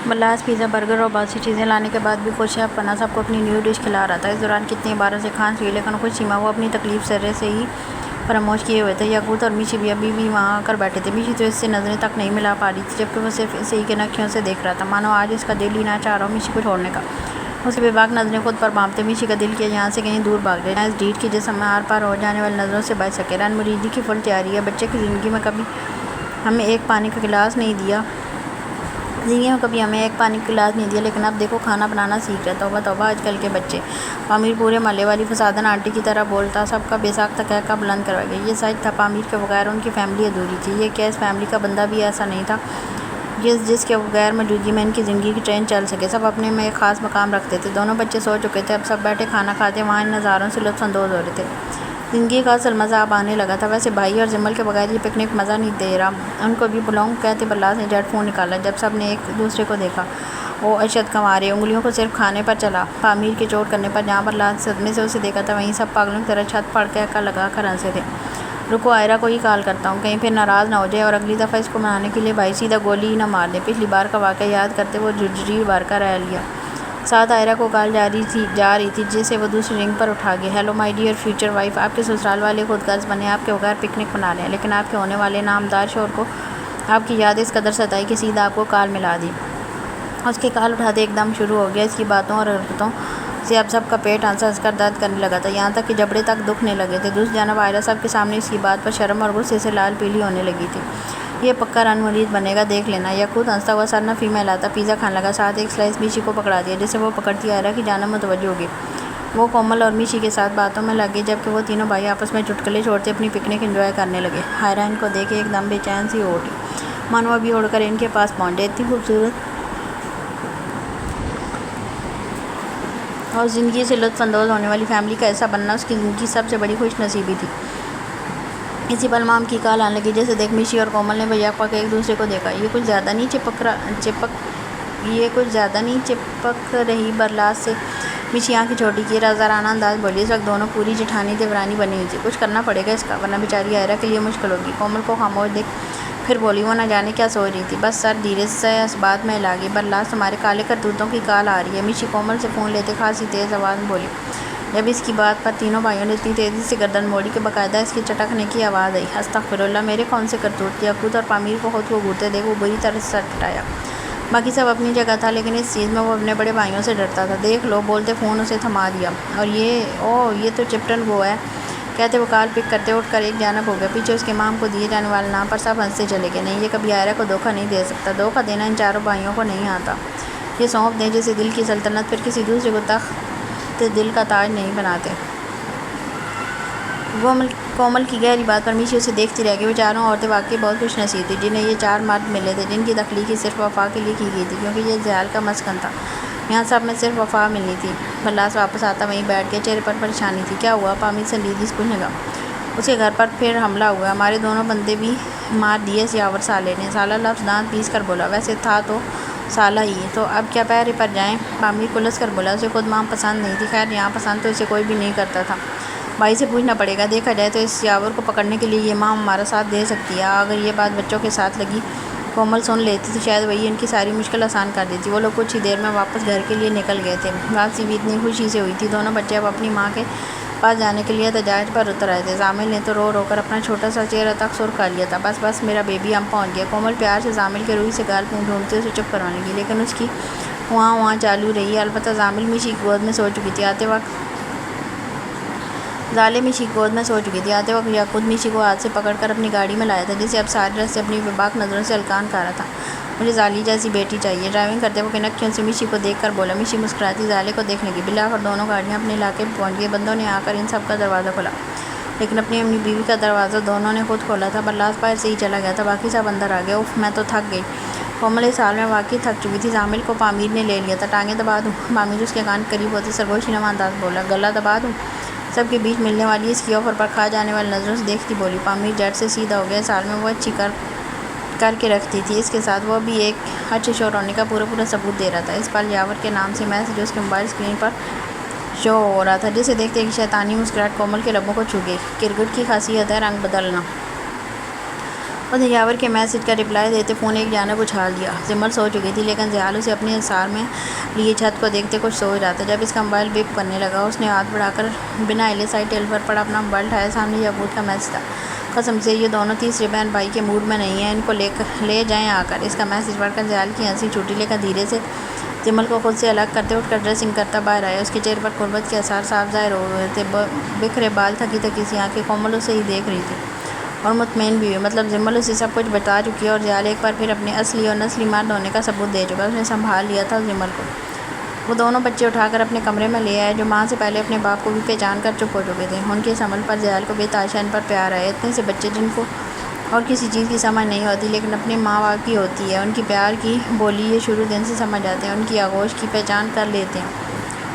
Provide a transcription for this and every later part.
بلاس pizza burger اور باسی چیزیں لانے کے بعد بھی خود شیف پناہ صاحب کو اپنی نیو ڈش کھلا رہا تھا۔ اس دوران کتنی باروں سے کھانس ہوئی لیکن خود شیما وہ اپنی تکلیف سرے سے ہی فراموش کیے ہوئے تھے۔ یاقوت اور میشی بھی ابھی بھی وہاں آ کر بیٹھے تھے۔ میشی تو اس سے نظریں تک نہیں ملا پا رہی تھی جبکہ وہ صرف اسے ہی کی نکھیوں سے دیکھ رہا تھا، مانو آج اس کا دل ہی نہ چاہ رہا ہو میشی کو چھوڑنے کا۔ اس کی بے باک نظریں خود پر بھانپتے میشی کا دل کیا یہاں سے کہیں دور بھاگ جائے، جہاں اس ڈیڑھ کی جسم میں آر پار ہو جانے والی نظروں سے بچ سکے۔ رن مریدی کی فل تیاری ہے۔ بچے کی زندگی میں کبھی ہمیں ایک پانی کا گلاس نہیں دیا لیکن اب دیکھو کھانا بنانا سیکھ رہا۔ توبہ توبہ آج کل کے بچے۔ پامیر پورے محلے والی فسادن آنٹی کی طرح بولتا سب کا بے ساختہ قہقہ بلند کروا گیا۔ یہ سچ تھا، پامیر کے بغیر ان کی فیملی ادھوری تھی۔ یہ کیا اس فیملی کا بندہ بھی ایسا نہیں تھا جس کے بغیر موجودگی میں ان کی زندگی کی ٹرین چل سکے؟ سب اپنے میں ایک خاص مقام رکھتے تھے۔ دونوں بچے سو چکے تھے، اب سب بیٹھے کھانا کھاتے وہاں ان نظاروں سے لطف اندوز ہو رہے تھے۔ زندگی کا اصل مزہ اب آنے لگا تھا۔ ویسے بھائی اور جمل کے بغیر یہ پکنک مزہ نہیں دے رہا، ان کو بھی بلاؤں کہتے بلاس نے جھٹ فون نکالا جب سب نے ایک دوسرے کو دیکھا۔ وہ اشد کنوارے، انگلیوں کو صرف کھانے پر چلا۔ پامیر کے چوٹ کرنے پر جہاں پر لاس صدمے سے اسے دیکھا تھا وہیں سب پاگلوں کی طرح چھت پھاڑ کے عکا لگا کر ہنسے تھے۔ رکو آئرہ کو ہی کال کرتا ہوں، کہیں پھر ناراض نہ ہو جائے اور اگلی دفعہ اس کو منانے کے لیے بھائی سیدھا گولی ہی نہ مار دے۔ پچھلی بار کا واقعہ یاد کرتے وہ جھرجھری بھر کر رہ لیا۔ ساتھ آئرہ کو کال جا رہی تھی جسے وہ دوسری رنگ پر اٹھا گیا۔ Hello my dear future wife, آپ کے سسرال والے خود غرض بنے آپ کے بغیر پکنک منا رہے ہیں، لیکن آپ کے ہونے والے نامدار شوہر کو آپ کی یاد اس قدر ستائی کہ سیدھا آپ کو کال ملا دی۔ اس کی کال اٹھاتے ایک دم شروع ہو گیا۔ اس کی باتوں اور حرکتوں سے اب سب کا پیٹ ہنس کر درد کرنے لگا تھا، یہاں تک کہ جبڑے تک دکھنے لگے تھے۔ دوسری جانب آئرہ سب کے سامنے اس کی بات پر شرم اور غصے سے لال پیلی ہونے لگی تھی۔ یہ پکا رن مرید بنے گا، دیکھ لینا۔ یاقوت ہنستا ہوا سر نفی میں ہلاتا پیزا کھانے لگا، ساتھ ایک سلائس میشی کو پکڑا دیا جسے وہ پکڑتی آئرہ کی جانب متوجہ ہوگی۔ وہ کومل اور میشی کے ساتھ باتوں میں لگے جبکہ وہ تینوں بھائی آپس میں چٹکلے چھوڑتے اپنی پکنک انجوائے کرنے لگے۔ آئرہ ان کو دیکھ ایک دم بے چین سی ہو اٹھی، مانو ابھی اڑ کر ان کے پاس پہنچ جائے۔ اتنی خوبصورت اور زندگی سے لطف اندوز ہونے والی فیملی کا ایسا بننا اس کی زندگی کی سب سے بڑی خوش نصیبی تھی۔ اسی پل مام کی کال آنے لگی، جیسے دیکھ میشی اور کومل نے بیاق پا کے ایک دوسرے کو دیکھا۔ یہ کچھ زیادہ نہیں چپک رہی برلاس سے؟ میشی آنکھیں چھوٹی کیے رازدارانہ انداز بولی۔ اس وقت دونوں پوری جٹھانی دیورانی بنی ہوئی تھی۔ کچھ کرنا پڑے گا اس کا، ورنہ بیچاری آئرہ کے لیے مشکل ہوگی۔ کومل کو خاموش دیکھ پھر بولی، وہ نہ جانے کیا سوچ رہی تھی۔ بس سر دھیرے سے اس بات میں ہلا گئی۔ برلاس تمہارے کالے کرتوتوں کی کال آ رہی ہے۔ میشی کومل سے فون لیتے خاصی تیز آواز میں بولی۔ جب اس کی بات پر تینوں بھائیوں نے اتنی تیزی سے گردن موڑی کہ باقاعدہ اس کے چٹکنے کی آواز آئی۔ استغفراللہ، میرے کون سے کرتوت؟ یاقوت اور پامیر کو خود کو گھورتے دیکھ وہ بری طرح سے سر ٹھٹایا۔ باقی سب اپنی جگہ تھا لیکن اس چیز میں وہ اپنے بڑے بھائیوں سے ڈرتا تھا۔ دیکھ لو، بولتے فون اسے تھما دیا۔ اور یہ تو چپٹن گو ہے، کہتے وہ کال پک کرتے اٹھ کر ایک جانب ہو گیا۔ پیچھے اس کے مام کو دیے جانے والے نام پر سب ہنستے چلے گئے۔ نہیں، یہ کبھی آئرہ کو دھوکہ نہیں دے سکتا۔ دھوکہ دینا ان چاروں بھائیوں کو نہیں آتا۔ یہ سونپ دیں جیسے دل کی سلطنت، پھر کسی دوسرے کو تخت دل کا تاج نہیں بناتے۔ کومل کی گہری بات پر میشی اسے دیکھتی رہ گئی۔ وہ چاروں عورتیں واقعی بہت خوش نصیب تھیں جنہیں یہ چار مرد ملے تھے جن کی تخلیق صرف وفا کے لیے کی گئی تھی، کیونکہ یہ جہال کا مسکن تھا۔ یہاں سب میں صرف وفا ملنی تھی۔ برلاس واپس آتا وہیں بیٹھ گیا، چہرے پر پریشانی تھی۔ کیا ہوا؟ پامیر سنجیدگی سے پوچھنے لگا۔ اس کے گھر پر پھر حملہ ہوا، ہمارے دونوں بندے بھی مار دیے اس یاور سالے نے۔ سالہ لفظ دانت پیس کر بولا۔ ویسے تھا تو سالہ ہی، تو اب کیا پہرے پر جائیں؟ پامیر کلس کر بولا۔ اسے خود مام پسند نہیں تھی، خیر یہاں پسند تو اسے کوئی بھی نہیں کرتا تھا۔ بھائی سے پوچھنا پڑے گا، دیکھا جائے تو اس یاور کو پکڑنے کے لیے یہ مام ہمارا ساتھ دے سکتی ہے۔ اگر یہ بات بچوں کے ساتھ لگی کومل سن لیتی تو شاید وہی ان کی ساری مشکل آسان کر دیتی۔ وہ لوگ کچھ ہی دیر میں واپس گھر کے لیے نکل گئے تھے۔ واپسی بھی اتنی خوشی سے ہوئی تھی، دونوں بچے اب اپنی ماں کے پاس جانے کے لیے احتجاج پر اتر آئے تھے۔ زامل نے تو رو رو کر اپنا چھوٹا سا چہرہ تک سرخ کر لیا تھا۔ بس بس میرا بیبی، ہم پہنچ گئے۔ کومل پیار سے زامل کے روئی سے گال ڈھونڈتے اسے چپ کروانے لگی، لیکن اس کی وہاں چالو رہی۔ البتہ زامل میشی کی گود میں سو چکی تھی۔ آتے وقت یاقوت میشی کو ہاتھ سے پکڑ کر اپنی گاڑی میں لایا تھا جسے اب سارے راستے اپنی بے باک نظروں سے ہلکان کر رہا تھا۔ مجھے زالی جیسی بیٹی چاہیے۔ ڈرائیونگ کرتے وہ کنکھیوں سے میشی کو دیکھ کر بولا۔ میشی مسکراتی زالے کو دیکھنے لگی۔ بالآخر دونوں گاڑیاں اپنے علاقے میں پہنچ گئی۔ بندوں نے آ کر ان سب کا دروازہ کھولا، لیکن اپنی بیوی کا دروازہ دونوں نے خود کھولا تھا۔ برلاس باہر سے ہی چلا گیا تھا، باقی سب اندر آ گئے۔ اف، میں تو تھک گئی۔ کومل اس حال میں واقعی تھک چکی تھی۔ زامل کو پامیر نے لے لیا تھا۔ ٹانگیں دبا دوں؟ پامیر اس کے کان کے قریب ہوتے سرگوشی نما انداز بولا۔ گلا دبا دوں؟ سب کے بیچ ملنے والی اس کی آفر پر کھا جانے والی نظروں سے دیکھتی بولی۔ پامیر جٹ سے سیدھا ہو گیا۔ اس حال میں وہ اچھی کر کے رکھتی تھی، اس کے ساتھ وہ بھی ایک اچھے شوہر ہونے کا پورا ثبوت دے رہا تھا۔ اس پل یاور کے نام سے میسج اس کے موبائل اسکرین پر شو ہو رہا تھا، جسے دیکھتے ایک شیطانی مسکراہٹ کومل کے لبوں کو چھو گئی۔ کرگٹ کی خاصیت ہے رنگ بدلنا۔ اور نیاور کے میسج کا رپلائی دیتے فون ایک جانب اچھال دیا۔ جمل سو چکی تھی لیکن ضیال اسے اپنے انحصار میں لیے چھت کو دیکھتے کچھ سوچ رہا تھا۔ جب اس کا موبائل بیپ کرنے لگا اس نے ہاتھ بڑھا کر بنا ہلے سائڈ ٹیبل پر پڑا اپنا موبائل اٹھایا۔ سامنے یعقوب کا میسج تھا۔ قسم سے یہ دونوں تیسرے بہن بھائی کے موڈ میں نہیں ہیں، ان کو لے جائیں آ کر۔ اس کا میسج پڑھ کر ضیال کی ہنسی چھوٹی لیکن دھیرے سے جمل کو خود سے الگ کرتے اٹھ کر ڈریسنگ کرتا باہر آیا۔ اس کے چہرے پر غربت کے آثار صاف ظاہر ہو ہوئے تھے۔ بکھرے بال، تھکی تھکی سی آنکھیں کومل اسے ہی دیکھ رہی تھی اور مطمئن بھی ہوئی۔ مطلب جمل اسے سب کچھ بتا چکی ہے اور ضیال ایک بار پھر اپنے اصلی اور نسلی مرد ہونے کا ثبوت دے چکا۔ اس نے سنبھال لیا تھا جمل کو۔ وہ دونوں بچے اٹھا کر اپنے کمرے میں لے آئے جو ماہ سے پہلے اپنے باپ کو بھی پہچان کر چپ ہو چکے تھے۔ ان کے اس عمل پر ضیال کو بے تحاشا ان پر پیار آیا۔ اتنے سے بچے جن کو اور کسی چیز کی سمجھ نہیں ہوتی لیکن اپنے ماں باپ کی ہوتی ہے، ان کی پیار کی بولی یہ شروع دن سے سمجھ جاتے ہیں، ان کی آغوش کی پہچان کر لیتے ہیں۔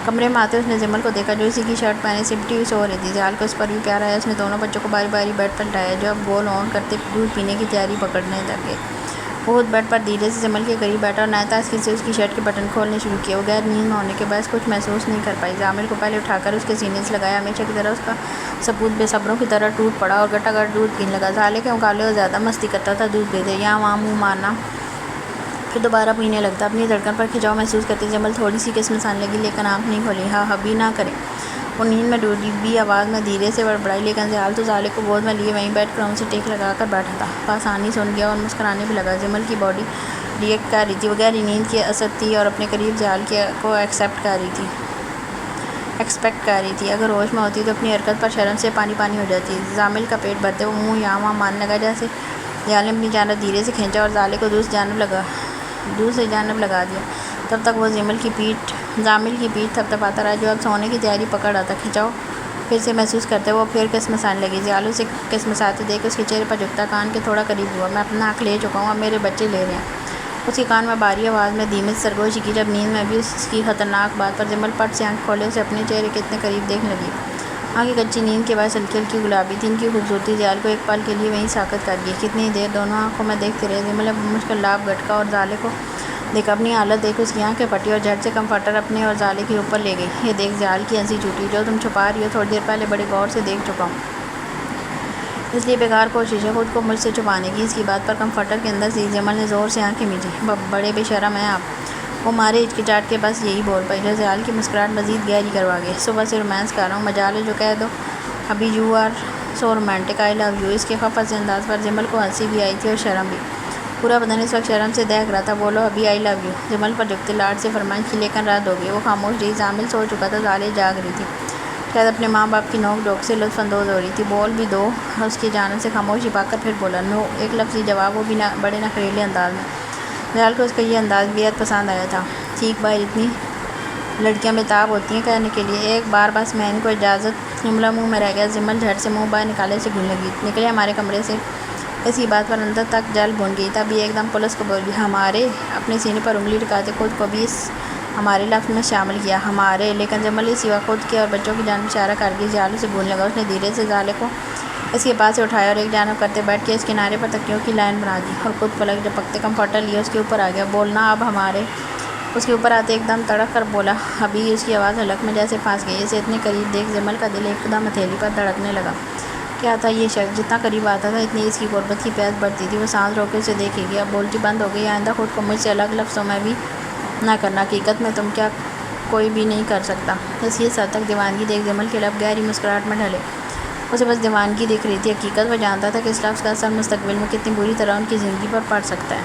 کمرے میں آتے اس نے جمل کو دیکھا جو اسی کی شرٹ پہنے سمٹی ہوئی سو رہی تھی۔ ضیال کو اس پر بھی پیار آیا۔ اس نے دونوں بچوں کو باری باری بیڈ پر لٹایا جو اب گول اون کرتے دودھ پینے کی تیاری پکڑنے لگے۔ وہ خود بیڈ پر دھیرے سے جمل کے قریب بیٹھا اور نہایت تسکین سے اس کی شرٹ کے بٹن کھولنے شروع کیے۔ وہ غیر نیند میں ہونے کے باعث کچھ محسوس نہیں کر پائی۔ ضامل کو پہلے اٹھا کر اس کے سینے سے لگایا۔ ہمیشہ کی طرح اس کا ثبوت بے صبروں کی طرح ٹوٹ پڑا اور گٹا گٹ دودھ پینے لگا۔ ضالع کے مقابلے وہ زیادہ مستی کرتا تھا، دودھ پیتے یہاں وہاں منہ مارنا پھر دوبارہ پینے لگتا۔ اپنی دھڑکن پر کھچاؤ محسوس کرتی جمل تھوڑی سی قسمت آنے لگی لیکن آنکھ نہیں کھولی۔ ہاں حبی نہ کریں۔ وہ نیند میں ڈوبی آواز میں دھیرے سے بڑبڑائی لیکن ضیال تو ضالع کو گود میں لیے وہیں بیٹھ کر ان سے ٹیک لگا کر بیٹھا تھا۔ بآسانی سن گیا اور مسکرانے بھی لگا۔ جمل کی باڈی ریئیکٹ کر رہی تھی، وہ گہری نیند کی اثر تھی اور اپنے قریب ضیال کو ایکسپیکٹ کر رہی تھی۔ اگر ہوش میں ہوتی تو اپنی حرکت پر شرم سے پانی پانی ہو جاتی۔ ضامل کا پیٹ بھرتے وہ منہ یہاں وہاں مارنے لگا جیسے ضیال نے اپنی جانب دھیرے سے کھینچا اور ضالع کو دوسری جانب لگا دیا۔ تب تک وہ ضامل کی پیٹھ تھپ تھپاتا رہا جو اب سونے کی تیاری پکڑ رہا تھا۔ کھچاؤ پھر سے محسوس کرتے وہ پھر کسمسانے لگی۔ ضیال اسے کسمساتے دیکھ اس کے چہرے پر جھکتا کان کے تھوڑا قریب ہوا۔ میں اپنا حق لے چکا ہوں، اب میرے بچے لے رہے ہیں۔ اس کے کان میں بھاری آواز میں دھیمے سے سرگوشی کی جب نیند میں بھی اس کی خطرناک بات پر جمل پٹ سے آنکھ کھولے اسے اپنے چہرے کے اتنے قریب دیکھنے لگی۔ آنکھیں کچی نیند کے باعث ہلکی ہلکی گلابی تھی۔ ان کی خوبصورتی ضیال کو ایک پل کے لیے وہیں ساکت کر گئی۔ کتنی دیر دونوں آنکھوں میں دیکھتے رہے۔ جمل اب مشکل لاب گٹکا اور ضالع کو دیکھ اپنی حالت دیکھ اس کی آنکھیں پھٹی اور جھٹ سے کمفرٹر اپنے اور ضالع کے اوپر لے گئی۔ یہ دیکھ ضیال کی ہنسی چھوٹی۔ جو تم چھپا رہی ہو تھوڑی دیر پہلے بڑے غور سے دیکھ چکا ہوں، اس لیے بیکار کوشش ہے خود کو مجھ سے چھپانے کی۔ اس کی بات پر کمفرٹر کے اندر سے جمل نے زور سے آنکھیں میچی۔ بڑے بے شرم ہیں آپ، وہ مارے ہچکچاہٹ کے بس یہی بول پائی جو ضیال کی مسکراہٹ مزید گہری کروا گئی۔ صبح سے رومانس کر رہا ہوں، مجال ہے جو کہہ دو ابھی you are so romantic, I love you. اس کے خفت سے انداز پر جمل کو ہنسی بھی آئی تھی اور شرم بھی۔ پورا بدن اس وقت شرم سے دہک رہا تھا۔ بولو ابھی آئی لو یو، جمل پر جھکتے لاڈ سے فرمائش کی لیکن رد ہو گئی۔ وہ خاموش رہی۔ ضامل سو چکا تھا، ضالع جاگ رہی تھی، شاید اپنے ماں باپ کی نوک جھوک سے لطف اندوز ہو رہی تھی۔ بول بھی دو، اس کی جانب سے خاموشی پا کر پھر بولا نو، ایک لفظی جواب، وہ بھی بڑے نخریلے انداز میں۔ ضیال کو اس کا یہ انداز بیحد پسند آیا تھا۔ ٹھیک باہر اتنی لڑکیاں بےتاب ہوتی ہیں کہنے کے لیے ایک بار بس میں ان کو اجازت، جملہ منہ میں رہ گیا۔ جمل جھٹ سے منہ باہر نکالے سے گھلنے لگی، نکلے ہمارے کمرے سے۔ اس کی بات پر اندر تک جل بھون گئی، تب یہ ایک دم پلس کو بول گئی ہمارے، اپنے سینے پر انگلی ٹکاتے خود کو بھی اس ہمارے لفظ میں شامل کیا، ہمارے۔ لیکن جمل اسی وقت خود کے اور بچوں کی جانب اشارہ کر گئی۔ ضیال اسے بھولنے لگا۔ اس نے دھیرے سے ضالع کو اس کے پاس سے اٹھایا اور ایک جانب کرتے بیٹھ کے اس کنارے پر تکیوں کی لائن بنا دی اور خود پلک جھپکتے کمفرٹر لیے اس کے اوپر آ گیا۔ بولنا اب ہمارے۔ اس کے اوپر آتے ایک دم تڑک کر بولا ابھی۔ اس کی آواز حلق میں جیسے پھنس گئی۔ اسے اتنے قریب دیکھ جمل کا دل ایک دم ہتھیلی پر دھڑکنے لگا۔ کیا تھا یہ شخص؟ جتنا قریب آتا تھا اتنی اس کی غربت کی پیاس بڑھتی تھی۔ وہ سانس روک کے اسے دیکھے گی۔ اب بولتی بند ہو گئی، آئندہ خود کو مجھ سے الگ لفظوں میں بھی نہ کرنا، حقیقت میں تم کیا کوئی بھی نہیں کر سکتا۔ اس کی سر تک دیوانگی دیکھ جمل کے لب گہری مسکراہٹ میں ڈھلے۔ اسے بس دیوانگی دکھ رہی تھی، حقیقت وہ جانتا تھا کہ اس لفظ کا اثر مستقبل میں کتنی بری طرح ان کی زندگی پر پڑ سکتا ہے۔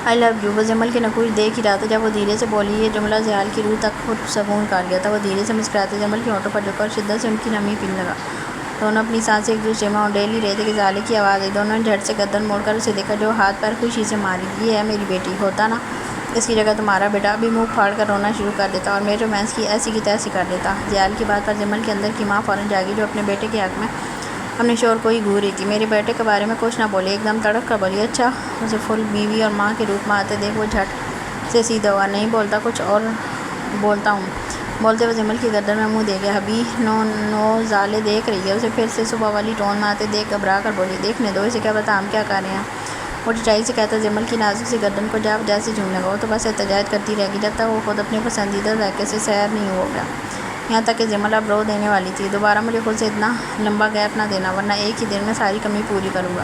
آئی لو یو، وہ جمل کے نقوش دیکھ ہی رہا تھا جب وہ دھیرے سے بولی۔ یہ جملہ ضیال کی روح تک خود سکون نکال گیا تھا۔ وہ دھیرے سے مسکراتے جمل کے ہونٹوں پر جھکا اور شدت سے ان کی نمی پینے لگا۔ دونوں اپنی سانسیں ایک دوسرے میں اونڈیل ہی رہے تھے کہ ضالع کی آواز آئی۔ دونوں نے جھٹ سے گردن موڑ کر اسے دیکھا جو ہاتھ پیر خوشی سے ماری۔ یہ ہے میری بیٹی، ہوتا نا اس کی جگہ تمہارا بیٹا ابھی منہ پھاڑ کر رونا شروع کر دیتا اور میرے رومانس کی ایسی کی تیسی کر دیتا۔ ضیال کی بات پر جمل کے اندر کی ماں فوراً جاگی جو اپنے بیٹے کے حق میں اپنے شور کو ہی گھور رہی تھی۔ میرے بیٹے کے بارے میں کچھ نہ بولی، ایک دم تڑک کر بولی اچھا۔ اسے فل بیوی اور ماں کے روپ میں آتے دیکھ وہ جھٹ سے سیدھا ہوا۔ نہیں بولتا، کچھ اور بولتا ہوں۔ بولتے ہوئے جمل کی گردن میں منہ دے گیا۔ ابھی نو ضالع دیکھ رہی ہے اسے پھر سے صبح والی ٹون میں آتے دیکھ گھبرا کر بولی دیکھنے دو اسے، کیا پتا ہم کیا کر رہے ہیں۔ وہ ٹچائی سے کہتا جمل کی نازک سی گردن کو جا بجا سے جھومنے لگا۔ وہ تو بس احتجاج کرتی رہ گی جب تک وہ خود اپنے پسندیدہ ذائقے سے سیر نہیں ہو گیا، یہاں تک کہ جمل اب رو دینے والی تھی۔ دوبارہ مجھے خود سے اتنا لمبا گیپ نہ دینا ورنہ ایک ہی دن میں ساری کمی پوری کروں گا۔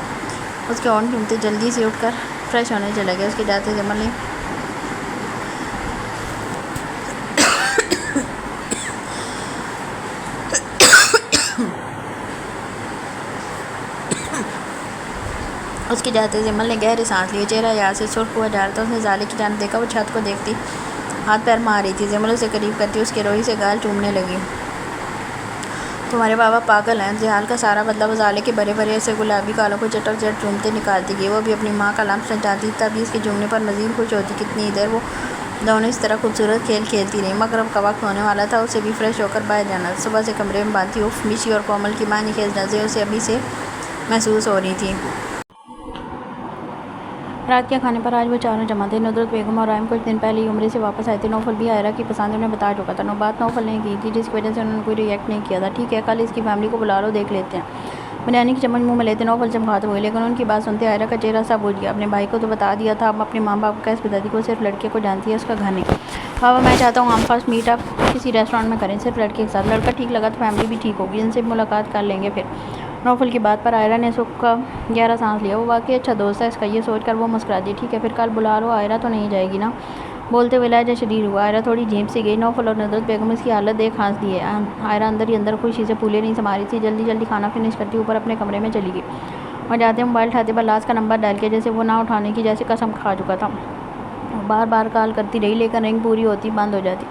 اس کے ہارن سنتے جلدی سے اٹھ کر فریش ہونے چلا گیا۔ اس کے جاتے جمل نے گہرے سانس لیے، چہرہ یاد سے سرخ ہوا جا رہا تھا۔ اس نے زالے کی جانب دیکھا، وہ چھت کو دیکھتی ہاتھ پیر مار رہی تھی۔ جمل اسے قریب کرتی اس کے روئی سے گال چومنے لگی۔ تمہارے بابا پاگل ہیں، زحال کا سارا بدلہ وہ زالے کے بھرے بھرے سے گلابی گالوں کو چٹک چٹ چومتے نکالتی گئی۔ وہ بھی اپنی ماں کا لمس چاہتی تب بھی اس کے چومنے پر مزید خوش ہوتی۔ کتنی دیر وہ دونوں اس طرح خوبصورت کھیل کھیلتی رہیں۔ مغرب کا وقت ہونے والا تھا، اسے بھی فریش ہو کر باہر جانا تھا۔ صبح سے کمرے میں بند تھی۔ اف، میشی اور کومل کی معنی خیز نظریں اسے ابھی سے محسوس ہو رہی تھیں۔ رات کے کھانے پر آج وہ چاروں جمع تھے۔ ندرت بیگم اور رائم کچھ دن پہلے ہی عمرے سے واپس آئے تھے۔ نوفل بھی عائرہ کی پسند انہیں بتا چکا تھا۔ بات نوفل نے کی تھی جس کی وجہ سے انہوں نے کوئی ری ایکٹ نہیں کیا تھا۔ ٹھیک ہے، کل اس کی فیملی کو بلا لو، دیکھ لیتے ہیں۔ بریانی کی چمچ منہ میں لیتے نوفل چمکاتے ہوئے، لیکن ان کی بات سنتے عائرہ کا چہرہ سا بجھ گیا۔ اپنے بھائی کو تو بتا دیا تھا، اب اپنے ماں باپ کو کیسے بتاتی کہ وہ صرف لڑکے کو جانتی ہے، اس کا گھر نہیں۔ بابا، میں چاہتا ہوں ہم فرسٹ میٹ اپ کسی ریسٹورینٹ میں کریں، صرف لڑکے کے ساتھ۔ لڑکا ٹھیک لگا تو فیملی بھی ٹھیک ہوگی، ان سے بھی ملاقات کر لیں گے پھر۔ نوفل کی بات پر عائرہ نے سکھ کا گہرا سانس لیا۔ وہ واقعی اچھا دوست ہے اس کا، یہ سوچ کر وہ مسکرا دی۔ ٹھیک ہے پھر کل بلا لو، عائرہ تو نہیں جائے گی نا؟ بولتے ہوئے لہجہ شریر ہوا۔ عائرہ تھوڑی جھیپ سی گئی۔ نوفل اور ندرت بیگم اس کی حالت دیکھ ہنس دیے۔ عائرہ اندر ہی اندر خوشی سے پھولے نہیں سما رہی تھی۔ جلدی جلدی کھانا فنش کرتی اوپر اپنے کمرے میں چلی گئی اور جاتے موبائل اٹھاتے بلاس کا نمبر ڈال کے جیسے وہ نہ اٹھانے کی جیسے قسم کھا چکا تھا۔ وہ بار بار کال کرتی رہی لیکن رنگ پوری ہوتی بند ہو جاتی۔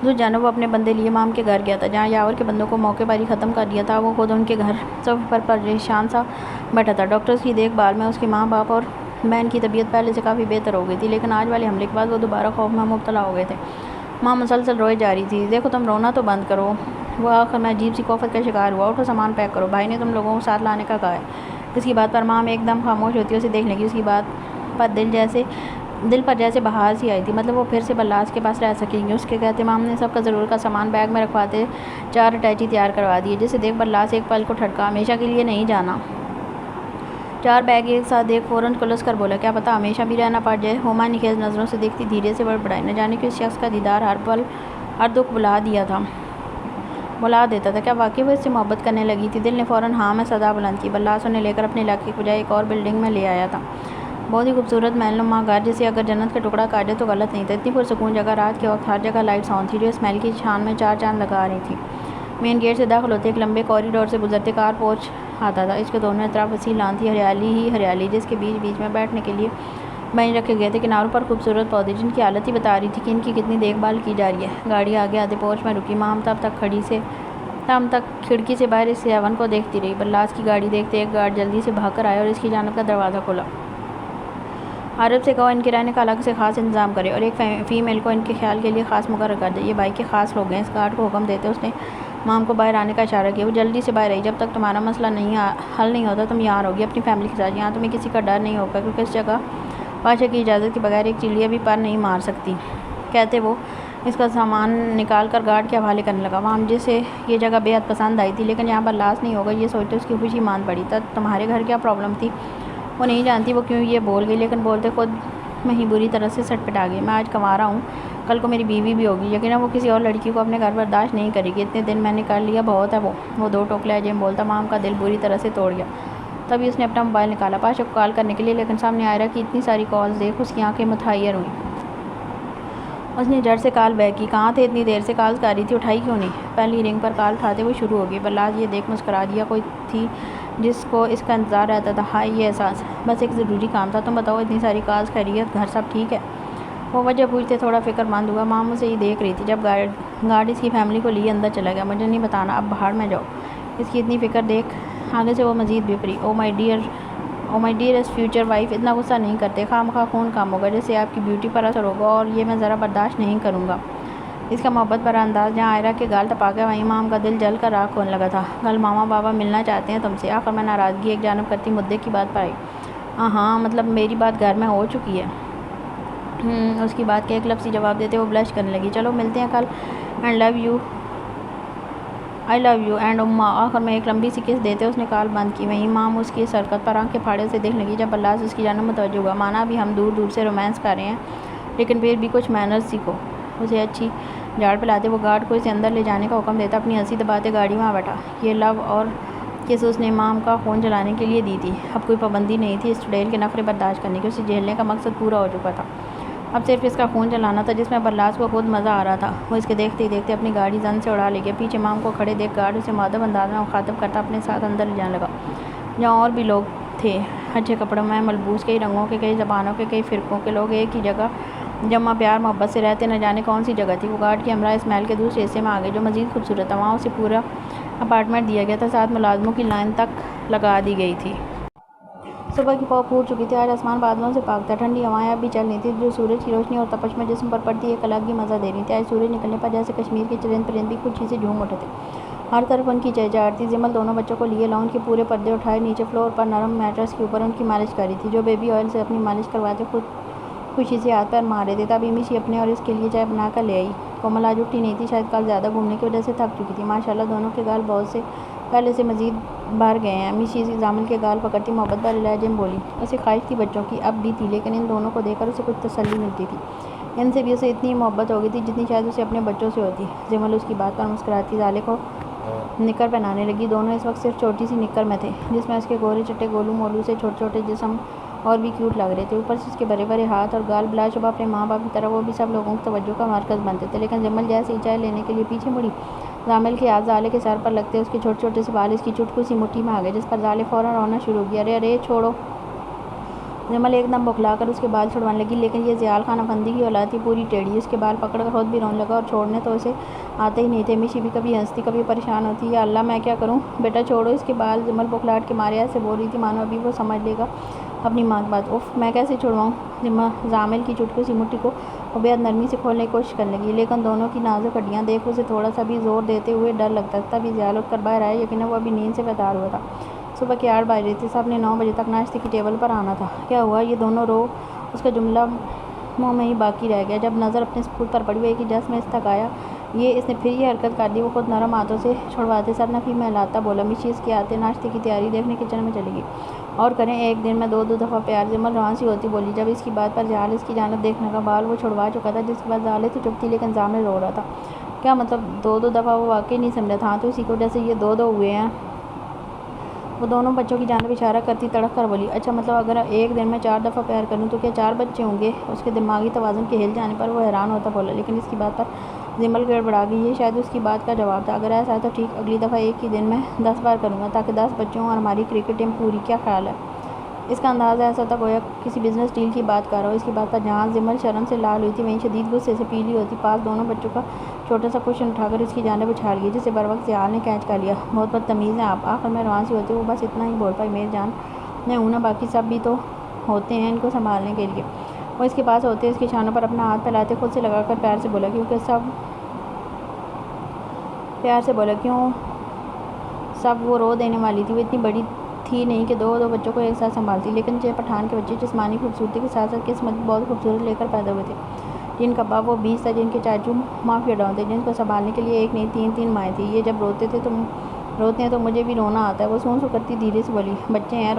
دوسری جانب وہ اپنے بندے لیے مام کے گھر گیا تھا، جہاں یاور کے بندوں کو موقع پر ہی ختم کر دیا تھا۔ وہ خود ان کے گھر صوفے پر پریشان سا بیٹھا تھا۔ ڈاکٹرز کی دیکھ بھال میں اس کے ماں باپ اور بہن کی طبیعت پہلے سے کافی بہتر ہو گئی تھی، لیکن آج والے حملے کے بعد وہ دوبارہ خوف میں مبتلا ہو گئے تھے۔ ماں مسلسل روئے جا رہی تھی۔ دیکھو تم رونا تو بند کرو۔ وہ آخر میں عجیب سی کوفت کا شکار ہوا۔ اٹھو سامان پیک کرو، بھائی نے تم لوگوں کو ساتھ لانے کا کہا ہے۔ اس کی بات پر مام ایک دم خاموش ہوتی ہے، اسے دیکھنے کی۔ اس کی بات پر دل پر جیسے بہار سی آئی تھی، مطلب وہ پھر سے بلاس کے پاس رہ سکیں گے۔ اس کے کہتے مام نے سب کا ضرورت کا سامان بیگ میں رکھواتے 4 اٹیچی تیار کروا دیے، جسے دیکھ بلاس ایک پل کو ٹھٹکا۔ ہمیشہ کے لیے نہیں جانا؟ 4 بیگ ایک ساتھ دیکھ فوراً کلس کر بولا، کیا پتہ ہمیشہ بھی رہنا پڑ جائے۔ ہما نے خیز نظروں سے دیکھتی دھیرے سے بڑبڑائی، نہ جانے کہ اس شخص کا دیدار ہر پل ہر دکھ بلا دیتا تھا۔ کیا واقعی وہ اس سے محبت کرنے لگی تھی؟ دل نے فوراً ہاں میں صدا بلند کی۔ بلاس انہیں لے کر اپنے علاقے کے بجائے ایک اور بلڈنگ میں لے آیا تھا۔ بہت ہی خوبصورت محل نما گھر، جسے اگر جنت کا ٹکڑا کہا جائے تو غلط نہیں تھا۔ اتنی پرسکون جگہ، رات کے وقت ہر جگہ لائٹس آن تھی جو اس محل کی شان میں 4 چاند لگا رہی تھی۔ مین گیٹ سے داخل ہوتے ایک لمبے کوریڈور سے گزرتے کار پورچ آتا تھا۔ اس کے دونوں اطراف وسیع لان تھی، ہریالی ہی ہریالی، جس کے بیچ بیچ میں بیٹھنے کے لیے بینچ رکھے گئے تھے۔ کناروں پر خوبصورت پودے، جن کی حالت ہی بتا رہی تھی کہ ان کی کتنی دیکھ بھال کی جا رہی ہے۔ گاڑی آگے آتے پورچ میں رکی۔ مام تب تک کھڑکی سے باہر اس حیوان کو دیکھتی رہی۔ بلاس کی گاڑی دیکھتے ایک گارڈ جلدی سے بھاگ کر آیا اور اس کی جانب کا دروازہ کھولا۔ عارف سے کہو ان کے رہنے کا الگ سے خاص انتظام کرے اور ایک فیمیل کو ان کے خیال کے لیے خاص مقرر کر دے، یہ بھائی کے خاص لوگ ہیں۔ اس گارڈ کو حکم دیتے اس نے مام کو باہر آنے کا اشارہ کیا۔ وہ جلدی سے باہر آئی۔ جب تک تمہارا مسئلہ حل نہیں ہوتا تم یہاں رہو گی اپنی فیملی کے ساتھ۔ یہاں تمہیں کسی کا ڈر نہیں ہوگا، کیونکہ اس جگہ بادشاہ کی اجازت کے بغیر ایک چڑیا بھی پر نہیں مار سکتی۔ کہتے وہ اس کا سامان نکال کر گارڈ کے حوالے کرنے لگا۔ مام جسے یہ جگہ بے حد پسند آئی تھی، لیکن یہاں پر لاس نہیں ہوگا یہ سوچتے اس کی خوشی مان پڑی۔ تمہارے گھر کیا پرابلم تھی؟ وہ نہیں جانتی وہ کیوں یہ بول گئی، لیکن بولتے خود میں ہی بری طرح سے سٹ پٹا گئی۔ میں آج کنوارا ہوں، کل کو میری بیوی بھی ہوگی، یقیناً وہ کسی اور لڑکی کو اپنے گھر برداشت نہیں کرے گی۔ اتنے دن میں نے کر لیا بہت ہے۔ وہ 2 ٹوک لہجے میں بولتا مام کا دل بری طرح سے توڑ گیا۔ تبھی اس نے اپنا موبائل نکالا پاشا کو کال کرنے کے لیے، لیکن سامنے عائرہ کی اتنی ساری کالز دیکھ اس کی آنکھیں متحیر ہوئیں۔ اس نے جھٹ سے کال بیک کی۔ کہاں تھے اتنی دیر سے؟ کالز کر رہی تھی، اٹھائی کیوں نہیں؟ پہلی رنگ پر کال اٹھاتے وہ شروع ہو گئی۔ بلاس یہ دیکھ مسکرا دیا، کوئی تھی جس کو اس کا انتظار رہتا تھا۔ ہائے یہ احساس، بس ایک ضروری کام تھا۔ تم بتاؤ اتنی ساری کالز، خیریت، گھر سب ٹھیک ہے؟ وہ وجہ پوچھتے تھوڑا فکر مند ہوا۔ مام اسے ہی دیکھ رہی تھی جب گارڈ اس کی فیملی کو لیے اندر چلا گیا۔ مجھے نہیں بتانا، اب باہر میں جاؤ۔ اس کی اتنی فکر دیکھ آگے سے وہ مزید بپری۔ او مائی ڈیئرسٹ فیوچر وائف، اتنا غصہ نہیں کرتے، خواہ مخواہ خون کام ہوگا، جس سے آپ کی بیوٹی پر اثر ہوگا، اور یہ میں ذرا برداشت نہیں کروں گا۔ اس کا محبت بھرا انداز جہاں عائرہ کے گال تپا گیا، وہیں مام کا دل جل کر راکھ ہونے لگا تھا۔ کل ماما بابا ملنا چاہتے ہیں تم سے۔ آخر میں ناراضگی ایک جانب کرتی مدعے کی بات پر آئی۔ ہاں مطلب میری بات گھر میں ہو چکی ہے۔ اس کی بات کے ایک لفظ ہی جواب دیتے وہ بلش کرنے لگی۔ چلو ملتے ہیں کل، and I love you and اماں۔ آخر میں ایک لمبی سی کس دیتے اس نے کال بند کی۔ وہیں مام اس کی اس حرکت پر آنکھیں پھاڑے اسے دیکھنے لگی۔ جب بلاس اس کی جانب متوجہ ہوا، مانا ابھی ہم دور دور سے رومانس کر رہے ہیں، لیکن پھر بھی کچھ مینرز سیکھو۔ اسے اچھی جھاڑ پلاتے وہ گارڈ کو اسے اندر لے جانے کا حکم دیتا، اپنی ہنسی دباتے گاڑی میں بیٹھا۔ یہ لو اور کہ اس نے امام کا خون جلانے کے لیے دی تھی۔ اب کوئی پابندی نہیں تھی اس چڑیل کے نخرے برداشت کرنے کی، اسے جھیلنے کا مقصد پورا ہو چکا تھا۔ اب صرف اس کا خون جلانا تھا جس میں برلاس کو خود مزہ آ رہا تھا۔ وہ اس کے دیکھتے ہی دیکھتے اپنی گاڑی زن سے اڑا لے گیا۔ پیچھے امام کو کھڑے دیکھ گارڈ اسے مؤدب انداز میں مخاطب کرتا اپنے ساتھ اندر لے جانے لگا، جہاں اور بھی لوگ تھے، اچھے کپڑوں میں ملبوس، کئی رنگوں کے، کئی زبانوں کے، کئی فرقوں کے لوگ ایک ہی جگہ جمع پیار محبت سے رہتے۔ نہ جانے کون سی جگہ تھی۔ وہ گارڈ کے ہمراہ اس محل کے دوسرے حصے میں آ گئے جو مزید خوبصورت تھا۔ وہاں اسے پورا اپارٹمنٹ دیا گیا تھا، ساتھ ملازموں کی لائن تک لگا دی گئی تھی۔ صبح کی پاؤں پھوٹ چکی تھی۔ آج آسمان بادلوں سے پاک تھا، ٹھنڈی ہوائیں اب بھی چل رہی تھیں جو سورج کی روشنی اور تپش میں جسم پر پڑتی ایک الگ ہی مزہ دے رہی تھی۔ آج سورج نکلنے پر جیسے کشمیر کے چرند پرند بھی خوشی سے جھوم اٹھے تھے۔ ہر طرف ان کی چہچہاہٹ تھی۔ جمل دونوں بچوں کو لیے لاؤنج کے پورے پردے اٹھائے نیچے فلور پر نرم میٹرس کے اوپر ان کی مالش کر رہی تھی۔ جو بیبی آئل سے اپنی مالش کرواتے خود خوشی سے ہاتھ پیر مار رہے تھے۔ تب امی اپنے اور اس کے لیے چائے بنا کر لے آئی۔ کومل آج اٹھی نہیں تھی، شاید کل زیادہ گھومنے کی وجہ سے تھک چکی تھی۔ ماشاءاللہ دونوں کے گال بہت سے پہلے سے مزید بھر گئے ہیں۔ امی جامل کے گال پکڑتی محبت بھرے لہجے میں بولی۔ اسے خواہش تھی بچوں کی اب بھی تھی، لیکن ان دونوں کو دیکھ کر اسے کچھ تسلی ملتی تھی۔ ان سے بھی اسے اتنی محبت ہو گئی تھی جتنی شاید اسے اپنے بچوں سے ہوتی۔ جمل اس کی بات پر مسکراتی زالے کو نکر پہنانے لگی۔ دونوں اس وقت صرف چھوٹی سی نکر میں تھے جس میں اس کے گورے چٹے گولو مولو سے چھوٹے چھوٹے جسم اور بھی کیوٹ لگ رہے تھے، اوپر سے اس کے بڑے بڑے ہاتھ اور گال۔ بلا شبہ اپنے ماں باپ کی طرح وہ بھی سب لوگوں کی توجہ کا مرکز بنتے تھے، لیکن جمل جیسے ہی چائے لینے کے لیے پیچھے مڑی، زامل کے ہاتھ زالے کے سر پر لگتے اس کے چھوٹے چھوٹے سے بال اس کی چٹکو سی مٹھی میں آ گئے، جس پر زالے فوراً رونا شروع ہو گیا۔ ارے ارے چھوڑو! جمل ایک دم بوکھلا کر اس کے بال چھڑوانے لگی، لیکن یہ زیال خان افندی کی اولاد تھی پوری ٹیڑھی، اس کے بال پکڑ کر خود بھی رونے لگا اور چھوڑنے تو اسے آتے ہی نہیں تھے۔ امی بھی کبھی ہنستی کبھی پریشان ہوتی، یا اللہ میں کیا کروں، بیٹا چھوڑو اس کے بال۔ جمل بوکھلاہٹ کے مارے ایسے بول رہی تھی مانو ابھی وہ سمجھ لے گا اپنی ماں کی بات۔ اف، میں کیسے چھڑواؤں؟ زامل کی چٹکو سی مٹھی کو وہ بے حد نرمی سے کھولنے کی کوشش کرنے لگی، لیکن دونوں کی نازک ہڈیاں دیکھ اسے تھوڑا سا بھی زور دیتے ہوئے ڈر لگتا تھا۔ تبھی زیال اٹھ کر باہر آیا، یقیناً وہ ابھی نیند سے بیدار ہوا تھا۔ صبح کے 8 بج رہے تھے، سب نے 9 بجے تک ناشتے کی ٹیبل پر آنا تھا۔ کیا ہوا یہ دونوں رو؟ اس کا جملہ منہ میں ہی باقی رہ گیا۔ جب نظر اپنے سپوت پر پڑی وہ ایک ہی جس میں استکایا، اس نے پھر یہ حرکت کر دی۔ وہ خود نرم ہاتھوں سے چھڑواتے سر نفی میں ہلاتا بولا، اس کے آتے ناشتے کی تیاری دیکھنے کچن میں چلی گئی۔ اور کریں ایک دن میں 2 دفعہ پیار۔ جمل رواں سی ہوتی بولی۔ جب اس کی بات پر زیال اس کی جانب دیکھنے کا، بال وہ چھڑوا چکا تھا، جس کے بعد زالے تو چپ تھی لیکن زامل رو رہا تھا۔ کیا مطلب 2 دفعہ؟ وہ واقعی نہیں سمجھا تھا۔ ہاں تو اسی کی وجہ سے یہ 2 ہوئے ہیں۔ وہ دونوں بچوں کی جانب اشارہ کرتی تڑپ کر بولی، اچھا مطلب اگر ایک دن میں 4 دفعہ پیار کروں تو کیا 4 بچے ہوں گے؟ اس کے دماغی توازن کے ہل جانے پر وہ حیران ہوتا بولا، لیکن اس کی بات پر جمل گڑبڑا گئی۔ یہ شاید اس کی بات کا جواب تھا۔ اگر ایسا ہے تو ٹھیک، اگلی دفعہ ایک ہی دن میں 10 بار کروں گا تاکہ 10 بچے ہوں اور ہماری کرکٹ ٹیم پوری۔ کیا خیال ہے؟ اس کا انداز ایسا تھا گویا کسی بزنس ڈیل کی بات کر رہا ہو۔ اس کی بات پر جہاں جمل شرم سے لال ہوئی تھی وہیں شدید غصے سے پیلی ہوتی پاس دونوں بچوں کا چھوٹا سا کوشچن اٹھا کر اس کی جانب اچھال گئی، جسے بروقت زیال نے کیچ کر لیا۔ بہت بدتمیز ہیں آپ! آخر میں رواں سی ہوتی وہ بس اتنا ہی بول پائی، میری جان میں ہوں نا، باقی سب بھی تو ہوتے ہیں ان کو سنبھالنے کے لیے۔ وہ اس کے پاس ہوتے اس کے شانوں پر اپنا ہاتھ پھیلاتے خود سے لگا کر پیار سے بولا، کیوں سب وہ رو دینے والی تھی۔ وہ اتنی بڑی تھی نہیں کہ 2 بچوں کو ایک ساتھ سنبھالتی، لیکن جے پٹھان کے بچے جسمانی خوبصورتی کے ساتھ ساتھ قسمت بھی بہت خوبصورت لے کر پیدا ہوئے تھے، جن کا باپ وہ 20 تھا، جن کے چاچو مافیا ڈان تھے، جن کو سنبھالنے کے لیے ایک نہیں 3 مائیں تھیں۔ یہ جب روتے ہیں تو مجھے بھی رونا آتا ہے۔ وہ سون کرتی دھیرے سے بولی، بچے ہیں،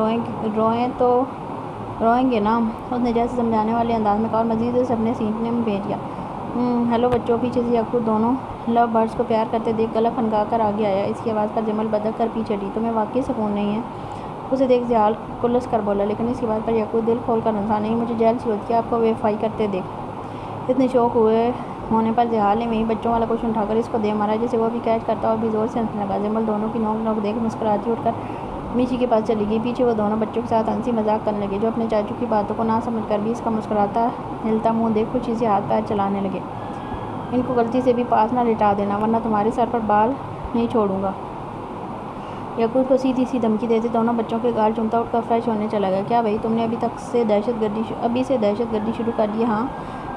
روئیں گے نا، اس نے جیسے سمجھانے والے انداز میں کہا اور مزید اسے اپنے سینٹنے میں بھیج دیا۔ ہیلو بچوں! پیچھے سے یعقوب دونوں لو برڈز کو پیار کرتے دیکھ گلا پھنکا کر آگے آیا۔ اس کی آواز پر جمل بدک کر پیچھے ہٹی۔ تمہیں واقعی سکون نہیں ہے؟ اسے دیکھ زیال کلس کر بولا، لیکن اس کی بات پر یعقوب دل کھول کر ہنسا، نہیں مجھے جیل سی ہوتی ہے آپ کو ویفائی کرتے دیکھ۔ اتنے شوق ہونے پر زیال نے وہیں بچوں والا کوشچن اٹھا کر اس کو دے مارا، جسے وہ بھی کیچ کرتا اور بھی زور سے ہنسنے لگا۔ جمل دونوں کی نوک دیکھ مسکراتی اٹھ کر میشی کے پاس چلی گئی۔ پیچھے وہ دونوں بچوں کے ساتھ ہنسی مذاق کرنے لگے، جو اپنے چاچو کی باتوں کو نہ سمجھ کر بھی اس کا مسکراتا ہلتا منہ دیکھ خوشی سے ہاتھ پیر چلانے لگے۔ ان کو غلطی سے بھی پاس نہ لٹا دینا ورنہ تمہارے سر پر بال نہیں چھوڑوں گا۔ یعقوب کو سیدھی سی دھمکی دیتے دونوں بچوں کے گال چومتا اٹھ کر فریش ہونے چلا گیا۔ کیا بھئی تم نے ابھی سے دہشت گردی شروع کر دی؟ ہاں۔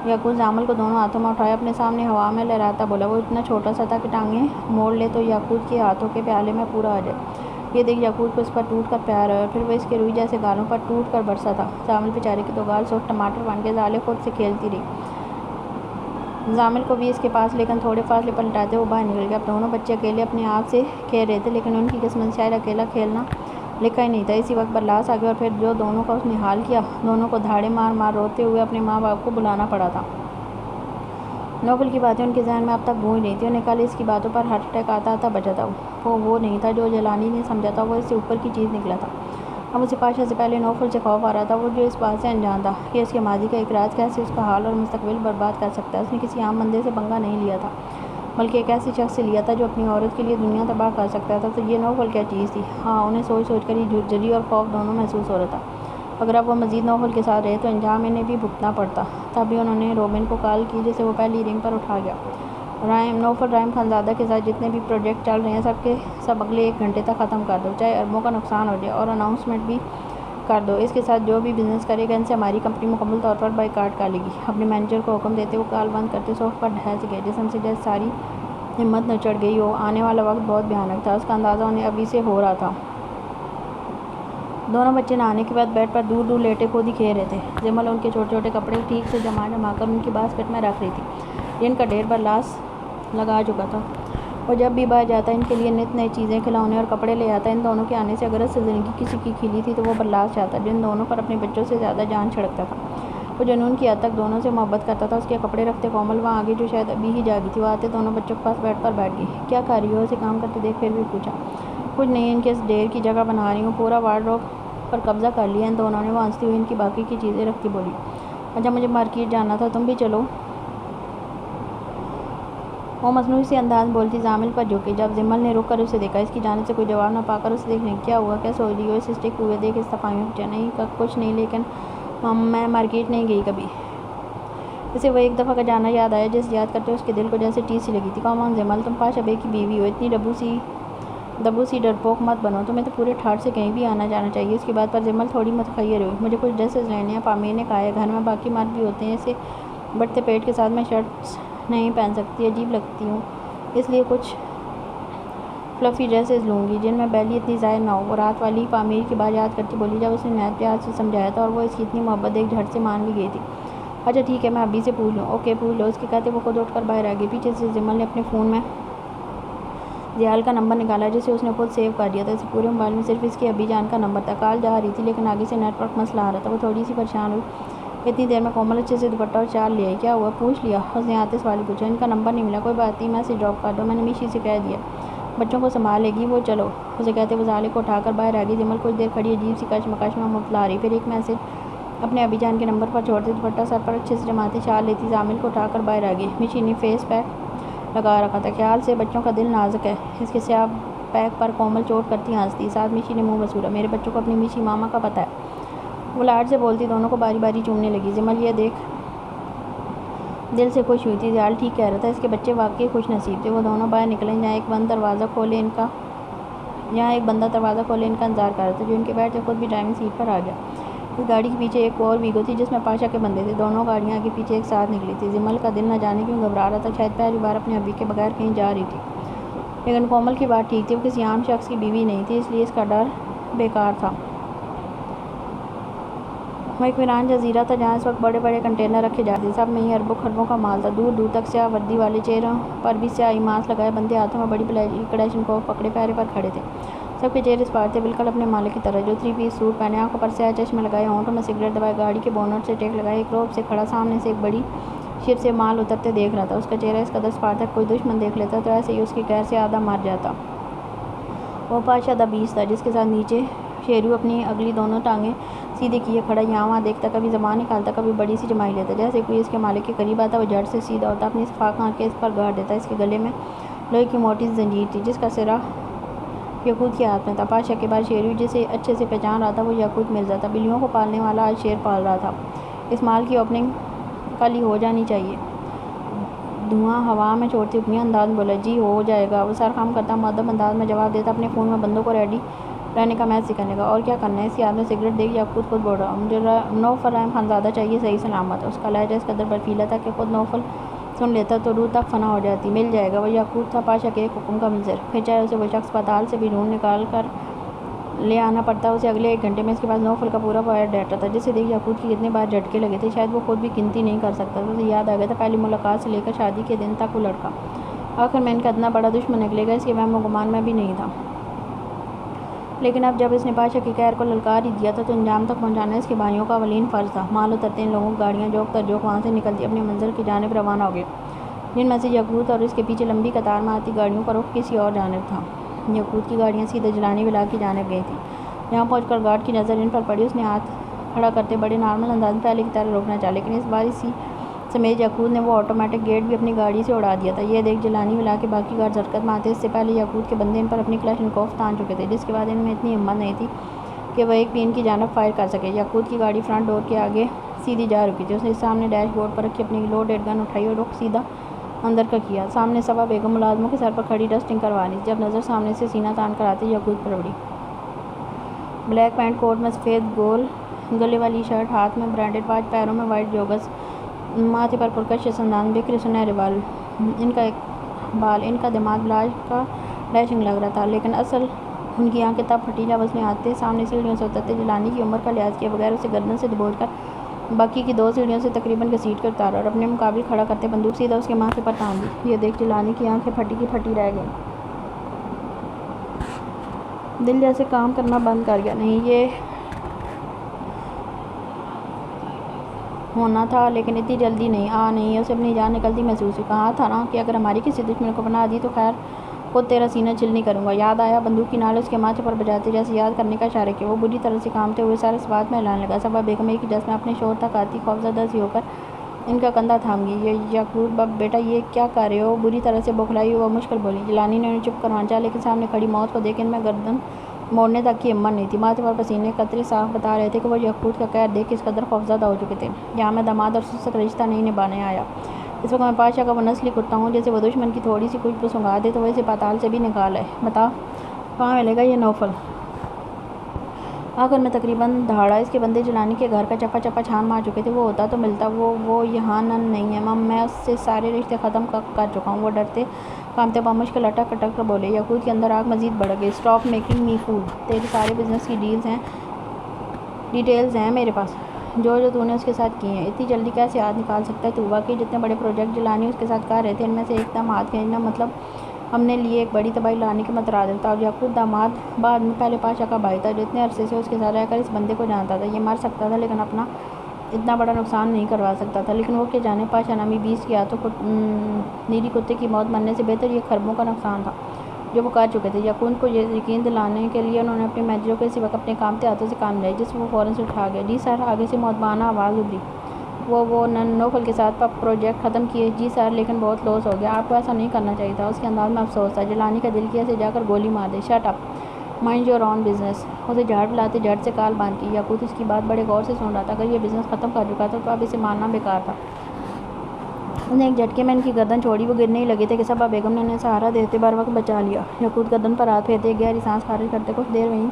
یعقوب زامل کو دونوں ہاتھوں میں اٹھائے اپنے سامنے ہوا میں لہراتا بولا۔ وہ اتنا چھوٹا سا تھا کہ ٹانگیں موڑ لے تو یعقوب کے ہاتھوں کے پیالے میں پورا آ جائے۔ یہ دیکھ یعقوب کو اس پر ٹوٹ کر پیار آیا اور پھر وہ اس کے روئی جیسے گالوں پر ٹوٹ کر برسا تھا۔ زامل بیچارے کے تو گال سوفٹ ٹماٹر بن گئے۔ زالے خود سے کھیلتی رہی زامل کو بھی اس کے پاس، لیکن تھوڑے فاصلے پر لٹاتے وہ باہر نکل گیا۔ اب دونوں بچے اکیلے اپنے آپ سے کھیل رہے تھے، لیکن ان کی قسمت شاید اکیلا کھیلنا لکھا ہی نہیں تھا۔ اسی وقت برلاس آ گیا اور پھر جو دونوں کا اس نے حال کیا، دونوں کو دھاڑے مار مار روتے ہوئے اپنے ماں باپ کو بلانا پڑا تھا۔ نوفل کی باتیں ان کے ذہن میں اب تک گونج رہی تھیں. انہیں کل اس کی باتوں پر ہارٹ اٹیک آتا بچا تھا. وہ نہیں تھا جو جیلانی نے سمجھا تھا. وہ اس سے اوپر کی چیز نکلا تھا. اب اسے پاشا سے پہلے نوفل سے خوف آ رہا تھا. وہ جو اس بات سے انجان تھا کہ اس کے ماضی کا ایک راز کیسے اس کا حال اور مستقبل برباد کر سکتا ہے. اس نے کسی عام بندے سے پنگا نہیں لیا تھا بلکہ ایک ایسے شخص سے لیا تھا جو اپنی عورت کے لیے دنیا تباہ کر سکتا تھا. تو یہ نوفل کیا چیز تھی؟ ہاں، انہیں سوچ کر ہی جھری اور خوف دونوں محسوس ہو رہا تھا. اگر اب وہ مزید نوفل کے ساتھ رہے تو انجام انہیں بھی بھگتنا پڑتا. تبھی انہوں نے روبن کو کال کی جسے وہ پہلی رنگ پر اٹھا گیا. نوفل رائم خانزادہ کے ساتھ جتنے بھی پروجیکٹ چل رہے ہیں سب کے سب اگلے 1 گھنٹے تک ختم کر دو، چاہے اربوں کا نقصان ہو جائے، اور اناؤنسمنٹ بھی کر دو. اس کے ساتھ جو بھی بزنس کرے گا ان سے ہماری کمپنی مکمل طور پر بائیکاٹ کر لے گی. اپنے مینیجر کو حکم دیتے وہ کال بند کرتے صوفے پر ڈھس گئے. جسم سے جیسے ساری ہمت نچڑ گئی ہو. آنے والا وقت بہت بھیانک تھا. اس کا اندازہ انہیں ابھی سے ہو رہا تھا. دونوں بچے نہانے کے بعد بیڈ پر دور لیٹے خود ہی کھیل رہے تھے. جمل ان کے چھوٹے کپڑے ٹھیک سے جما کر ان کی باسکٹ میں رکھ رہی تھی جن کا ڈھیر برلاس لگا چکا تھا. وہ جب بھی باہر جاتا ان کے لیے نت نئی چیزیں، کھلونے اور کپڑے لے آتا. ان دونوں کے آنے سے اگر اس سے زندگی کسی کی کھلی تھی تو وہ برلاس چاہتا جن دونوں پر اپنے بچوں سے زیادہ جان چھڑکتا تھا. وہ جنون کی حد تک دونوں سے محبت کرتا تھا. اس کے کپڑے رکھتے کومل وہاں آگے جو شاید ابھی ہی جاگی تھی. وہ آتے دونوں بچوں کے پاس بیڈ پر بیٹھ گئی. کیا کر رہی ہو؟ اسے کام کرتے دیکھ پھر بھی پوچھا. کچھ نہیں، ان کے اس ڈھیر کی جگہ بنا رہی ہوں. پورا وارڈروب پر قبضہ کر لیا ان دونوں نے. وہ ہنستی ہوئی ان کی باقی کی چیزیں رکھتی بولی. اچھا، مجھے مارکیٹ جانا تھا، تم بھی چلو. وہ مصنوعی سے انداز بولتی زامل پر جھکی. جب جمل نے رک کر اسے دیکھا، اس کی جانب سے کوئی جواب نہ پا کر اسے دیکھنے. کیا ہوا؟ کیا سوچ رہی ہو؟ اسے اسٹک ہوئے دیکھ استفہام میں پوچھا. نہیں کچھ نہیں، لیکن میں مارکیٹ نہیں گئی کبھی. اسے وہ ایک دفعہ کا جانا یاد آیا جسے یاد کرتے اس کے دل کو جیسے ٹیس سی لگی تھی. کم آن جمل، تم پاشا بے کی بیوی ہو. اتنی دبو سی ڈرپوک مت بنو. تمہیں تو پورے ٹھاٹ سے کہیں بھی آنا جانا چاہیے. اس کی بات پر جمل تھوڑی متحیر ہوئی. مجھے کچھ ڈریسز لینے ہیں، پامیر نے کہا ہے. گھر میں باقی مرد بھی ہوتے ہیں. اسے بڑھتے پیٹ کے ساتھ میں شرٹس نہیں پہن سکتی، عجیب لگتی ہوں. اس لیے کچھ فلفی ڈریسز لوں گی جن میں بیلی اتنی ظاہر نہ ہو. وہ رات والی پامیر کی بات یاد کرتی بولی جب اس نے نہایت پیار سے سمجھایا تھا اور وہ اس کی اتنی محبت ایک جھٹ سے مان بھی گئی تھی. اچھا ٹھیک ہے، میں ابھی سے پوچھ لوں. اوکے پوچھ لو. اس کے کہتے وہ خود اٹھ کر باہر آ گئی. پیچھے سے جمل نے اپنے فون میں زیال کا نمبر نکالا جسے اس نے خود سیو کر دیا تھا. اسے پورے موبائل میں صرف اس کے ابی جان کا نمبر تھا. کال جا رہی تھی لیکن آگے سے نیٹ ورک مسئلہ آ رہا تھا. وہ تھوڑی سی پریشان ہوئی. اتنی دیر میں کومل اچھے سے دوپٹہ اور شال لے آئی. کیا ہوا؟ پوچھ لیا. اس نے آتے سوالی پوچھا. ان کا نمبر نہیں ملا. کوئی بات نہیں، میں اسے ڈراپ کر دو. میں نے میشی سے کہہ دیا بچوں کو سنبھال لے گی. وہ چلو. اسے کہتے وہ زالے کو اٹھا کر باہر آ گئی. جمل کچھ دیر کھڑی عجیب سی کشمکش میں مبتلا رہی. پھر ایک میسج اپنے ابی جان کے نمبر پر چھوڑتے دوپٹہ سر پر اچھے سے جماتے شال لیتی زامل کو اٹھا کر باہر آ گئی. میشی نے فیس پیک لگا رکھا تھا. خیال سے بچوں کا دل نازک ہے. اس کے سیاہ پیک پر کومل چوٹ کرتی ہنستی. ساتھ میشی نے منہ بسورا. میرے بچوں کو اپنی میشی ماما کا پتہ ہے. وہ لاڈ سے بولتی دونوں کو باری باری چومنے لگی. جمل یہ دیکھ دل سے خوش ہوئی تھی. زیال ٹھیک کہہ رہا تھا، اس کے بچے واقعی خوش نصیب تھے. وہ دونوں باہر نکلے جہاں ایک بندہ دروازہ کھولے ان کا انتظار کر رہا تھا جو ان کے بیٹھ سے خود بھی ڈرائیونگ سیٹ پر آ گیا. اس گاڑی کے پیچھے ایک اور ویگو تھی جس میں پاشا کے بندے تھے. دونوں گاڑیاں آگے پیچھے ایک ساتھ نکلی تھی. جمل کا دل نہ جانے کیوں گھبرا رہا تھا. شاید پہلی بار اپنے ابی کے بغیر کہیں جا رہی تھی. لیکن کومل کی بات ٹھیک تھی. وہ کسی عام شخص کی بیوی نہیں تھی، اس لیے اس کا ڈر بیکار تھا. وہ ایک ویران جزیرہ تھا جہاں اس وقت بڑے بڑے کنٹینر رکھے جاتے تھے. سب میں ہی اربوں خربوں کا مال تھا. دور دور تک سیاہ وردی والے، چہروں پر بھی سیاہی ماسک لگائے بندے ہاتھوں میں بڑی کلیشنکوف پکڑے پہرے پر کھڑے تھے. سب کے چہرے اسپاٹ تھے بالکل اپنے مالک کی طرح جو 3 پیس سوٹ پہنے، آنکھوں پر سیاہ چشمے لگائے، ہونٹوں میں سگریٹ دبائے، گاڑی کے بونٹ سے ٹیک لگائے ایک روب سے کھڑا سامنے سے ایک بڑی شپ سے مال اترتے دیکھ رہا تھا. اس کا چہرہ اس قدر اسپاٹ تھا کہ کوئی دشمن دیکھ لیتا تو ایسے ہی اس کے قہر سے آدھا مر جاتا. وہ پاشا دا بیسٹ تھا جس کے ساتھ نیچے شیرو اپنی اگلی دونوں ٹانگیں سیدھی کیے کھڑا یہاں وہاں دیکھتا، کبھی زبان نکالتا، کبھی بڑی سی جمائی لیتا. جیسے کوئی اس کے مالک کے قریب آتا وہ جھٹ سے سیدھا ہوتا، اپنی صفاق آنکھیں اس پر گاڑ دیتا. اس کے گلے میں لوہے کی موٹی زنجیر تھی جس کا سرا یاقوت کے ہاتھ میں تھا. پاشا کے بعد شیرو جسے اچھے سے پہچان رہا تھا وہ یاقوت مرزا تھا. بلیوں کو پالنے والا آج شیر پال رہا تھا. اس مال کی اوپننگ کل ہی ہو جانی چاہیے. دھواں ہوا میں چھوڑتے اپنی انداز میں بولا. جی ہو جائے گا. وہ سر خم کرتا مؤدب انداز میں جواب دیتا، اپنے فون میں بندوں کو ریڈی رہنے کا میسج کرنے کا. اور کیا کرنا ہے؟ اس کی ہاتھ میں سگریٹ دیکھ یاقوت خود بول رہا. مجھے نوفل رائم خانزادہ چاہیے، صحیح سلامت. اس کا لہجہ اس قدر برفیلا تھا کہ خود نوفل سن لیتا تو روح تک فنا ہو جاتی. مل جائے گا. وہ یاقوت تھا پاشا کے ایک حکم کا منتظر. پھر چاہے اسے وہ شخص پتال سے بھی ڈھونڈ نکال کر لے آنا پڑتا، اسے اگلے 1 گھنٹے میں اس کے پاس نوفل کا پورا بایو ڈیٹا تھا جسے دیکھ یاقوت کی کتنے بار جھٹکے لگے تھے شاید وہ خود بھی گنتی نہیں کر سکتا تھا. اسے یاد آ گیا تھا پہلی ملاقات سے لے کر شادی کے دن تک وہ لڑکا آخر میں ان کا اتنا بڑا دشمن نکلے گا اس کے وہم و گمان میں بھی نہیں تھا. لیکن اب جب اس نے پاشا کے قہر کو للکار ہی دیا تھا تو انجام تک پہنچانا اس کے بھائیوں کا اولین فرض تھا. مال اترتے ان لوگوں کی گاڑیاں جوک تر جوک وہاں سے نکلتی اپنے منزل کی جانب روانہ ہو گئی. جن میں سے یقوت اور اس کے پیچھے لمبی قطار میں آتی گاڑیوں کا رخ کسی اور جانب تھا۔ یقوت کی گاڑیاں سیدھے جیلانی ولا کی جانب گئی تھیں۔ یہاں پہنچ کر گارڈ کی نظر ان پر پڑی۔ اس نے ہاتھ کھڑا کرتے بڑے نارمل انداز میں پہلے کی طرح روکنا چاہا، لیکن اس بار اسی سمیت یقوت نے وہ آٹومیٹک گیٹ بھی اپنی گاڑی سے اڑا دیا تھا۔ یہ دیکھ جیلانی ولا کے باقی گارڈز حرکت میں آتے۔ اس سے پہلے یقوت کے بندے ان پر اپنی کلاشنکوف تان چکے تھے، جس کے بعد ان میں اتنی ہمت نہیں تھی کہ وہ ایک بھی ان کی جانب فائر کر سکے۔ یقوت کی گاڑی فرنٹ ڈور کے آگے سیدھی جا رکی تھی۔ اس نے سامنے ڈیش بورڈ پر رکھی اپنی لوڈڈ گن اٹھائی اور رخ سیدھا اندر کا کیا۔ سامنے صبا بیگم ملازموں کے سر پر کھڑی ڈسٹنگ کروا رہی تھی، جب نظر سامنے سے سینہ تان کر آتی یقوت پر پڑی۔ بلیک پینٹ کوٹ میں سفید گول گلے والی شرٹ، ہاتھ میں برانڈڈ واچ، پیروں میں وائٹ جوگرز، ماتھے پر پرکشش انداز میں بکھرے سنہرے بال۔ ان کا دماغ بلاش کا ڈیشنگ لگ رہا تھا، لیکن اصل ان کی آنکھیں تب پھٹی جب اس نے آتے سامنے سیڑھیوں سے اترتے جیلانی کی عمر کا لحاظ کیے بغیر اسے گردن سے دبوچ کر باقی کی 2 سیڑھیوں سے تقریباً گھسیٹ کر اتارا اور اپنے مقابل کھڑا کرتے بندوق سیدھا اس کے ماتھے پر تان دی۔ یہ دیکھ جیلانی کی آنکھیں پھٹی کی پھٹی رہ گئیں۔ دل جیسے کام کرنا بند کر گیا۔ نہیں، یہ ہونا تھا، لیکن اتنی جلدی نہیں۔ نہیں، اسے اپنی جان نکلتی محسوس ہوئی۔ کہا تھا نا کہ اگر ہماری کسی دشمن کو پناہ دی تو خیر خود تیرا سینہ چھلنی کروں گا، یاد آیا؟ بندوق کی نال اس کے ماتھے پر بجاتے جیسے یاد کرنے کا اشارہ کیا۔ وہ بری طرح سے کانپتے ہوئے سارے سوات میں ہلانے لگا۔ صبا بیگم ایک ہی جھٹکے میں اپنے شوہر تک آتی خوفزدہ سی ہو کر ان کا کندھا تھام گئی۔ یقوت بیٹا یہ کیا کر رہے ہو؟ بری طرح سے بوکھلائی ہوئی وہ مشکل بولی۔ جیلانی نے انہیں چپ کروانا چاہا، لیکن سامنے کھڑی موت کو دیکھ ان میں گردن موڑنے تک کی ہمت نہیں تھی۔ ماتھے پر پسینے کے قطرے صاف بتا رہے تھے کہ وہ یقوت کا قہر دیکھ کس قدر خوفزدہ ہو چکے تھے۔ یہاں میں داماد اور سسر کا رشتہ نہیں نبھانے آیا۔ اس وقت میں پادشاہ کا وہ نسلی کتا ہوں، جسے وہ دشمن کی تھوڑی سی خوشبو سونگھا دے تو وہ اسے پاتال سے بھی نکال آئے۔ بتا کہاں ملے گا یہ نوفل؟ آخر میں تقریباً دھاڑا۔ اس کے بندے جیلانی کے گھر کا چپا چپا چھان مار چکے تھے۔ وہ ہوتا تو ملتا۔ وہ یہاں نہیں ہے مم، میں اس سے سارے رشتے ختم کر چکا ہوں۔ وہ ڈرتے کانپتے بمشکل اٹک اٹک کر بولے۔ یقوت کے اندر آگ مزید بڑھ گئی۔ اسٹاپ میکنگ می فول۔ تیرے سارے بزنس کی ڈیٹیلز ہیں میرے پاس، جو تو نے اس کے ساتھ کی ہیں۔ اتنی جلدی کیسے ہاتھ نکال سکتا ہے تو؟ واقعی جتنے بڑے پروجیکٹ جیلانی اس کے ساتھ کر رہے تھے، ان میں سے ایک دم ہاتھ کھینچنا مطلب ہم نے لیے ایک بڑی تباہی لانے کے مترادف تھا۔ اور یقوت داماد بعد میں پہلے پادشاہ کا بھائی تھا، جو اتنے عرصے سے اس کے ساتھ رہ کر اس بندے کو جانتا تھا۔ یہ مر سکتا تھا لیکن اپنا اتنا بڑا نقصان نہیں کروا سکتا تھا۔ لیکن وہ کیا جانے، پادشاہ نامی بیس کے ہاتھوں نیری کتے کی موت مرنے سے بہتر یہ خربوں کا نقصان تھا جو وہ کر چکے تھے۔ یقوت کو یہ یقین دلانے کے لیے انہوں نے اپنے مینیجر کو اسی وقت اپنے کانپتے ہاتھوں سے کان ملائی، جس پر وہ فوراً سے اٹھا گیا۔ جی سر، آگے سے معدبانہ آواز ابھری۔ وہ نوفل کے ساتھ پروجیکٹ ختم کیے؟ جی سر، لیکن بہت لاس ہو گیا۔ آپ کو ایسا نہیں کرنا چاہیے تھا۔ اس کے انداز میں افسوس تھا۔ جیلانی کا دل کیا اسے جا کر گولی مار دے۔ Shut up, mind your own business. اسے جھاڑ لاتے جھٹ سے کال بند کی۔ یقوت اس کی بات بڑے غور سے سن رہا تھا۔ اگر یہ بزنس ختم کر چکا تھا تو اب اسے مارنا بیکار تھا۔ اس نے ایک جھٹکے میں ان کی گردن چھوڑی۔ وہ گرنے ہی لگے تھے کہ صبا بیگم نے انہیں سہارا دیتے بر وقت بچا لیا۔ یقوت گردن پر ہاتھ پھیرتے ایک گہری سانس خارج کرتے کچھ دیر وہیں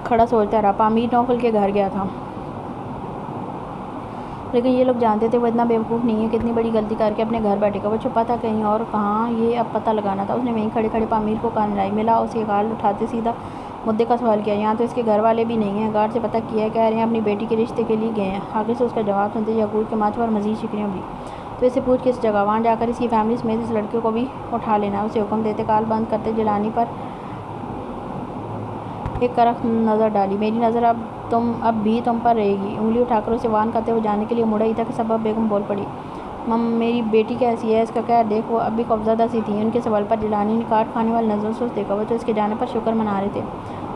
کھڑا سوچتا رہا۔ پامیر نوفل کے گھر گیا تھا، لیکن یہ لوگ جانتے تھے وہ اتنا بیوقوف نہیں ہے کہ اتنی بڑی غلطی کر کے اپنے گھر بیٹھے گا۔ وہ چھپا تھا کہیں اور، کہاں، یہ اب پتہ لگانا تھا۔ اس نے وہیں کھڑے کھڑے پامیر کو کان ملائی۔ ملا اسے کال اٹھاتے سیدھا مدعے کا سوال کیا۔ یہاں تو اس کے گھر والے بھی نہیں ہیں، گارڈ سے پتہ کیا ہے، کہہ رہے ہیں اپنی بیٹی کے رشتے کے لیے گئے ہیں۔ آگے سے اس کا جواب سنتے یقوت کے ماتھے پر مزید شکنیں ابھری۔ تو اسے پوچھ کس جگہ؟ وہاں جا کر اس کی فیملی سمیت اس لڑکے کو بھی اٹھا لینا، اسے حکم دیتے کال بند کرتے جیلانی پر ایک کرخت نظر ڈالی۔ میری نظر اب بھی تم پر رہے گی، انگلی اٹھا کر اسے وارن کرتے ہوئے جانے کے لیے مڑا ہی تھا کہ صبا بیگم بول پڑی۔ مم، میری بیٹی کیسی ہے؟ اس کا قہر دیکھ۔ وہ اب بھی خوفزدہ سی تھی۔ ان کے سوال پر جیلانی نے کاٹ کھانے والی نظروں سے اسے دیکھا۔ وہ تو اس کے جانے پر شکر منا رہے تھے،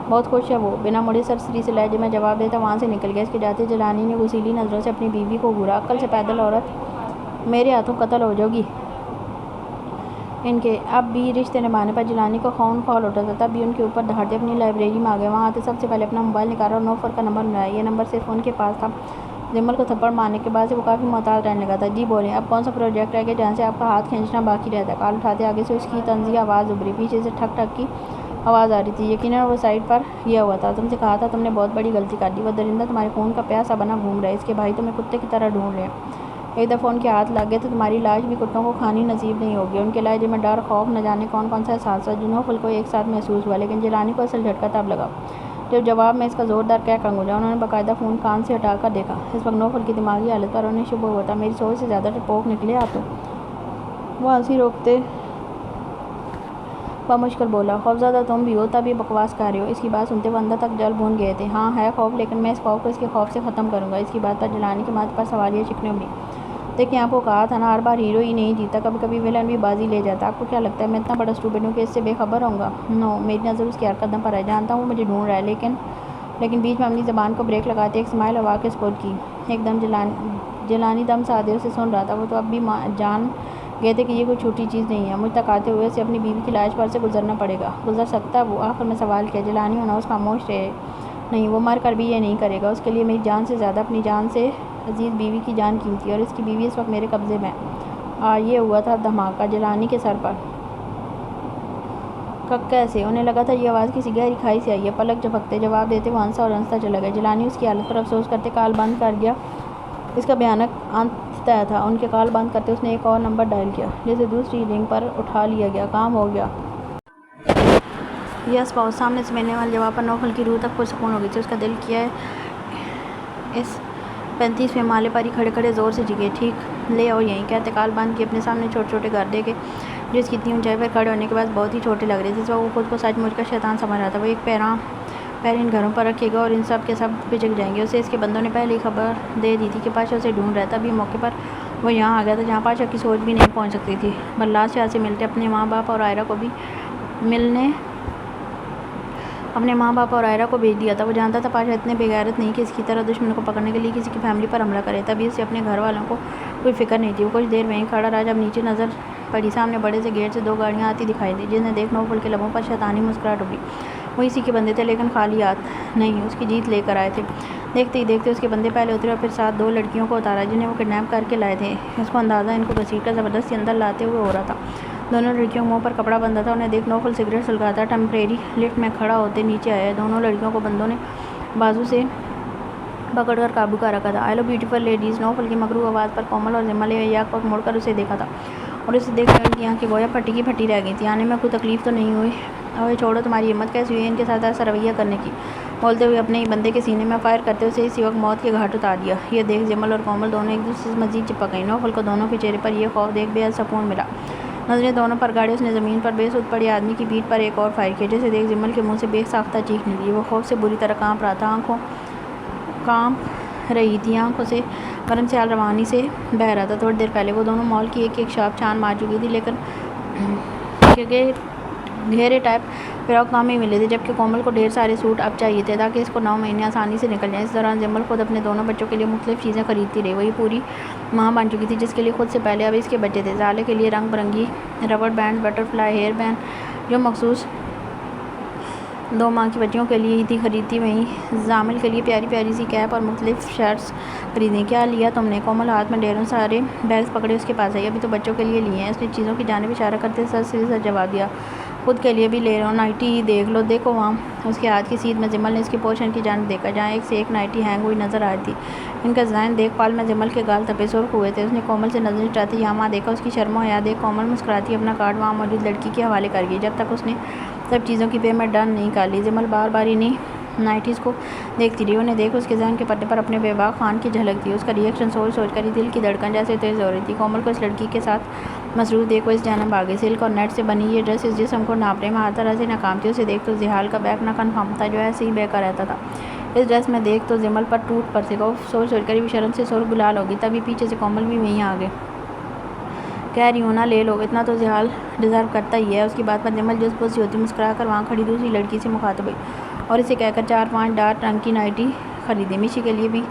بہت خوش ہے وہ۔ بنا مڑے سرسری سے لہجے میں جواب دیتا وہاں سے نکل گیا۔ اس کے جاتے جیلانی نے غصیلی نظروں سے اپنی بیوی کو گھورا۔ عقل سے پیدل عورت، میرے ہاتھوں قتل ہو جاؤ گی۔ ان کے اب بھی رشتے نبھانے پر جیلانی کو خون کھول اٹھا تھا۔ تب بھی ان کے اوپر دھاڑتے اپنی لائبریری میں آ گئے۔ وہاں آتے سب سے پہلے اپنا موبائل نکالا اور نوفل کا نمبر ملایا۔ یہ نمبر صرف ان کے پاس تھا۔ جمل کو تھپڑ مارنے کے بعد سے وہ کافی محتاط رہنے لگا تھا۔ جی بولیں، اب کون سا پروجیکٹ رہ گیا جہاں سے آپ کا ہاتھ کھینچنا باقی رہتا ہے؟ کال اٹھاتے آگے سے اس کی طنزیہ آواز ابھری۔ پیچھے سے ٹھک ٹھک کی آواز آ رہی تھی۔ یقیناً وہ سائٹ پر گیا ہوا تھا۔ تم سے کہا تھا تم نے بہت بڑی غلطی کر دی۔ وہ درندہ تمہارے خون کا پیاسا بنا گھوم رہا ہے۔ اس کے بھائی تمہیں کتے کی طرح ڈھونڈ رہے ہیں۔ ایک دفعہ ان کے ہاتھ لگ گئے تو تمہاری لاش بھی کتوں کو کھانی نصیب نہیں ہوگی۔ ان کے لہجے میں ڈر، خوف، نہ جانے کون کون سا احساس تھا جو نوفل کو ایک ساتھ محسوس ہوا۔ لیکن جیلانی کو اصل جھٹکا تب لگا جب جواب میں اس کا زوردار کہکا گونجا۔ انہوں نے باقاعدہ فون کان سے ہٹا کر دیکھا۔ اس وقت نوفل کی دماغی حالت پر انہیں شبہ ہوا تھا۔ میری سوچ سے زیادہ ڈرپوک نکلے آپ تو۔ وہ ہنسی روکتے بمشکل بولا۔ خوفزدہ تم بھی ہو تب یہ بکواس کر رہے ہو؟ اس کی بات سنتے وہ اندر تک جل بھون گئے تھے۔ ہاں ہے خوف، لیکن میں اس خوف کو اس کے خوف سے ختم کروں گا۔ اس کی بات پر جیلانی کے ماتھے پر سوالیہ شکنیں ابھری۔ دیکھیں آپ کو کہا تھا نا ہر بار ہیرو ہی نہیں جیتا، کبھی کبھی ولن بھی بازی لے جاتا. آپ کو کیا لگتا ہے میں اتنا بڑا اسٹوپڈ ہوں کہ اس سے بے خبر ہوں گا؟ نو، میری نظر اس کی ہر قدم پر ہے. جانتا ہوں وہ مجھے ڈھونڈ رہا ہے، لیکن بیچ میں اپنی زبان کو بریک لگاتے ایک اسمائل ہوا کے سپورٹ کی. ایک دم جیلانی دم سادے اسے سن رہا تھا. وہ تو اب بھی جان گئے تھے کہ یہ کوئی چھوٹی چیز نہیں ہے. مجھ تک آتے ہوئے اسے اپنی بیوی کی لاش پر سے گزرنا پڑے گا. گزر سکتا وہ؟ آخر میں سوال کیا. جیلانی ہونا اس خاموش رہے. نہیں، وہ مر کر بھی یہ نہیں کرے گا. اس کے لیے میری جان سے زیادہ اپنی جان سے عزیز بیوی کی جان قیمتی، اور اس کی بیوی اس وقت میرے قبضے میں. یہ ہوا تھا دھماکہ جیلانی کے سر پر. کیسے؟ انہیں لگا تھا یہ آواز کسی گہری کھائی سے آئی ہے. پلک جھپکتے جواب دیتے وہ ہنسا اور ہنستا چلا گیا. جیلانی اس کی حالت پر افسوس کرتے کال بند کر گیا. اس کا بھیانک انت طے تھا. ان کے کال بند کرتے اس نے ایک اور نمبر ڈائل کیا، جسے دوسری رنگ پر اٹھا لیا گیا. کام ہو گیا. یس باس. سامنے سے ملنے والے جواب پر نوفل کی روح تک پرسکون ہو گئی تھی. اس کا دل کیا اس 35ویں مالے پر ہی کھڑے کھڑے زور سے جگے. ٹھیک، لے آؤ یہیں. کہتے کال بند کی. اپنے سامنے چھوٹے چھوٹے گھر دیکھے جو اس کی اتنی اونچائی پر کھڑے ہونے کے بعد بہت ہی چھوٹے لگ رہے تھے. اس وقت وہ خود کو سچ مچ کا شیطان سمجھ رہا تھا. وہ ایک پیر ان گھروں پر رکھے گا اور ان سب کے سب پچک جائیں گے. اسے اس کے بندوں نے پہلے ہی خبر دے دی تھی کہ پاشا اسے ڈھونڈ رہا تھا. ابھی موقع پر وہ یہاں آ گیا تھا جہاں پاشا کی سوچ بھی نہیں پہنچ سکتی تھی. بلّاس شاہ سے ملتے اپنے ماں باپ اور آئرہ کو بھیج دیا تھا. وہ جانتا تھا پاشا اتنے بے غیرت نہیں کہ اس کی طرح دشمن کو پکڑنے کے لیے کسی کی فیملی پر حملہ کرے. تبھی اسے اپنے گھر والوں کو کوئی فکر نہیں تھی. وہ کچھ دیر وہیں کھڑا رہا. جب نیچے نظر پڑی سامنے بڑے سے گیٹ سے 2 گاڑیاں آتی دکھائی دی، جنہیں دیکھ نوفل کے لبوں پر شیطانی مسکراہٹ ابھری. وہ اسی کے بندے تھے لیکن خالی ہاتھ نہیں، اس کی جیت لے کر آئے تھے. دیکھتے ہی دیکھتے اس کے بندے پہلے اترے اور پھر ساتھ 2 لڑکیوں کو اتارا جنہیں وہ کڈنیپ کر کے لائے تھے. اس کو اندازہ ان کو گھسیٹ کر زبردستی اندر لاتے ہوئے ہو رہا تھا. دونوں لڑکیوں کے منہ پر کپڑا بندھا تھا. انہیں دیکھ نوفل سگریٹ سلگاتا ٹیمپریری لفٹ میں کھڑا ہوتے نیچے آیا. دونوں لڑکیوں کو بندوں نے بازو سے پکڑ کر قابو کر رکھا تھا. Hello beautiful ladies. نوفل کی مغرور آواز پر کومل اور جمل یک وقت مڑ کر اسے دیکھا تھا، اور اسے دیکھ کر ان کی آنکھیں گویا پھٹی کی پھٹی رہ گئی تھیں. آنے میں کوئی تکلیف تو نہیں ہوئی؟ اوے چھوڑو، تمہاری ہمت کیسی ہوئی ان کے ساتھ ایسا رویہ کرنے کی؟ بولتے ہوئے اپنے ہی بندے کے سینے میں فائر کرتے اسے اسی وقت موت کے گھاٹ اتار دیا. یہ دیکھ جمل اور کومل دونوں ایک دوسرے سے مزید چپک گئیں. نوفل کو دونوں کے چہرے پر یہ خوف دیکھ بے حد سکون ملا. نظریں دونوں پر گاڑی اس نے زمین پر بے سود پڑے آدمی کی پیٹھ پر ایک اور فائر کیا، جسے دیکھ جمل کے منہ سے بے ساختہ چیخ نکلی. وہ خوف سے بری طرح کانپ رہا تھا. کانپ رہی تھی. آنکھوں سے گرم سیال روانی سے بہہ رہا تھا. تھوڑی دیر پہلے وہ دونوں مال کی ایک شاپ چھان مار چکی تھی، لیکن گہرے ٹائپ فراق کام ہی ملے تھے، جبکہ کومل کو ڈھیر سارے سوٹ اب چاہیے تھے تاکہ اس کو 9 مہینے آسانی سے نکل جائیں. اس دوران جمل خود اپنے دونوں بچوں کے لیے مختلف چیزیں خریدتی رہی. وہی پوری ماں بن چکی تھی جس کے لیے خود سے پہلے اب اس کے بچے تھے. زالے کے لیے رنگ برنگی rubber band, butterfly hair band جو مخصوص 2 ماہ کی بچیوں کے لیے ہی تھی خریدتی. وہیں زامل کے لیے پیاری پیاری سی کیپ اور مختلف شرٹس خریدیں. کیا لیا تم نے؟ کومل ہاتھ میں ڈھیروں سارے بیگز پکڑے اس کے پاس آئی. ابھی تو بچوں کے لیے لیے ہیں. اس نے چیزوں کی جانب اشارہ کرتے سر سے جواب دیا. خود کے لیے بھی لے رہا ہوں. نائٹی دیکھ لو. دیکھو وہاں. اس کے ہاتھ کی سیدھ میں جمل نے اس کی پوشن کی جانب دیکھا جہاں ایک سے ایک نائٹی ہینگ ہوئی نظر آ رہی تھی. ان کا ڈیزائن دیکھ پال میں جمل کے گال تپے سرخ ہوئے تھے. اس نے کومل سے نظریں چٹاتے یہاں وہاں دیکھا. اس کی شرم و حیا دیکھ کومل مسکراتی اپنا کارڈ وہاں موجود لڑکی کے حوالے کر گئی. جب تک اس نے سب چیزوں کی پیمنٹ ڈن نہیں کر لی جمل بار بار انہیں نائٹیز کو دیکھتی رہی. انہیں دیکھ اس کے ذہن کے پردے پر اپنے بے باک خان کی جھلک تھی. اس کا ریئیکشن سوچ سوچ کر ہی دل کی دھڑکن جیسے تیز ہو رہی تھی. کومل کو اس لڑکی کے ساتھ مصروف دیکھ وہ اس جانب آ گئی. سلک اور نیٹ سے بنی یہ ڈریس اس جسم کو ناپنے میں ہر طرح سے ناکام تھی. اسے دیکھ تو زحال کا بیک نہ کنفرم تھا جو ایسے ہی بہکا رہتا تھا. اس ڈریس میں دیکھ تو جمل پر ٹوٹ پر سے سوچ سوچ کر ہی شرم سے سرخ گلال ہوگی. تبھی پیچھے سے کومل بھی وہیں آ گئے. کہہ رہی ہوں نا لے لو، اتنا تو زحال ڈیزرو کرتا ہی ہے. اس کی بات پر جمل جس پوسی ہوتی مسکرا کر وہاں کھڑی دوسری لڑکی سے مخاطب ہوئی اور اسے کہہ کر 4-5 ڈارک رنگ کی نائٹی خریدی. میشی کے لیے بھی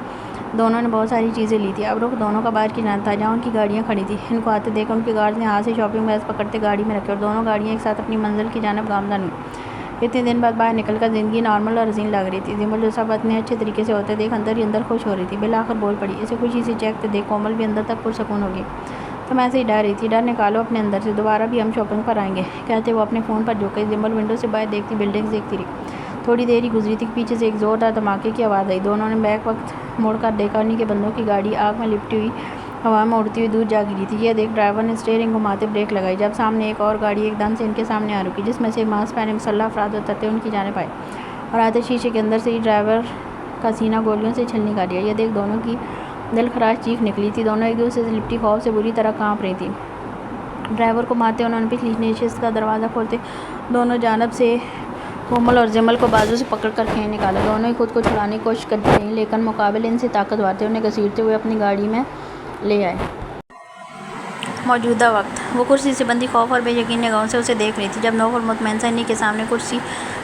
دونوں نے بہت ساری چیزیں لی تھی. اب رخ دونوں کا باہر کی جانب تھا جہاں ان کی گاڑیاں کھڑی تھیں. ان کو آتے دیکھ ان کے گارڈز نے ہاتھ سے شاپنگ بیگز پکڑتے گاڑی میں رکھے اور دونوں گاڑیاں ایک ساتھ اپنی منزل کی جانب گامزن ہوئیں. اتنے دن بعد باہر نکل کر زندگی نارمل اور حسین لگ رہی تھی. جمل جو سب اتنے اچھے طریقے سے ہوتے دیکھ اندر ہی اندر خوش ہو رہی تھی. بالآخر بول پڑی. اسے خوشی سے چہکتے دیکھ کومل بھی اندر تک پرسکون ہو گئی. تم ایسے ہی ڈر رہی تھی. ڈر نکالو اپنے اندر سے. دوبارہ بھی ہم شاپنگ پر آئیں گے. کہتے وہ اپنے فون پر جھک گئی. جمل ونڈو سے باہر دیکھتی بلڈنگز دیکھتی رہی. تھوڑی دیر ہی گزری تھی کہ پیچھے سے ایک زوردار دھماکے کی آواز آئی. دونوں نے بیک وقت مڑ کر دیکھا. انہیں کے بندوں کی گاڑی آگ میں لپٹی ہوئی ہوا میں اڑتی ہوئی دور جا گری تھی. یہ دیکھ ڈرائیور نے اسٹیئرنگ گھماتے بریک لگائی. جب سامنے ایک اور گاڑی ایک دم سے ان کے سامنے آ رکی جس میں سے ماسک پہنے مسلح افراد اترتے ان کی جانب آئے اور آتے شیشے کے اندر سے ہی ڈرائیور کا سینہ گولیوں سے چھلنی کر دیا. یہ دیکھ دونوں کی دل خراش چیخ نکلی تھی. دونوں ایک دوسرے سے لپٹی خوف سے بری طرح کانپ رہی تھی. ڈرائیور کو مارتے انہوں نے پچھلی نشست کا دروازہ کھولتے دونوں جانب سے کومل اور جمل کو بازو سے پکڑ کر کھینچ نکالا. دونوں ہی خود کو چھڑانے کی کوشش کرتی رہیں لیکن مقابل ان سے طاقتور تھے. انہیں گھسیٹتے ہوئے اپنی گاڑی میں لے آئے. موجودہ وقت وہ کرسی سے بندی خوف اور بے یقین نگاہوں سے اسے دیکھ رہی تھی، جب نوفل مطمئن سنی کے سامنے کرسی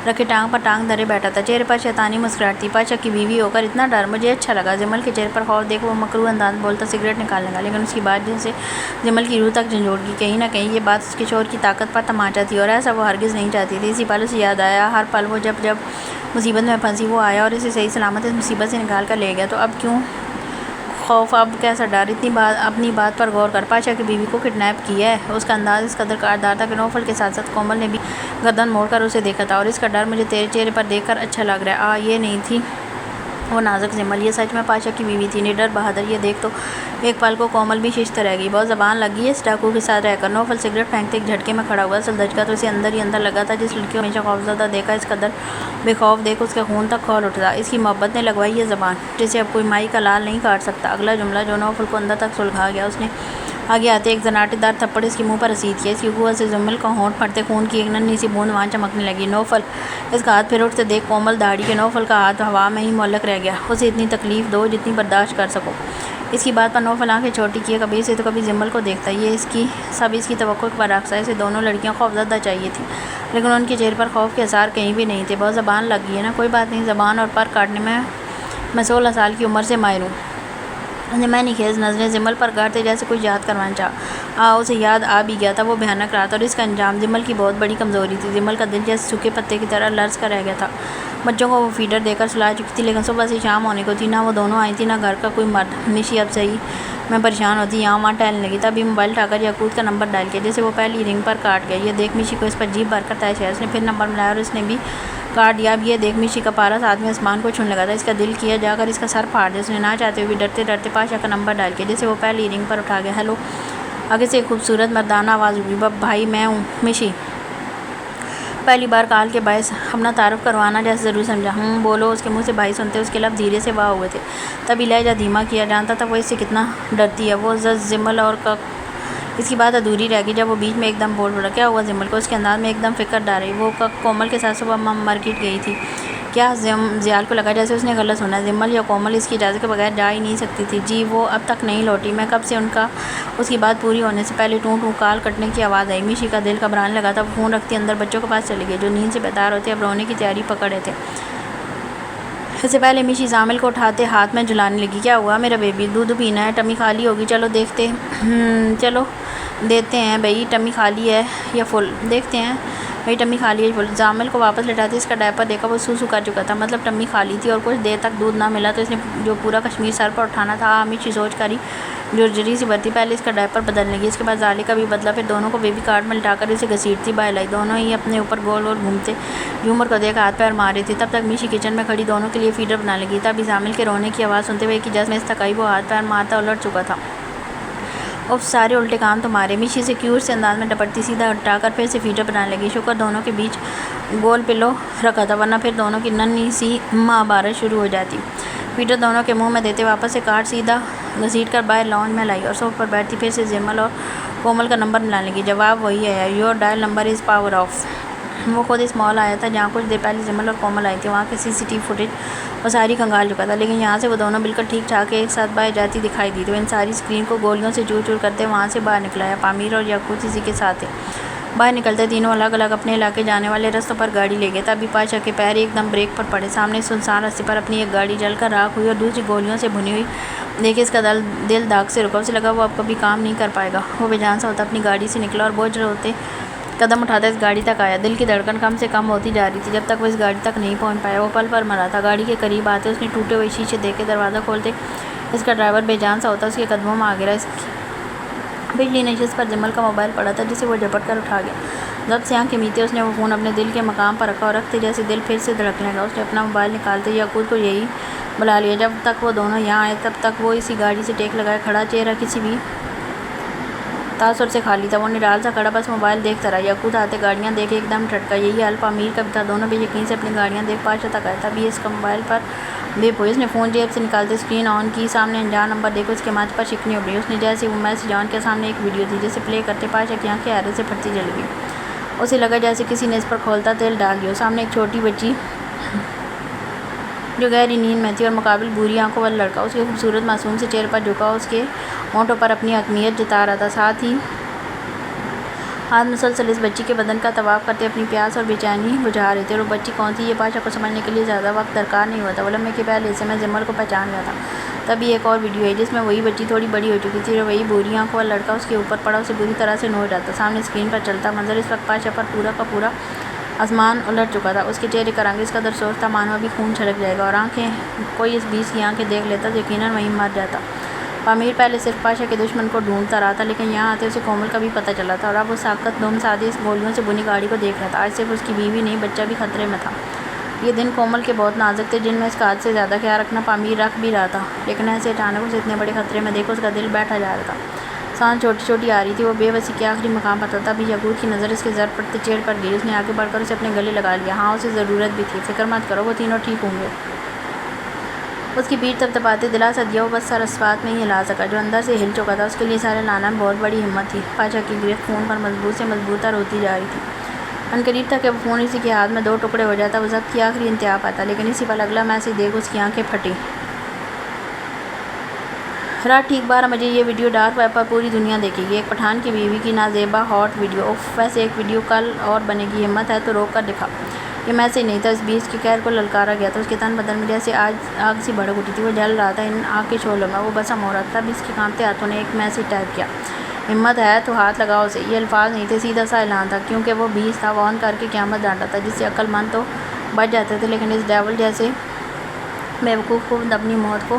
رکھے ٹانگ پر ٹانگ دھرے بیٹھا تھا، چہرے پر شیطانی مسکراہٹ تھی۔ پاشا کی بیوی ہو کر اتنا ڈر مجھے اچھا لگا۔ جمل کے چہرے پر خوف دیکھ وہ مکروہ انداز بولتا سگریٹ نکالنے لگا، لیکن اس کی بات جیسے جمل کی روح تک جھنجھوڑ گئی۔ کہیں نہ کہیں یہ بات اس کے شوہر کی طاقت پر تماچا تھی، اور ایسا وہ ہرگز نہیں چاہتی تھی۔ اسی پل اسے یاد آیا، ہر پل وہ جب مصیبت میں پھنسی وہ آیا اور اسے صحیح سلامت اس مصیبت سے نکال کر لے گیا، تو اب کیوں خوف، اب کیسا ڈر؟ اپنی بات پر غور کر، پاشا کی بیوی کو کڈنیپ کیا ہے۔ اس کا انداز اس قدر کاردار تھا کہ نوفل کے ساتھ ساتھ کومل نے بھی گردن موڑ کر اسے دیکھا تھا، اور اس کا ڈر مجھے تیرے چہرے پر دیکھ کر اچھا لگ رہا ہے۔ یہ نہیں تھی وہ نازک جمل، یہ سچ میں پاشا کی بیوی تھی، نڈر، بہادر۔ یہ دیکھ تو ایک پل کو کومل بھی ششت رہ گئی، بہت زبان لگ گئی ہے اس ڈاکو کے ساتھ رہ کر۔ نوفل سگریٹ پھینکتے ایک جھٹکے میں کھڑا ہوا، اصل دھچکا تو اسے اندر ہی اندر لگا تھا۔ جس لڑکی کو ہمیشہ خوفزدہ دیکھا، اس قدر بے خوف دیکھ اس کے خون تک کھول اٹھا۔ اس کی محبت نے لگوائی یہ زبان جسے اب کوئی مائی کا لال نہیں کاٹ سکتا۔ اگلا جملہ جو نوفل کو اندر تک سلگھا گیا، اس نے آگے آتے ایک زناٹے دار تھپڑ اس کے منہ پر رسید کیا۔ اس کی قوت سے جمل کا ہونٹ پھٹتے خون کی ایک ننھی سی بوند وہاں چمکنے لگی۔ نوفل! اس کا ہاتھ پھر اٹھتے دیکھ کومل داڑھی کے نوفل کا ہاتھ ہوا میں ہی معلق رہ گیا۔ اسے اتنی تکلیف دو جتنی برداشت کر سکو۔ اس کی بات پر نوفل آنکھیں چھوٹی کیے کبھی اسے تو کبھی جمل کو دیکھتا۔ یہ سب اس کی توقع کے برعکس ہے۔ اسے دونوں لڑکیاں خوفزدہ چاہیے تھیں، لیکن ان کے چہرے پر خوف کے آثار کہیں بھی نہیں تھے۔ بہت زبان لگ گئی ہے نا؟ کوئی بات نہیں، زبان اور پر کاٹنے میں 16 سال کی عمر سے ماہر ہوں۔ میں خیز نظریں جمل پر گاڑتے جیسے کوئی یاد کروانا چاہا۔ اسے یاد آ بھی گیا تھا، وہ بھیانک رہا تھا، اور اس کا انجام جمل کی بہت بڑی کمزوری تھی۔ جمل کا دل جیسے سوکھے پتے کی طرح لرز کر رہ گیا تھا۔ بچوں کو وہ فیڈر دے کر سلا چکی تھی، لیکن صبح سے شام ہونے کو تھی، نہ وہ دونوں آئی تھی نہ گھر کا کوئی مرد۔ نشی اب صحیح میں پریشان ہوتی، یہاں وہاں ٹہلنے لگی۔ تبھی موبائل اٹھا کر یاقوت کا نمبر ڈائل کیا، جیسے وہ پہلی رنگ پر کاٹ گیا۔ یہ دیکھ میشی کو اس پر جیب بھر کر طے ہے۔ اس نے پھر نمبر ملایا اور اس نے بھی کاٹ دیا۔ اب یہ دیکھ میشی کا پارا ساتھ میں آسمان کو چھونے لگا تھا۔ اس کا دل کیا جا کر اس کا سر پھاڑ دے۔ اس نے نہ چاہتے ہوئے بھی ڈرتے ڈرتے پاشا کا نمبر ڈائل کیا، جیسے وہ پہلی رنگ پر اٹھا گیا۔ ہیلو! آگے سے ایک خوبصورت مردانہ آواز اٹھی۔ بھائی میں ہوں میشی۔ پہلی بار کال کے باعث اپنا تعارف کروانا جیسے ضروری سمجھا۔ بولو۔ اس کے منہ سے بھائی سنتے اس کے لفظ دھیرے سے واہ ہوئے تھے۔ تبھی لہجہ دھیما کیا، جانتا تھا وہ اس سے کتنا ڈرتی ہے۔ وہ جمل اور اس کی بات ادھوری رہ گئی جب وہ بیچ میں ایک دم بول پڑا۔ کیا ہوا جمل کو؟ اس کے انداز میں ایک دم فکر ڈال رہی۔ وہ کومل کے ساتھ صبح مارکیٹ گئی تھی کیا؟ زیال کو لگا جیسے اس نے غلط سنا۔ جمل یا کومل اس کی اجازت کے بغیر جا ہی نہیں سکتی تھی۔ جی وہ اب تک نہیں لوٹی۔ میں کب سے اس کی بات پوری ہونے سے پہلے ٹوں ٹوں کال کٹنے کی آواز آئی۔ میشی کا دل گھبرانے لگا تھا۔ وہ فون رکھتی اندر بچوں کے پاس چلی گئی جو نیند سے بیدار ہوتے اب رونے کی تیاری پکڑے تھے۔ اس سے پہلے میشی زامل کو اٹھاتے ہاتھ میں جھلانے لگی۔ کیا ہوا میرا بیبی؟ دودھ پینا ہے؟ ٹمی خالی ہوگی؟ چلو دیکھتے چلو دیتے ہیں بھائی ٹمی خالی ہے یا فل، دیکھتے ہیں بھائی ٹمی خالی ہے فل۔ زامل کو واپس لٹاتے اس کا ڈائپر دیکھا، وہ سو کر چکا تھا، مطلب ٹمی خالی تھی اور کچھ دیر تک دودھ نہ ملا تو اس نے جو پورا کشمیر سر پر اٹھانا تھا۔ میشی سوچ کر ہی جرجری سی بھرتی، پہلے اس کا ڈائپر بدلنے لگی، اس کے بعد زالے کا بھی بدلا، پھر دونوں کو بیبی کارٹ میں لٹا کر اسے گھسیٹتی باہر لائی۔ دونوں ہی اپنے اوپر گول گول گھومتے جھومر کو دیکھ ہاتھ پیر مار رہے تھے۔ تب تک میشی کچن میں کھڑی دونوں کے لیے فیڈر بنا لگی۔ تبھی زامل کے رونے کی آواز سنتے ہوئے کہ جس میں اس تک آئی وہ ہاتھ پیر مارتا الٹ چکا تھا۔ سارے الٹے کام تمہارے۔ میشی سے کیوٹ سے انداز میں ڈپٹتی سیدھا ہٹا کر پھر سے فیڈر بنانے لگی۔ شکر دونوں کے بیچ گول پلو رکھا تھا، ورنہ پھر دونوں کی ننھی سی مہابھارت شروع ہو جاتی۔ فیڈر دونوں کے منہ میں دیتے واپس سے کاٹ سیدھا گھسیٹ کر باہر لاؤنج میں لائی اور صوفے پر بیٹھتی پھر سے جمل اور کومل کا نمبر ملانے لگی۔ جواب وہی آیا، your dial number is power of. وہ خود اس مال آیا تھا جہاں کچھ دیر پہلے جمل اور کومل آئی تھی۔ وہاں کے CCTV فوٹیج وہ ساری کھنگال چکا تھا، لیکن یہاں سے وہ دونوں بالکل ٹھیک ٹھاک ایک ساتھ باہر جاتی دکھائی دی۔ تو ان ساری اسکرین کو گولیوں سے چور چور کرتے وہاں سے باہر نکلا ہے۔ پامیر اور یاقوت اسی کے ساتھ تھے۔ باہر نکلتے تینوں الگ الگ اپنے علاقے جانے والے رستوں پر گاڑی لے گئے۔ تبھی پاشا کے پیر ایک دم بریک پر پڑے۔ سامنے سنسان رستے پر اپنی ایک گاڑی جل کر راکھ ہوئی اور دوسری گولیوں سے بھنی ہوئی دیکھے اس کا دل داغ سے رکا۔ اسے لگا وہ اب کبھی کام نہیں کر پائے گا۔ وہ بے جان سا ہوتا اپنی گاڑی سے نکلا اور بوجھ ہوتے قدم اٹھاتا اس گاڑی تک آیا۔ دل کی دھڑکن کم سے کم ہوتی جا رہی تھی جب تک وہ اس گاڑی تک نہیں پہنچ پایا۔ وہ پل پر مرا تھا۔ گاڑی کے قریب آتے اس نے ٹوٹے ہوئے شیشے دیکھ کے دروازہ کھولتے اس کا ڈرائیور بے جان سا ہوتا اس کے قدموں میں آ گرا۔ اس کی پچھلی نشست پر جمل کا موبائل پڑا تھا جسے وہ جھپٹ کر اٹھا گیا۔ ضبط سے آنکھیں میتے اس نے وہ فون اپنے دل کے مقام پر رکھا اور رکھتے جیسے دل پھر سے دھڑکنے لگا اس نے اپنا موبائل نکالتے یاقوت کو یہی بلا لیا۔ جب تک وہ دونوں یہاں آئے تب تک وہ اسی گاڑی سے ٹیک لگائے کھڑا، چہرہ کسی بھی تاثر سے خالی تھا۔ وہ نڈال سا کھڑا بس موبائل دیکھتا رہا۔ یاقوت آتے گاڑیاں دیکھے ایک دم ٹھٹکا۔ یہی حال پامیر کا بھی تھا۔ دونوں بے یقین سے اپنی گاڑیاں دیکھ پاشا تک آئے۔ تبھی اس کا موبائل پر بیپ ہوئی۔ اس نے فون جیب سے نکالتے اسکرین آن کی، سامنے انجان نمبر دیکھو اس کے ماتھے پر شکنی اڑی۔ اس نے جیسے وہ میسج آن کیا سامنے ایک ویڈیو تھی جسے پلے کرتے پاشا کی آنکھیں حیرت سے پھٹتی چلی گئی۔ اسے لگا جیسے کسی نے اس پر کھولتا تیل ڈال دیا۔ سامنے ایک چھوٹی بچی جو گہری نیند میں تھی اور مقابل بوری آنکھوں والا لڑکا اس کے خوبصورت معصوم سے چہرے پر جھکا اس کے ہونٹوں پر اپنی حکمیت جتا رہا تھا، ساتھ ہی ہاتھ مسلسل اس بچی کے بدن کا طواف کرتے اپنی پیاس اور بے چینی بجھا رہے تھے۔ اور وہ بچی کون تھی یہ پاشا کو سمجھنے کے لیے زیادہ وقت درکار نہیں ہوا تھا، وہ لمحے کے پہلے حصے میں زمر کو پہچان گیا تھا۔ تبھی ایک اور ویڈیو آئی جس میں وہی بچی تھوڑی بڑی ہو چکی تھی اور وہی بوری آنکھوں والا لڑکا اس کے اوپر پڑا اسے بری طرح سے نوچ رہا تھا۔ سامنے اسکرین پر چلتا منظر اس وقت پاشا پر پورا کا پورا آسمان الٹ چکا تھا۔ اس کے چہرے کا رنگ اس قدر سرخ تھا مانو ابھی خون چھلک جائے گا، اور آنکھیں کوئی اس بیس کی آنکھیں دیکھ لیتا تو یقیناً وہیں مر جاتا۔ پامیر پہلے صرف پاشا کے دشمن کو ڈھونڈتا رہا تھا، لیکن یہاں آتے اسے کومل کا بھی پتہ چلا تھا، اور اب وہ ساکت دم سادی اس گولیوں سے بنی گاڑی کو دیکھ رہا تھا۔ آج صرف اس کی بیوی نہیں بچہ بھی خطرے میں تھا۔ یہ دن کومل کے بہت نازک تھے، جن میں اس کا حد سے زیادہ خیال رکھنا پامیر رکھ بھی رہا تھا، لیکن ایسے اچانک اسے اتنے بڑے خطرے میں دیکھ اس کا دل بیٹھا جا رہا تھا۔ سانس چھوٹی چھوٹی آ رہی تھی، وہ بے بسی کے آخری مقام پر تھا۔ تبھی یعقوب کی نظر اس کے زرد پڑتے چہرے پر گئی۔ اس نے آگے بڑھ کر اسے اپنے گلے لگا لیا۔ ہاں اسے ضرورت بھی تھی، فکر مت کرو، وہ تینوں ٹھیک ہوں گے۔ اس کی پیٹھ تپتپاتے دلاسا دیا، وہ بس سر اس بات میں ہی ہلا سکا جو اندر سے ہل چکا تھا۔ اس کے لیے سارے لانا میں بہت بڑی ہمت تھی۔ پاشا کی گرفت خون پر مضبوط سے مضبوط تر ہوتی جا رہی تھی۔ عنقریب تھا کہ وہ خون اسی کے ہاتھ میں دو ٹکڑے ہو جاتا، وہ ضبط کی آخری انتہا پاتا، لیکن اسی پل اگلا میسج دیکھ اس کی آنکھیں پھٹیں۔ رات ٹھیک 12 بجے یہ ویڈیو ڈارک ویب پر پوری دنیا دیکھے گی۔ ایک پٹھان کی بیوی کی نازیبا ہاٹ ویڈیو۔ اف ویسے ایک ویڈیو کل اور بنے گی، ہمت ہے تو روک کر دکھا۔ یہ میسج نہیں تھا، اس بیس کے قہر کو للکارا گیا تھا۔ اس کے تن بدن میں جیسے آگ سی بھڑک اٹھی تھی، وہ جل رہا تھا ان آگ کے شعلوں میں، وہ بسم ہو رہا تھا۔ تب اس کے کانپتے ہاتھوں نے ایک میسج ٹائپ کیا، ہمت ہے تو ہاتھ لگاؤ اسے۔ یہ الفاظ نہیں تھے، سیدھا سا اعلان تھا، کیونکہ وہ بیس تھا، وارن کر کے قیامت ڈانٹا تھا، جس سے عقل مند تو بچ جاتے تھے، لیکن اس ڈیول جیسے بیوقوف کو اپنی موت کو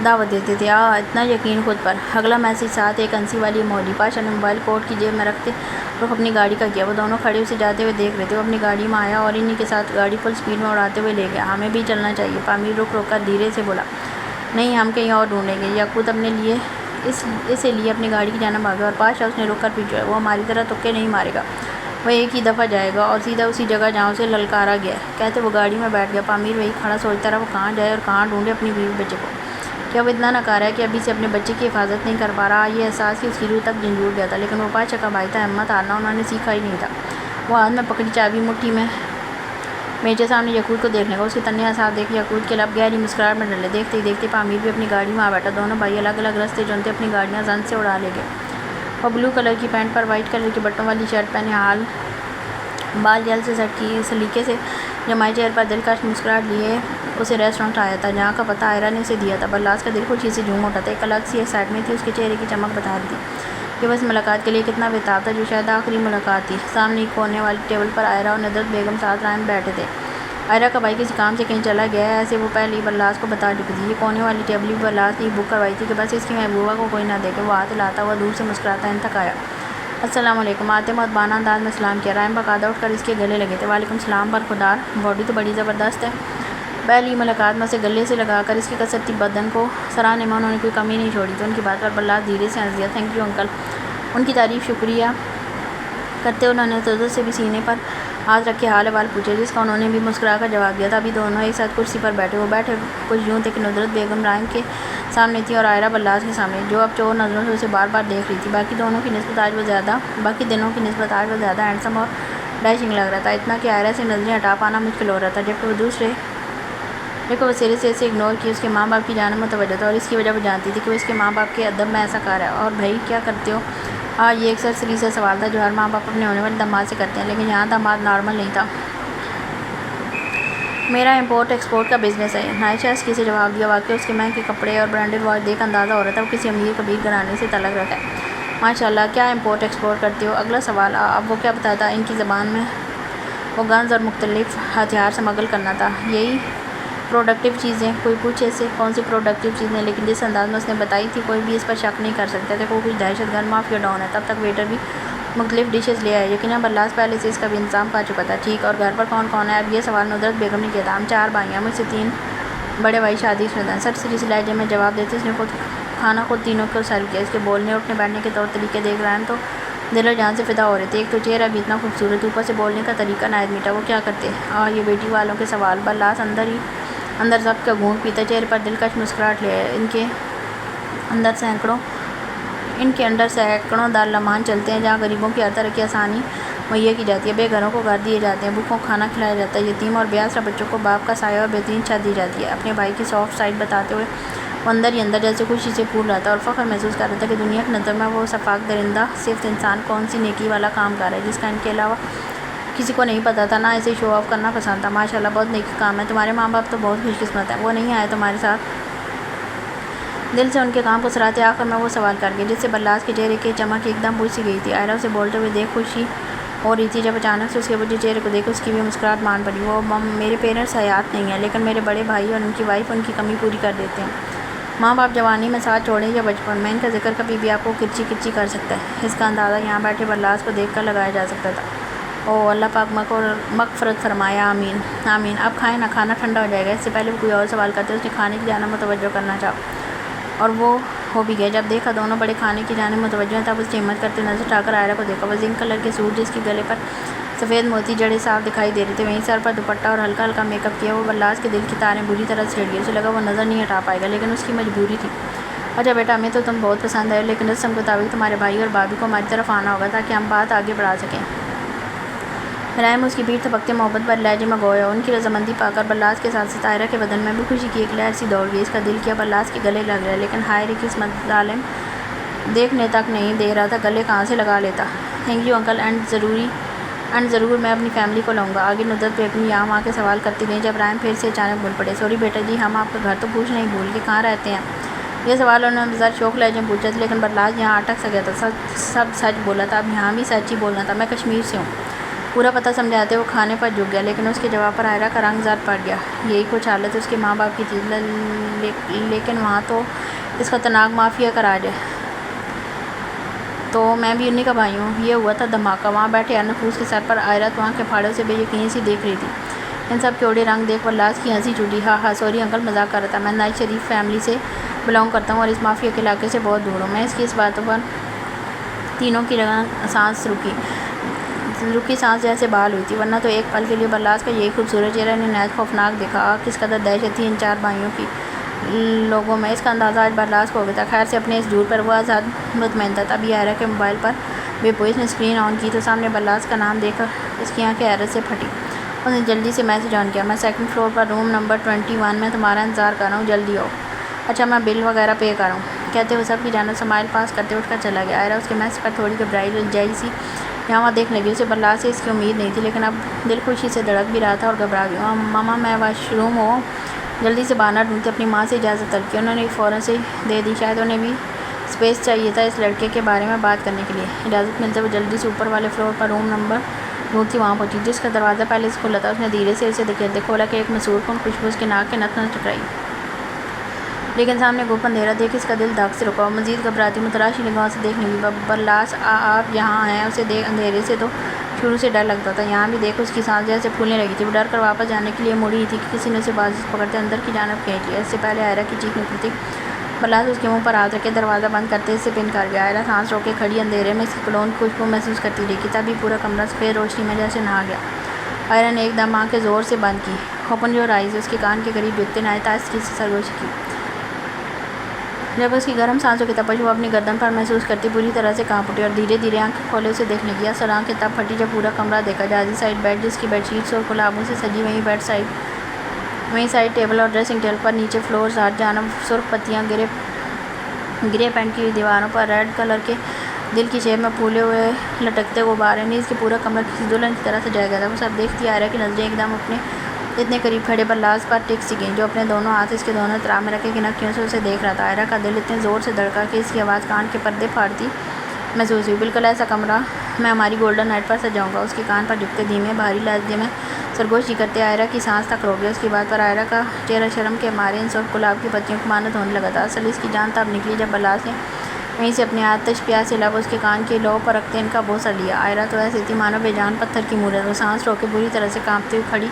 دعوت دیتے تھے۔ اتنا یقین خود پر۔ اگلا میسج ساتھ ایک ہنسی والی ایموجی۔ پاشا نے موبائل کوٹ کی جیب میں رکھتے رخ اپنی گاڑی کا کیا۔ وہ دونوں کھڑے اسے جاتے ہوئے دیکھ رہے تھے۔ وہ اپنی گاڑی میں آیا اور انہی کے ساتھ گاڑی فل سپیڈ میں اڑاتے ہوئے لے گیا۔ ہمیں بھی چلنا چاہیے، پامیر رک کر دھیرے سے بولا۔ نہیں، ہم کہیں اور ڈھونڈیں گے۔ یعقوب اپنے لیے اسے لیے اپنی گاڑی کی جانب بھاگا، اور پاشا اس نے رک کر پیچھے، وہ ہماری طرح تکے نہیں مارے گا، وہ ایک ہی دفعہ جائے گا اور سیدھا اسی جگہ جہاں اسے للکارا گیا ہے۔ کہتے وہ گاڑی میں بیٹھ گیا۔ پامیر وہی کھڑا سوچتا رہا، وہ کہاں جائے اور کہاں ڈھونڈے اپنی بیوی بچے کو۔ کیا وہ اتنا ناکارہ ہے کہ ابھی سے اپنے بچے کی حفاظت نہیں کر پا رہا؟ یہ احساس ہی اس کی روح تک جھنجھوڑ گیا تھا، لیکن وہ پاشا کا بھائی تھا، ہمت ہارنا انہوں نے سیکھا ہی نہیں تھا۔ وہ ہاتھ میں پکڑی چابی مٹھی میں میچے سامنے یعقوب کو دیکھنے کا، اس کے تنہے اعصاب دیکھ یعقوب کے لب گہری مسکراہٹ میں ڈلے۔ دیکھتے ہی دیکھتے پامیر بھی اپنی گاڑی میں آ بیٹھا۔ دونوں بھائی الگ الگ راستے چنتے اپنی گاڑیاں زن سے اڑا لے گئے۔ وہ بلو کلر کی پینٹ پر وائٹ کلر کے بٹنوں والی شرٹ پہنے، بال جیل سے سیٹ کیے سلیقے سے جمائے چہرے پر دلکش مسکراہٹ لیے اسے ریسٹورانٹ آیا تھا، جہاں کا پتہ آئرہ نے اسے دیا تھا۔ برلاس کا دل خوشی سے جھوم اٹھا تھا، ایک الگ سی ایکسائٹمنٹ تھی اس کے چہرے کی چمک بتا رہی تھی کہ وہ اس ملاقات کے لیے کتنا بےتاب تھا، جو شاید آخری ملاقات تھی۔ سامنے ایک کونے والی ٹیبل پر آئرہ اور ندرت بیگم ساتھ رائم بیٹھے تھے۔ آئرہ کا بھائی کسی کام سے کہیں چلا گیا ہے، ایسے وہ پہلے ہی برلاس کو بتا چکی تھی۔ یہ کونے والی ٹیبل بھی برلاس نے بک کروائی تھی کہ بس اس کی محبوبہ کو کوئی نہ دیکھے۔ وہ ہاتھ ہلاتا ہوا دور سے مسکراتا انتہا آیا۔ السلام علیکم۔ آتے مؤدبانہ انداز میں سلام کیا۔ رائم باقاعدہ اٹھ کر اس کے گلے لگے تھے۔ وعلیکم السلام برخودار، باڈی تو بڑی زبردست ہے۔ پہلی ملاقات میں اسے گلے سے لگا کر اس کی کثرتی بدن کو سراہنے میں انہوں نے کوئی کمی نہیں چھوڑی تھی۔ ان کی بات پر برلاس دھیرے سے ہنس دیا۔ Thank you uncle. ان کی تعریف شکریہ کرتے انہوں نے تعجب سے بھی سینے پر ہاتھ رکھ کے حال احوال پوچھا، جس کا انہوں نے بھی مسکرا کر جواب دیا تھا۔ ابھی دونوں ایک ساتھ کرسی پر بیٹھے، وہ بیٹھے کچھ یوں تھے کہ ندرت بیگم رائم کے سامنے تھی اور آئرہ برلاس کے سامنے، جو اب چور نظروں سے اسے بار بار دیکھ رہی تھی۔ باقی دنوں کی نسبت آج وہ زیادہ ہینڈسم اور ڈیشنگ لگ رہا تھا، اتنا کہ آئرہ سے نظریں ہٹا پانا مشکل ہو رہا تھا، جبکہ وہ سرے سے اسے اگنور کیے اس کے ماں باپ کی جانب متوجہ تھا، اور اس کی وجہ وہ جانتی تھی کہ وہ اس کے ماں باپ کے ادب میں ایسا کار ہے۔ اور بھائی کیا کرتے ہو؟ یہ ایک سرسری سا سوال تھا جو ہر ماں باپ اپنے ہونے والے داماد سے کرتے ہیں، لیکن یہاں داماد نارمل نہیں تھا۔ میرا امپورٹ ایکسپورٹ کا بزنس ہے، نائشہ اسکی سے جواب دیا۔ واقعی اس کے مہنگے کپڑے اور برانڈڈ واچ دیکھ اندازہ ہو رہا تھا وہ کسی امیر کبیر گھرانے سے تعلق رکھتا ہے۔ ماشاء اللہ، کیا امپورٹ ایکسپورٹ کرتے ہو؟ اگلا سوال اب وہ کیا بتاتا؟ ان کی زبان میں وہ گنز اور مختلف ہتھیار سمگل کرنا تھا۔ یہی پروڈکٹیو چیزیں؟ کوئی پوچھے سے کون سی پروڈکٹیو چیزیں، لیکن جس انداز میں اس نے بتائی تھی کوئی بھی اس پر شک نہیں کر سکتا تھا کہ وہ کچھ دہشت گرد مافیا ڈان ہے۔ تب تک ویٹر بھی مختلف ڈشز لے آئے، یقیناً برلاس پہلے سے اس کا بھی انتظام کر چکا تھا۔ ٹھیک، اور گھر پر کون کون ہے؟ اب یہ سوال ندرت بیگم نے کیا تھا۔ ہم 4 بھائی ہیں، مجھ سے 3 بڑے بھائی شادی شدہ ہیں، سرسری سے لہجے میں جواب دیتے اس نے کھانا خود تینوں کو سرو کیا۔ اس کے بولنے اٹھنے بیٹھنے کے طور طریقے دیکھ رائم تو دل و جان سے فدا ہو رہے تھے۔ ایک تو چہرہ بھی اتنا خوبصورت، اوپر سے بولنے کا طریقہ نہایت میٹھا۔ وہ کیا کرتے؟ یہ بیٹی والوں کے سوال۔ برلاس اندر ضبط کا گھونٹ پیتا چہرے پر دلکش مسکراہٹ لے آیا۔ ان کے اندر سینکڑوں دارالمان چلتے ہیں، جہاں غریبوں کی ہر طرح کی آسانی مہیا کی جاتی ہے، بے گھروں کو گھر دیے جاتے ہیں، بھوکوں کو کھانا کھلایا جاتا ہے، یتیم اور بیاسرا بچوں کو باپ کا سایہ اور بہترین چھت دی جاتی ہے۔ اپنے بھائی کی سافٹ سائڈ بتاتے ہوئے وہ اندر ہی اندر جیسے خوشی سے پھول رہا تھا اور فخر محسوس کر رہا تھا کہ دنیا کی نظر میں وہ شفاق درندہ صرف انسان کون سی نیکی والا کام کر رہا ہے جس کا ان کے علاوہ کسی کو نہیں پتا تھا۔ نہ اسے شو آف کرنا پسند تھا۔ ماشاءاللہ بہت نیکی کام ہے، تمہارے ماں باپ تو بہت خوش قسمت ہیں، وہ نہیں آئے تمہارے ساتھ؟ دل سے ان کے کام کو سراہتے آخر میں وہ سوال کر گئی، جس سے برلاس کے چہرے کی چمک ایک دم بجھ سی گئی تھی۔ عائرہ اسے بولتے ہوئے دیکھ خوشی ہو رہی تھی جب اچانک سے اس کے بجھے چہرے کو دیکھ اس کی بھی مسکراہٹ مان پڑی۔ وہ میرے پیرنٹس حیات نہیں ہیں، لیکن میرے بڑے بھائی اور ان کی وائف ان کی کمی پوری کر دیتے ہیں۔ ماں باپ جوانی میں ساتھ چھوڑیں یا بچپن میں، ان کا ذکر کبھی بھی آپ کو کرچی کرچی کر سکتا ہے۔ اس کا اندازہ یہاں بیٹھے برلاس کو دیکھ کر لگایا جا سکتا تھا۔ اوہ اللہ پاک مغفرت فرمائے، آمین آمین۔ اب کھائیں نہ، کھانا ٹھنڈا ہو جائے گا۔ اس سے پہلے وہ کوئی اور سوال کرتے اس نے کھانے کی جانب متوجہ کرنا چاہا، اور وہ ہو بھی گیا۔ جب دیکھا دونوں بڑے کھانے کی جانب متوجہ ہیں تب اس نے ہمت کرتے نظر اٹھا کر عائرہ کو دیکھا۔ وہ زنک کلر کے سوٹ جس کے گلے پر سفید موتی جڑے صاف دکھائی دے رہے تھے، وہیں سر پر دوپٹہ اور ہلکا ہلکا میک اپ کیا۔ وہ برلاس کے دل کی تاریں بری طرح چھڑ گئی۔ اسے لگا وہ نظر نہیں ہٹا پائے گا، لیکن اس کی مجبوری تھی۔ اچھا بیٹا، ہمیں تو تم بہت پسند ہے، لیکن رسم کے مطابق تمہارے بھائی اور بھابھی کو ہماری طرف آنا ہوگا تاکہ ہم بات آگے بڑھا سکیں۔ رحم اس کی پیٹھ تھپکتے محبت بھرے لہجے میں گویا۔ ان کی رضامندی پا کر برلاس کے ساتھ ساتھ عائرہ کے بدن میں بھی خوشی کی ایک لہر سی دوڑ گئی۔ اس کا دل کیا برلاس کے گلے لگ گیا، لیکن ہائے رے قسمت، ظالم دیکھنے تک نہیں دے رہا تھا گلے کہاں سے لگا لیتا۔ تھینک یو انکل، اینڈ ضرور میں اپنی فیملی کو لاؤں گا۔ آگے ندرت بیگم یہاں وہاں کے سوال کرتی گئیں جب رحم پھر سے اچانک بول پڑے، سوری بیٹا جی، ہم آپ کا گھر تو پوچھ نہیں بھول کے کہاں رہتے ہیں؟ یہ سوال انہوں نے بظاہر شوق لہجے میں پوچھا تھا، لیکن برلاس یہاں اٹک سا گیا تھا۔ سب سچ بولا تھا، اب یہاں بھی سچ ہی بولنا تھا۔ میں کشمیر سے ہوں، پورا پتہ سمجھاتے وہ کھانے پر جھک گیا، لیکن اس کے جواب پر عائرہ کا رنگ زرد پڑ گیا۔ یہی کچھ حالت اس کے ماں باپ کی تھی، لیکن وہاں تو اس خطرناک مافیا کا راج ہے۔ تو میں بھی انہیں کا بھائی ہوں۔ یہ ہوا تھا دھماکہ۔ وہاں بیٹھے النفوس کے سر پر عائرہ تو آنکھیں پھاڑے اسے بے یقینی سی دیکھ رہی تھی۔ ان سب کے اڑے رنگ دیکھ برلاس کی ہنسی چھوٹی۔ ہاں سوری انکل، مذاق کر رہا تھا۔ میں ناز شریف فیملی سے بلانگ کرتا ہوں اور اس مافیا کے علاقے سے بہت دور ہوں۔ میں اس کی اس باتوں پر تینوں کی سانس رکی سانس جیسے بحال ہوئی تھی، ورنہ تو ایک پل کے لیے برلاس کا یہی خوبصورت چہرہ انہیں نہایت خوفناک دیکھا۔ کس قدر دہشت تھی ان چار بھائیوں کی لوگوں میں، اس کا اندازہ آج برلاس کو ہو گیا تھا۔ خیر سے اپنے اس جھوٹ پر وہ آزاد مطمئن تھا۔ تبھی عائرہ کے موبائل پر بے پوئی اس نے اسکرین آن کی تو سامنے برلاس کا نام دیکھ کر اس کی آنکھیں حیرت سے پھٹی۔ اس نے جلدی سے میسج آن کیا، میں سیکنڈ فلور پر روم نمبر 21 میں تمہارا انتظار کر رہا ہوں، جلدی آؤ۔ اچھا میں بل وغیرہ پے کر رہا ہوں، کہتے ہوئے سب کی جانب سمائل پاس کرتے اٹھ کر چلا گیا۔ عائرہ اس کے میسج پر تھوڑی گھبرائی لجائی سی یہاں وہاں دیکھنے لگی۔ اسے برلاس سے اس کی امید نہیں تھی، لیکن اب دل خوشی سے دھڑک بھی رہا تھا اور گھبرا بھی۔ ماما میں واش روم ہوں، جلدی سے باہر ڈھونڈتے اپنی ماں سے اجازت طلب کی۔ انہوں نے فوراً سے دے دی، شاید انہیں بھی اسپیس چاہیے تھا اس لڑکے کے بارے میں بات کرنے کے لیے۔ اجازت ملتے وہ جلدی سے اوپر والے فلور پر روم نمبر ڈھونڈتی وہاں پہنچی، جس کا دروازہ پہلے سے کھلا تھا۔ اس نے دھیرے سے اسے دھکیلتے کھولا کہ ایک مسحور کن خوشبو اس کے ناک کے نتن سے ٹکرائی، لیکن سامنے گھوپ اندھیرا دیکھ اس کا دل دھک سے رکا۔ وہ مزید گھبراتی متلاشی نگاہوں سے دیکھنے لگی۔ برلاس آپ یہاں ہیں؟ اسے دیکھ اندھیرے سے تو شروع سے ڈر لگتا تھا، یہاں بھی دیکھ اس کی سانس جیسے پھولنے لگی تھی۔ وہ ڈر کر واپس جانے کے لیے مڑی ہی تھی کہ کسی نے اسے بازو سے پکڑتے اندر کی جانب کھینچ لیا۔ اس سے پہلے عائرہ کی چیخ نکلی تھی، برلاس اس کے منہ پر ہاتھ رکھے دروازہ بند کرتے اس سے پن کر گیا۔ عائرہ سانس روکے کھڑی اندھیرے میں اس کی کلون کی خوشبو محسوس کرتی رہی کہ تبھی پورا کمرہ سفید روشنی میں جیسے نہا گیا۔ عائرہ نے ایک دم آنکھیں زور سے بند کی۔ اوپن یور آئیز، اس کے کان کے قریب جھکتے نہایت آہستگی سے سرگوشی کی۔ جب اس کی گرم سانسوں کی تپش وہ اپنی گردن پر محسوس کرتی پوری طرح سے کانپ اٹھی اور دھیرے دھیرے آنکھیں کھولے اسے دیکھنے لگی۔ اصل آنکھیں تب پھٹی جب پورا کمرہ دیکھا۔ جہازی سائڈ بیڈ جس کی بیڈ شیٹس اور گلابوں سے سجی وہیں سائڈ ٹیبل اور ڈریسنگ ٹیبل پر نیچے فلورز ہر جانب سرخ پتیاں گرے پینٹ کی دیواروں پر ریڈ کلر کے دل کی شیپ میں پھولے ہوئے لٹکتے غبارے، نیز کے پورا کمرہ کسی دلہن کی طرح سجایا گیا تھا۔ وہ سب دیکھتی عائرہ کی نظریں ایک دم اپنے اتنے قریب کھڑے برلاس پر ٹک سی گئیں، جو اپنے دونوں ہاتھ اس کے دونوں اطراف میں رکھے کنکیوں سے اسے دیکھ رہا تھا۔ عائرہ کا دل اتنے زور سے دھڑکا کہ اس کی آواز کان کے پردے پھاڑتی محسوس ہوئی۔ بالکل ایسا کمرہ میں ہماری گولڈن نائٹ پر سجاؤں گا۔ اس کے کان پر جھکتے دھیمے بھاری لہجے میں سرگوشی کرتے عائرہ کی سانس تک روک گیا۔ اس کی بات پر عائرہ کا چہرہ شرم کے مارے ان سرخ گلاب کی پتیوں کی مانند ہونے لگا تھا۔ اصل اس کی جان تب نکلی جب برلاس نے وہیں سے اپنے آتش پیاسے لب اس کے کان کے لو پر رکھتے ان کا بوسہ لیا۔ عائرہ تو ایسی تھی مانو بے جان پتھر کی مورت۔ وہ سانس روکے بری طرح سے کانپتی ہوئی کھڑی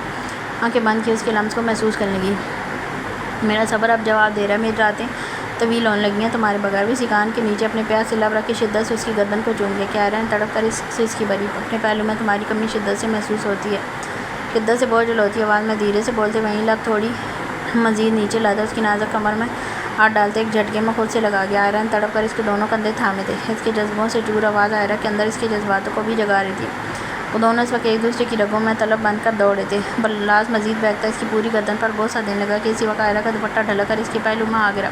آنکھیں بند کی اس کے لمس کو محسوس کرنے لگی۔ میرا صبر اب جواب دے رہا ہے، میری راتیں طویل ہونے لگی ہیں تمہارے بغیر۔ وہ اسی کان کے نیچے اپنے پیاس سے لب رکھ کے شدت سے اس کی گردن کو چوم لیا کہ عائرہ نے تڑپ کر اس کی بری اپنے پہلو میں تمہاری کمی شدت سے محسوس ہوتی ہے، شدت سے بوجھل ہوتی ہے۔ آواز میں دھیرے سے بولتے وہیں لب تھوڑی مزید نیچے لاتا اس کی نازک کمر میں ہاتھ ڈالتے ایک جھٹکے میں خود سے لگا گیا۔ عائرہ نے تڑپ کر اس کے دونوں کندھے تھامے تھے۔ اس کے جذبوں سے چور آواز عائرہ کے اندر اس کے جذباتوں کو بھی جگا رہی تھی۔ وہ دونوں اس وقت ایک دوسرے کی رگوں میں طلب بن کر دوڑے تھے۔ بلاس مزید بہکتا اس کی پوری گردن پر بوسہ دینے لگا کہ اسی وقت عائرہ کا دوپٹہ ڈھلک کر اس کے پہلو میں آ گرا۔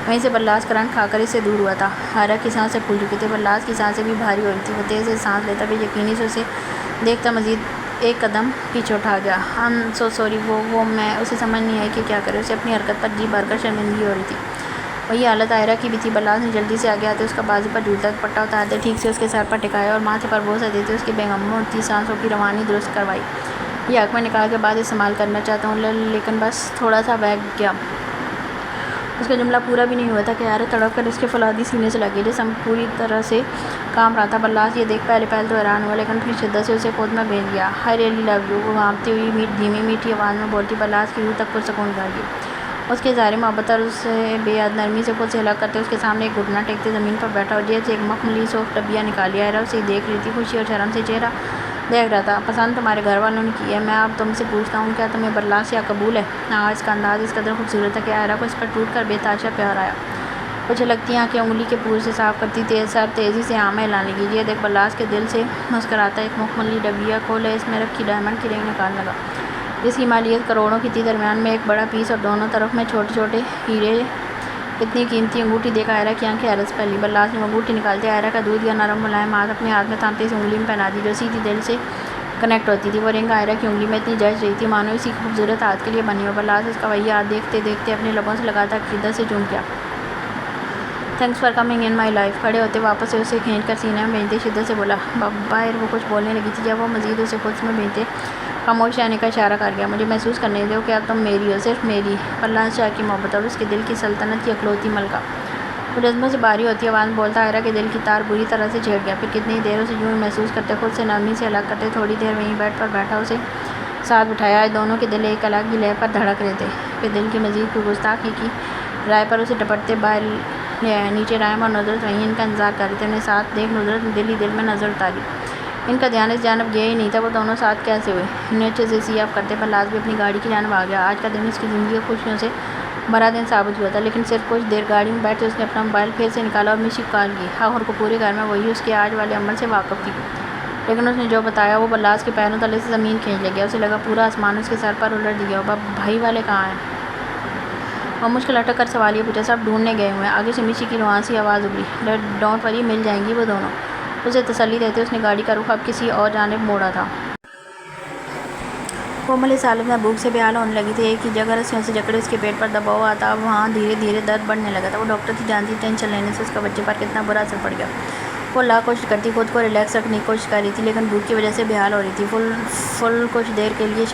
وہیں سے بلاس کرنٹ کھا کر اس سے دور ہوا تھا۔ عائرہ کی سانسیں پھول چکی تھی، بلاس کی سانسیں بھی بھاری ہو رہی تھیں۔ وہ تیز سے سانس لیتا بھی یقینی سے اسے دیکھتا مزید ایک قدم پیچھے اٹھا گیا۔ سو سوری وہ میں اسے سمجھ نہیں آئی کہ کیا کرے۔ اسے اپنی حرکت پر جی بھر کر شرمندگی ہو رہی تھی۔ وہی حالت عائرہ کی بھی تھی۔ بلاس نے جلدی سے آگے آتے اس کا بازو پر جھولتا دوپٹہ اتارتے ٹھیک سے اس کے سر پر ٹکایا اور ماتھے پر بوسہ دیتے اس کی بیگم ہوتی سانسوں کی روانی درست کروائی۔ یہ حق میں نکال کے بعد استعمال کرنا چاہتا ہوں لیکن بس تھوڑا سا بہک گیا۔ اس کا جملہ پورا بھی نہیں ہوا تھا کہ عائرہ تڑپ کر اس کے فولادی سینے سے لگی جسم پوری طرح سے کانپ رہا تھا۔ بلاس یہ دیکھ پہلے تو حیران ہوا لیکن پھر شدت سے اسے خود میں بھیج گیا۔ آئی ریئلی لو یو، وہ بھانپتی ہوئی دھیمی میٹھی آواز میں بولتی بلاس کی روح تک پرسکون کر دی۔ اس کے اظہار محبت اور اسے بے حد نرمی سے خود سے الگ کرتے اس کے سامنے ایک گھٹنا ٹیکتے زمین پر بیٹھا اور جیب سے ایک مخملی سرخ ڈبیا نکالی۔ عائرہ اسے دیکھ رہی تھی، خوشی اور شرم سے چہرہ دیکھ رہا تھا۔ پسند تمہارے گھر والوں نے کی ہے، میں اب تم سے پوچھتا ہوں کیا تمہیں بلاس یا قبول ہے؟ اس کا انداز اس قدر خوبصورت تھا کہ عائرہ کو اس پر ٹوٹ کر بے تحاشا پیار آیا۔ کچھ لگتی آنکھیں انگلی کے پور سے صاف کرتی سر تیزی سے ہاں میں اعلان لگی۔ یہ دیکھ بلاس کے دل سے مسکراتا ایک مخملی ڈبیا کھولا اس میں رکھی ڈائمنڈ کی رنگ نکالنے لگا جس کی مالیت کروڑوں کی تھی۔ درمیان میں ایک بڑا پیس اور دونوں طرف میں چھوٹے چھوٹے ہیرے۔ اتنی قیمتی انگوٹھی دیکھ عائرہ کی آنکھیں حیرت سے پھیلی۔ بلاس نے وہ انگوٹھی نکالتے عائرہ کا دودھ یا نرم ملائم ہاتھ اپنے ہاتھ میں تھامتے اس انگلی میں پہنا دی جو سیدھی دل سے کنیکٹ ہوتی تھی۔ وہ رنگ عائرہ کی انگلی میں اتنی جچ رہی تھی مانو اسی خوبصورت ہاتھ کے لیے بنی ہو۔ بلاس اس کا وہی ہاتھ دیکھتے دیکھتے اپنے لبوں سے لگاتار شدت سے چوم گیا۔ Thanks for coming in my life, کھڑے ہوتے واپس سے اسے کھینچ کر سینے میں بھیجتے شدت سے بولا۔ باہر وہ کچھ بولنے لگی تھی جب وہ مزید اسے خود میں بھیجتے خاموش رہنے کا اشارہ کر گیا۔ مجھے محسوس کرنے دو کہ اب تم میری ہو، صرف میری، بلاس شاہ کی محبت اور اس کے دل کی سلطنت کی اکلوتی ملکہ۔ وہ جذبوں سے بھاری ہوتی آواز میں بولتا عائرہ کے دل کی تار بری طرح سے چھیڑ گیا۔ پھر کتنی دیر اسے یوں ہی محسوس کرتے خود سے نرمی سے الگ کرتے تھوڑی دیر وہیں بیڈ پر بیٹھا اسے ساتھ بٹھایا۔ آج دونوں کے دل ایک الگ ہی لے پر دھڑک رہے تھے۔ پھر دل کی مزید کوئی گستاخی کی رائے پر اسے ڈپٹتے باہر لے آئے۔ نیچے رائم اور نصرت وہیں ان کا انتظار کر رہے تھے۔ انہیں ساتھ دیکھ نصرت نے دل ہی دل میں نظر اتاری۔ ان کا دھیان اس جانب گیا ہی نہیں تھا وہ دونوں ساتھ کیسے ہوئے۔ انہیں اچھے سے سی آف کرتے بلاس بھی اپنی گاڑی کی جانب آ گیا۔ آج کا دن اس کی زندگی کی خوشیوں سے بھرا دن ثابت ہوا تھا لیکن صرف کچھ دیر گاڑی میں بیٹھے اس نے اپنا موبائل پھر سے نکالا اور مس کال کی۔ آخر کو پورے گھر میں وہی اس کے آج والے عمل سے واقف تھی لیکن اس نے جو بتایا وہ بلاس کے پیروں تلے سے زمین کھینچ لے گیا۔ اسے لگا پورا آسمان اس کے سر پر الٹ دیا۔ بھائی والے کہاں ہیں؟ وہ مشکل اٹک کر سوال یہ پوچھا۔ سب ڈھونڈنے گئے ہوئے ہیں، آگے سے مشی کی روان سی آواز ابھری۔ ڈونٹ وری، مل جائیں گی وہ دونوں۔ اسے تسلی دیتے اس نے گاڑی کا رخ اب کسی اور جانب موڑا تھا۔ کومل اس حالت میں بھوک سے بے حال ہونے لگی تھی۔ ایک ہی جگہ رسیوں سے جکڑے اس کے پیٹ پر دباؤ آتا اب وہاں دھیرے دھیرے درد بڑھنے لگا تھا۔ وہ ڈاکٹر تھی، جانتی ٹینشن لینے سے اس کا بچے پر کتنا برا اثر پڑ گیا۔ وہ لاکھ کوشش کرتی خود کو ریلیکس رکھنے کی کوشش کر رہی تھی لیکن بھوک کی وجہ سے بے حال ہو رہی تھی۔ فل کچھ دیر کے لیے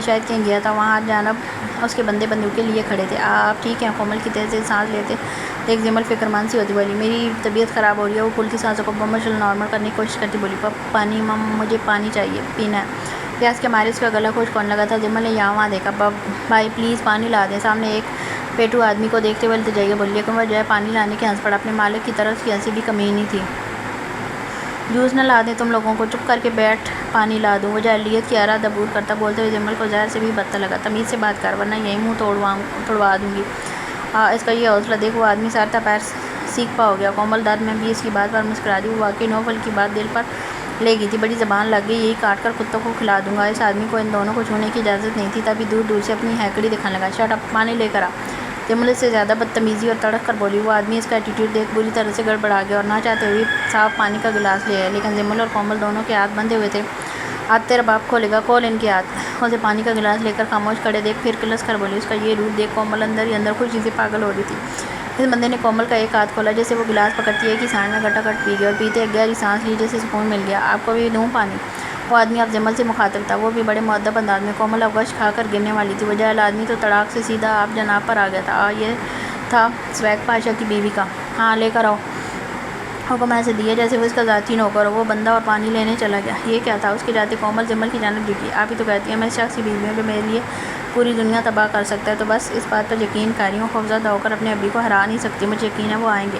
شاید کہیں گیا تھا۔ وہاں جانب اس کے بندے بندوقیں لیے کھڑے تھے۔ آپ ٹھیک ہیں؟ کومل کی تیز تیز سانس لیتے ایک جمل فکر مند سی ہوتی بولی۔ میری طبیعت خراب ہو رہی ہے۔ وہ پھولتی سانسوں کو بمشکل نارمل کرنے کی کوشش کرتی بولی۔ پانی مجھے پانی چاہیے، پینا ہے۔ پیاس کے مارے اس کا گلا خشک ہونے لگا تھا۔ جمل نے یہاں وہاں دیکھا۔ بھائی پلیز پانی لا دیں۔ سامنے ایک پیٹو آدمی کو دیکھتے ہوئے التجائیہ بولی لیکن وہ جو ہے پانی لانے کے ہنس پڑا۔ اپنے مالک کی طرف اس کی ہنسی بھی کمی نہیں تھی۔ جوس نہ لا دیں تم لوگوں کو، چپ کر کے بیٹھ پانی لا دوں۔ وہ جاہلیت کی آرا دبور کرتا بولتے ہوئے جمل کو زہر سے بھی بدتر لگا۔ تمیز سے بات کر ورنہ یہی منہ توڑوا دوں گی۔ اس کا یہ حوصلہ دیکھ وہ آدمی سر تا پیر سیکھ پا ہو گیا۔ کومل درد میں بھی اس کی بات پر مسکرا دی۔ وہ واقعی 9 پھل کی بات دل پر لے گئی تھی۔ بڑی زبان لگ گئی، یہی کاٹ کر کتوں کو کھلا دوں گا۔ اس آدمی کو ان دونوں کو چھونے کی اجازت نہیں تھی تبھی دور دور سے اپنی ہیکڑی دکھانے لگا۔ شٹ اپ، پانی لے کر آ۔ جمل سے زیادہ بدتمیزی اور تڑک کر بولی۔ وہ آدمی اس کا ایٹیٹیوڈ دیکھ بری طرح سے گڑبڑا گیا اور نہ چاہتے ہوئے صاف پانی کا گلاس لے آیا لیکن جمل اور کومل دونوں کے ہاتھ بندھے ہوئے تھے۔ ہاتھ تیرا باپ کھولے گا، کھول ان کے ہاتھ۔ اسے پانی کا گلاس لے کر خاموش کھڑے دیکھ پھر کلس کر بولی۔ اس کا یہ روپ دیکھ کومل اندر ہی اندر خوشی سے پاگل ہو رہی تھی۔ اس بندے نے کومل کا ایک ہاتھ کھولا جیسے وہ گلاس پکڑتی ہے کہ سانڈ میں گھٹا گھٹ پی گیا اور پیتے ایک گہری سانس لی جیسے سکون مل گیا۔ آپ کو بھی دوں پانی؟ وہ آدمی اب جمل سے مخاطب تھا، وہ بھی بڑے مؤدب انداز میں۔ کومل اب غش کھا کر گرنے والی تھی۔ وہ جاہل آدمی تو تڑاک سے سیدھا آپ جناب پر آ گیا تھا۔ یہ تھا سویگ پاشا کی بیوی کا۔ ہاں لے کر آؤ۔ حکم ایسے دیا جیسے وہ اس کا ذاتی نوکر ہو۔ وہ بندہ اور پانی لینے چلا گیا۔ یہ کیا تھا؟ اس کے جاتے کومل جمل کی جانب جھکی۔ آپ ہی تو کہتی ہیں میں اس شخص کی بیوی ہوں جو میرے لیے پوری دنیا تباہ کر سکتا ہے، تو بس اس بات پر یقین کر رہی ہوں خوفزدہ ہو کر اپنے ابی کو ہرا نہیں سکتی۔ مجھے یقین ہے وہ آئیں گے۔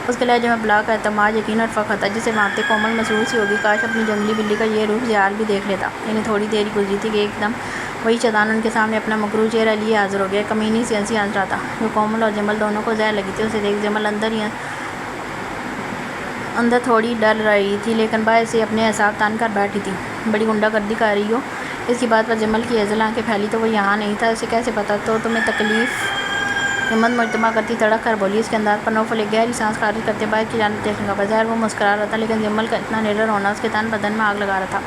اس کے لہجے میں بلا کا اعتماد، یقین اور فخر تھا جسے مانتے کومل مسرور سی ہوگی۔ کاش اپنی جنگلی بلی کا یہ روپ زیال بھی دیکھ لیتا۔ انہیں تھوڑی دیر ہی گزری تھی کہ ایک دم وہی شیطان ان کے سامنے اپنا مکروہ چہرہ لیے حاضر ہو گیا۔ کمینی سی ہنسی ہنس رہا تھا جو کومل اور جمل دونوں کو زہر لگی تھی۔ اسے دیکھ جمل اندر ہی اندر تھوڑی ڈر رہی تھی لیکن باہر سے اپنے اعصاب تان کر بیٹھی تھی. بڑی غنڈہ گردی کر رہی ہو. اس کی بات پر جمل کی ہیزل آنکھیں پھیلی تو وہ یہاں نہیں تھا. اسے کیسے پتا؟ تو تمہیں تکلیف؟ ہمت مجتمع کرتی تڑک کر بولی. اس کے انداز پر نوفل ایک گہری سانس خارج کرتے باہر کی جانب دیکھنے کا بظاہر وہ مسکرا رہا تھا لیکن جمل کا اتنا نڈر ہونا اس کے تن بدن میں آگ لگا رہا تھا.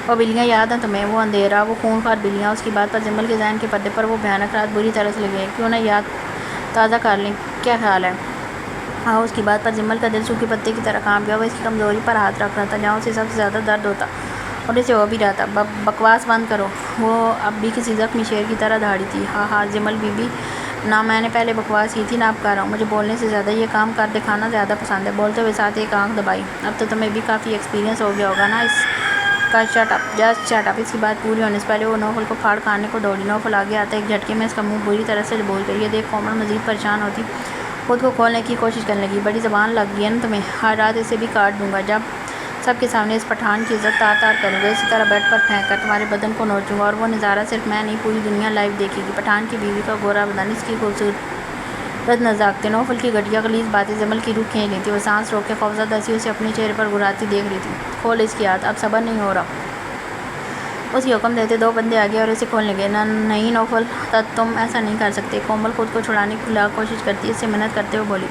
وہ بلیاں یاد ہیں تمہیں؟ وہ اندھیرا، وہ خونخوار بلیاں. اس کی بات پر جمل کے ذہن کے پردے پر وہ بھیانک رات بری طرح سے لگی ہے. کیوں نہ یاد تازہ کر لیں؟ کیا خیال ہے؟ ہاں. اس کی بات پر جمل کا دل سوکھے پتے کی طرح کانپ گیا. وہ اس کی کمزوری پر ہاتھ رکھ رہا تھا جہاں اسے سب سے زیادہ درد ہوتا اور اسے ہو بھی رہا تھا. بکواس بند کرو. وہ اب بھی کسی زخمی شیر کی طرح دھاڑی تھی. ہاں ہاں جمل بی بی، نہ میں نے پہلے بکواس کی تھی نہ اب کر رہا ہوں. مجھے بولنے سے زیادہ یہ کام کر دکھانا زیادہ پسند ہے. بولتے ہوئے ساتھ ایک آنکھ دبائی. اب تو تمہیں بھی کافی ایکسپیرینس ہو گیا ہوگا نا اس کا. Shut up, just shut up. اس کی بات پوری ہونے سے پہلے وہ نوفل کو پھاڑ کھانے کو دوڑی. نوفل آگے آتا ایک جھٹکے میں اس کا منہ بری طرح سے بول گئی. یہ دیکھ کومل مزید پریشان ہوتی خود کو کھولنے کی کوشش کرنے لگی. بڑی زبان لگ گئی ہے نا تمہیں؟ ہر رات اسے بھی کاٹ دوں گا. جب سب کے سامنے اس پٹھان کی عزت تار تار کروں گا. اسی طرح بیڈ پر پھینک کر تمہارے بدن کو نوچوں گا اور وہ نظارہ صرف میں نہیں پوری دنیا لائیو دیکھے گی. پٹھان کی بیوی کا گورا بدن، اس کی خوبصورت نزاکتیں. نوفل کی گھٹیا غلیظ باتیں جمل کی روح کھینچ رہی تھی. وہ سانس روک کے خوفزدہ سی اسے اپنے چہرے پر گھراتی دیکھ رہی تھی. کھول اس کی ہاتھ، اب صبر نہیں ہو رہا. اس کی حکم دیتے دو بندے آگے اور اسے کھولنے گئے. نہیں نوفل، تم ایسا نہیں کر سکتے. کومل خود کو چھڑانے کی لاکھ کوشش کرتی اس سے منت کرتے ہوئے بولی.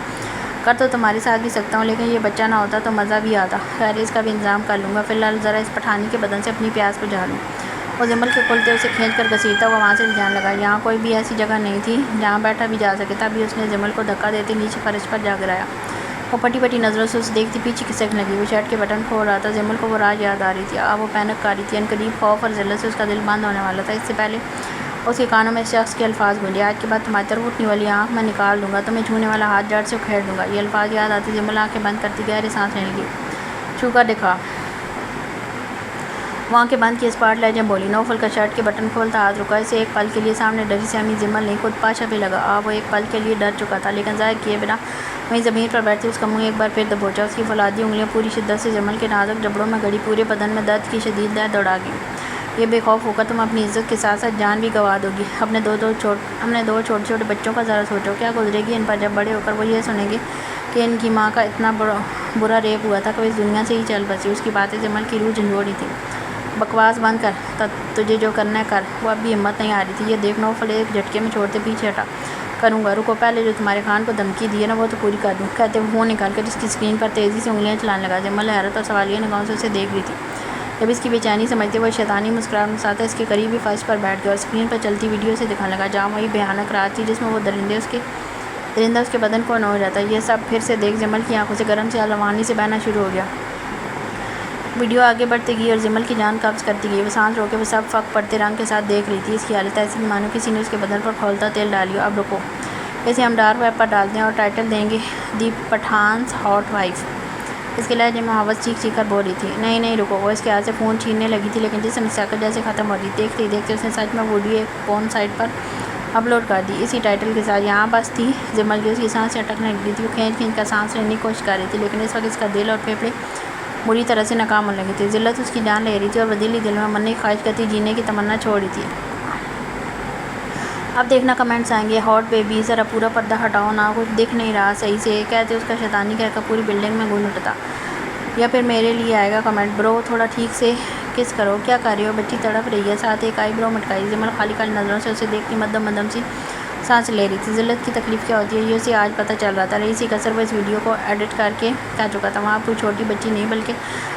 کر تو تمہارے ساتھ بھی سکتا ہوں لیکن یہ بچہ نہ ہوتا تو مزہ بھی آتا. خیر اس کا بھی انتظام کر لوں گا. فی الحال ذرا اس پٹھانی کے بدن سے اپنی پیاس بجھا لوں. وہ جمل کے کھلتے اسے کھینچ کر گھسیٹتا ہوا وہاں سے جانے لگا. یہاں کوئی بھی ایسی جگہ نہیں تھی جہاں بیٹھا بھی جا سکے. تبھی اس نے جمل کو دھکا دیتے نیچے فرش پر جا گرایا. وہ پٹی پٹی نظروں سے اسے دیکھتی پیچھے کھسکنے لگی. وہ شرٹ کے بٹن کھول رہا تھا. جمل کو وہ راز یاد آ رہی تھی. اب وہ پینک کر رہی تھی. عنقریب خوف اور ذلت سے اس کا دل بند ہونے والا تھا. اس سے پہلے اس کے کانوں میں اس شخص کے الفاظ گونجے. آج کے بعد تمہاری طرف اٹھنے والی آنکھ میں نکال دوں گا. تمہیں چھونے والا ہاتھ جڑ سے اکھیڑ دوں گا. یہ الفاظ یاد آتے جمل آنکھیں بند کرتی گہری سانس لینے لگی. چھو کر دکھا. وہ آنکھیں بند کی اسپاٹ لہجے میں بولی. نوفل کا شرٹ کے بٹن کھولتا ہاتھ رکا. اسے ایک پل کے لیے سامنے ڈری سہمی جمل نہیں خود پاشا پہ لگا. وہ ایک پل کے لیے ڈر چکا تھا لیکن ظاہر کیے بنا وہیں زمین پر بیٹھتی اس کا منہ ایک بار پھر دبوچا. اس کی فولادی انگلیاں پوری شدت سے جمل کے نازک جبڑوں میں گڑی. پورے بدن میں درد کی شدید لہر دوڑا گئی. یہ بے خوف ہو کر تم اپنی عزت کے ساتھ ساتھ جان بھی گنوا دو گی. اپنے دو چھوٹے چھوٹے بچوں کا ذرا سوچو. کیا گزرے گی ان پر جب بڑے ہو کر وہ یہ سنیں گے کہ ان کی ماں کا اتنا برا ریپ ہوا تھا کہ وہ اس دنیا سے ہی چل بسی. اس کی باتیں جمل کی روح جھنجھوڑی تھی. بکواس بند کر. تجھے جو کرنا ہے کر. وہ اب بھی ہمت نہیں آ رہی تھی. یہ دیکھ نوفل ایک جھٹکے میں چھوڑتے پیچھے ہٹا. کروں گا. رکو، پہلے جو تمہارے خان کو دھمکی دی ہے نا وہ تو پوری کر دوں. کہتے وہ فون نکال کر جس کی اسکرین پر تیزی سے انگلیاں چلانے لگا. جمل حیرت اور سوالیہ نگاہوں سے اسے دیکھ رہی تھی. جب اس کی بے چینی سمجھتے وہ شیطانی مسکراہٹ کے ساتھ اس کے قریب ہی فرش پر بیٹھ گیا اور اسکرین پر چلتی ویڈیو سے دکھانے لگا جہاں وہی بھیانک رات تھی جس میں وہ درندہ اس کے بدن کو نوچ رہا تھا. یہ سب پھر سے دیکھ جمل کی آنکھوں سے گرم سیال روانی سے بہنا شروع ہو گیا. ویڈیو آگے بڑھتی گئی اور جمل کی جان قبض کرتی گئی. وہ سانس روکے وہ سب فق پڑتے رنگ کے ساتھ دیکھ رہی تھی. اس کی حالت ایسی تھی مانو کسی نے اس کے بدن پر کھولتا تیل ڈالی ہو. اب رکو، اسے ہم ڈارک ویب پر ڈالتے ہیں اور ٹائٹل دیں گے دی پٹھانس ہاٹ وائف. اس کے لہجے میں حوث چیخ چیخ کر بول رہی تھی. نہیں رکو. وہ اس کے ہاتھ سے فون چھیننے لگی تھی لیکن جسم سے سکت جیسے ختم ہو رہی. دیکھتے ہی دیکھتے اس نے سچ میں ویڈیو ایک پورن سائٹ پر اپلوڈ کر دی اسی ٹائٹل کے ساتھ. یہاں بس تھی جمل کی. اس کی سانسیں اٹکنے لگی تھی. وہ کھینچ کر سانس لینے کی کوشش کر رہی تھی لیکن اس وقت اس کا دل اور پھیپھڑے بری طرح سے ناکام ہونے لگے تھے. ذلت اس کی جان لے رہی تھی اور وہ دل ہی دل میں مرنے کی خواہش کرتی جینے کی تمنا چھوڑ رہی تھی. اب دیکھنا کمنٹس آئیں گے ہاٹ بیبی ذرا پورا پردہ ہٹاؤ نا کچھ دکھ نہیں رہا صحیح سے. کہتے اس کا شیطانی کہہ کر پوری بلڈنگ میں گونج اٹھتا. یا پھر میرے لیے آئے گا کمنٹ برو تھوڑا ٹھیک سے کس کرو. کیا کر رہی ہو؟ بچی تڑپ رہی ہے. ساتھ ایک آئی برو مٹکائی. جمل خالی خالی نظروں سے اسے دیکھتی مدم سی سانس لے رہی تھی. ذلت کی تکلیف کیا ہوتی ہے یہ اسے آج پتہ چل رہا تھا. رہی سی کثر وہ اس ویڈیو کو ایڈٹ کر کے کہہ چکا تھا. وہاں کوئی چھوٹی بچی نہیں بلکہ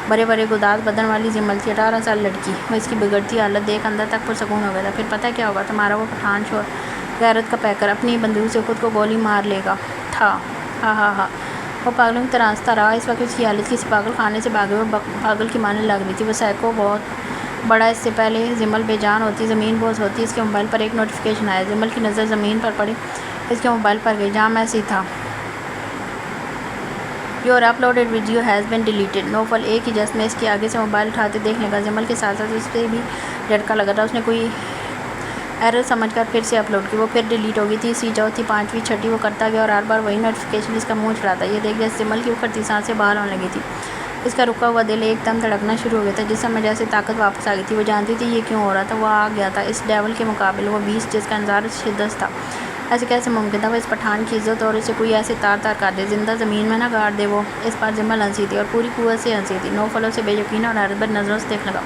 بڑے گداز بدن والی جمل تھی. 18 سال لڑکی. وہ اس کی بگڑتی حالت دیکھ اندر تک پرسکون ہو گیا تھا. پھر پتہ کیا ہوگا تمہارا وہ پٹھان شور غیرت کا پیکر اپنی بندوق سے خود کو گولی مار لے گا تھا. ہاں. وہ پاگلوں کی طرح ہنستا رہا. اس وقت اس کی حالت کسی پاگل خانے سے بھاگے ہوئے پاگل کی ماننے لگ رہی تھی. وہ سائیکو بہت بڑا. اس سے پہلے جمل بے جان ہوتی زمین بوس ہوتی. اس کے موبائل پر ایک نوٹیفیکیشن آیا. جمل کی نظر زمین پر پڑی. اس کے موبائل پر گئی جہاں میسیج تھا your uploaded video has been deleted. Naufal ایک ہی جس میں اس کے آگے سے موبائل اٹھاتے دیکھ لگا. جمل کے ساتھ ساتھ اس پہ بھی جھٹکا لگا تھا. اس نے کوئی ایرر سمجھ کر پھر سے اپلوڈ کی. وہ پھر ڈیلیٹ ہو گئی. تیسری چوتھی پانچویں چھٹی وہ کرتا گیا اور ہر بار وہی نوٹیفیکیشن اس کا منہ چڑھاتا. یہ دیکھ جیسے جمل کی اکھڑتی سانسیں بحال ہونے لگی تھی. اس کا رکا ہوا دل ایک دم دھڑکنا شروع ہو گیا تھا. جسم میں جیسے طاقت واپس آ گئی تھی. وہ جانتی تھی یہ کیوں ہو رہا تھا. وہ آ گیا تھا اس ڈیول کے مقابل. وہ 20 جس کا انتظار شدت تھا. ایسے کیسے ممکن تھا وہ اس پٹھان کی عزت اور اسے کوئی ایسے تار تار کر دے، زندہ زمین میں نہ گاڑ دے وہ۔ اس پر جمل ہنسی تھی اور پوری قوت سے ہنسی تھی۔ نوفل اسے بے یقینہ اور حیرت بھری نظروں سے دیکھنے لگا۔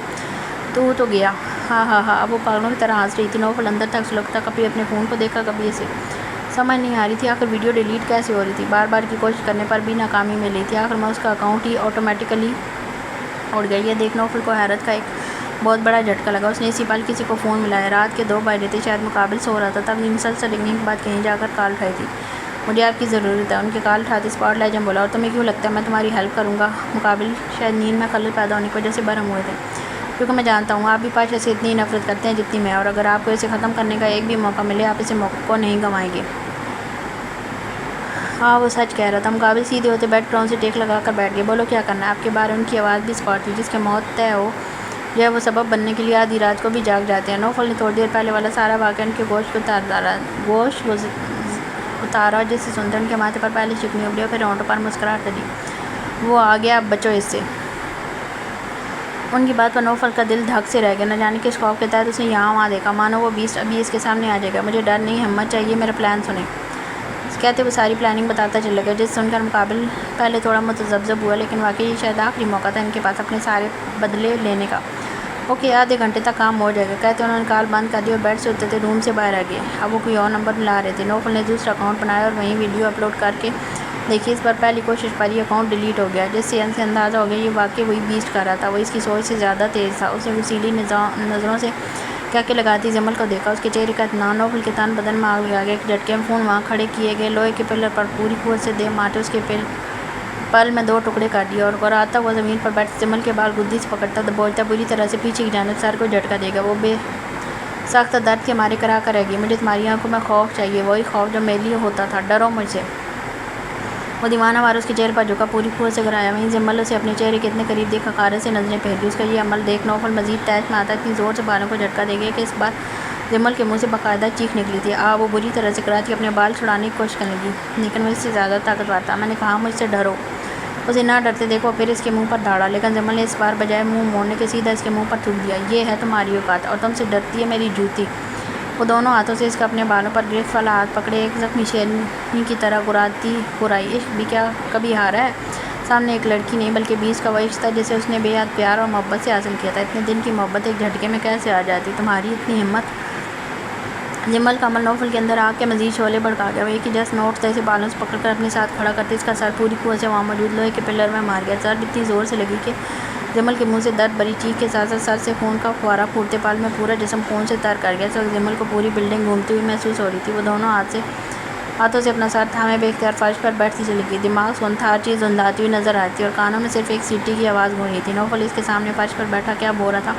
تو گیا۔ ہاں ہاں ہاں، اب وہ پاگلوں کی طرح ہنس رہی تھی۔ نوفل اندر تک سلگتا، کبھی اپنے فون کو دیکھا، کبھی اسے۔ سمجھ نہیں آ رہی تھی آخر ویڈیو ڈیلیٹ کیسے ہو رہی تھی۔ بار بار کی کوشش کرنے پر بھی ناکامی مل رہی تھی۔ آخر میں اس کا اکاؤنٹ ہی آٹومیٹیکلی اڑ گئی۔ یہ دیکھ نوفل کو حیرت کا ایک بہت بڑا جھٹکا لگا۔ اس نے اسی پل کسی کو فون ملایا۔ رات کے 2 بج رہے تھے، شاید مقابل سو رہا تھا، تب مسلسل رنگنگ کے بعد کہیں جا کر کال اٹھائی تھی۔ مجھے آپ کی ضرورت ہے، ان کی کال اٹھاتے اسپاٹ لائجن بولا۔ اور تمہیں کیوں لگتا ہے میں تمہاری ہیلپ کروں گا؟ مقابل شاید نیند میں خلل پیدا ہونے کی وجہ سے برہم ہوئے تھے، کیونکہ میں جانتا ہوں آپ بھی پاشا سے اتنی نفرت کرتے ہیں جتنی میں، اور اگر آپ کو اسے ختم کرنے کا ایک بھی موقع ملے آپ اسے موقع کو نہیں گنوائیں گے۔ ہاں وہ سچ کہہ رہا تھا۔ مقابل سیدھے ہوتے بیٹھ کر ان سے ٹیک لگا کر بیٹھ گئے۔ بولو کیا کرنا ہے آپ کے بارے؟ ان کی آواز بھی اسپاٹ تھی، جس کے موت طے ہو جو ہے وہ سبب بننے کے لیے آدھی رات کو بھی جاگ جاتے ہیں۔ نوفل نے تھوڑی دیر پہلے والا سارا واقعہ ان کے گوشت اتارا، جس سے سنتے ان کے ماتھے پر پہلے شکنی ابھری اور پھر ہونٹوں پر مسکراہٹ چلی۔ وہ آ گیا، اب بچو اس سے۔ ان کی بات پر نوفل کا دل دھک سے رہ گیا۔ نہ جانے کس خوف کے تحت اس نے یہاں وہاں دیکھا، مانو وہ بیسٹ ابھی اس کے سامنے آ جائے گا۔ مجھے ڈر نہیں، ہمت چاہیے، میرا پلان سنیں۔ کہتے وہ ساری پلاننگ بتاتا چلا گیا، جس سن کر مقابل پہلے تھوڑا متذبذب ہوا، لیکن واقعی یہ شاید آخری موقع تھا ان کے پاس اپنے سارے بدلے لینے کا۔ اوکے، آدھے گھنٹے تک کام ہو جائے گا، کہتے انہوں نے کال بند کر دی اور بیڈ سے اٹھتے تھے روم سے باہر آ گئے۔ اب وہ کوئی اور نمبر ملا رہے تھے۔ نوفل نے دوسرا اکاؤنٹ بنایا اور وہیں ویڈیو اپلوڈ کر کے دیکھی۔ اس پر پہلی کوشش پر یہ اکاؤنٹ ڈیلیٹ ہو گیا، جس سے اندازہ ہو گیا یہ واقعی وہی بیسٹ کر رہا تھا۔ وہ اس کی سوچ سے زیادہ تیز تھا۔ اس نے وسیلی نظروں سے کیا کہ لگاتی جمل کو دیکھا، اس کے چہرے کا اطمینان۔ نوفل کے تن بدن میں آگ لگا گیا۔ ایک جھٹکے میں فون وہاں کھڑے کیے گئے لوہے کے پلر پر پوری قوت سے دے مارتے اس کے پل میں 2 ٹکڑے کر دیے اور گراتا ہوا زمین پر بیٹھ جمل کے بال گدی سے پکڑتا دبوچتا بری طرح سے پیچھے کی جانب سر کو جھٹکا دے گا۔ وہ بے ساختہ درد کے مارے کرا کر رہ گئی۔ مجھے تمہاری آنکھوں میں خوف چاہیے، وہی خوف جو میرے لیے ہوتا تھا، ڈرو مجھ سے۔ وہ دیوانہ وار اس کے چہرے پر جھکا، پوری قوت سے گرایا۔ وہیں جمل اسے اپنے چہرے کے اتنے قریب دیکھ حقارت سے نظریں پھیر لی۔ اس کا یہ عمل دیکھ نوفل مزید تیش میں آتا، اتنی زور سے بالوں کو جھٹکا دے گیا کہ اس بار جمل کے منہ سے باقاعدہ چیخ نکلی تھی۔ وہ بری طرح سے کراتی اپنے بال چھڑانے کی کوشش کرنے لگی، لیکن وہ اس سے زیادہ طاقتور تھا۔ میں نے کہا مجھ سے ڈرو، اسے نہ ڈرتے دیکھو۔ پھر اس کے منہ پر دھاڑا، لیکن جمل نے اس بار بجائے منہ موڑنے کے سیدھا اس کے منہ پر تھوک دیا۔ یہ ہے تمہاری اوقات، اور تم سے ڈرتی ہے میری جوتی۔ وہ دونوں ہاتھوں سے اس کا اپنے بالوں پر گرفت والا ہاتھ پکڑے ایک زخمی شیرنی کی طرح گرائی۔ عشق بھی کیا کبھی ہارا ہے؟ سامنے ایک لڑکی نہیں بلکہ 20 کا وہ عشق تھا جسے اس نے بے حد پیار اور محبت سے حاصل کیا تھا۔ اتنے دن کی محبت ایک جھٹکے میں کیسے آ جاتی؟ تمہاری اتنی ہمت! جمل کا عمل نوفل کے اندر آگ کے مزید شعلے بھڑکا گیا۔ وہ ایک ہی جیسے نوٹ اسے بالوں سے پکڑ کر اپنے ساتھ کھڑا کرتے اس کا سر پوری قوت سے وہاں موجود لوہے کے پلر میں مار گیا۔ ضرب اتنی زور سے لگی کہ جمل کے منہ سے درد بھری چیخ کے ساتھ ساتھ سر سے خون کا فوارہ پھوٹتے پل میں پورا جسم خون سے تر کر گیا۔ اس وقت جمل کو پوری بلڈنگ گھومتی ہوئی محسوس ہو رہی تھی۔ وہ دونوں ہاتھوں سے اپنا سر تھامے بے اختیار فرش پر بیٹھتی چلی گئی۔ دماغ سن تھا، ہر چیز دھندلاتی ہوئی نظر آتی تھی اور کانوں میں صرف ایک سیٹی کی آواز گونج رہی تھی۔ نوفل اس کے سامنے فرش پر بیٹھا کیا بول رہا تھا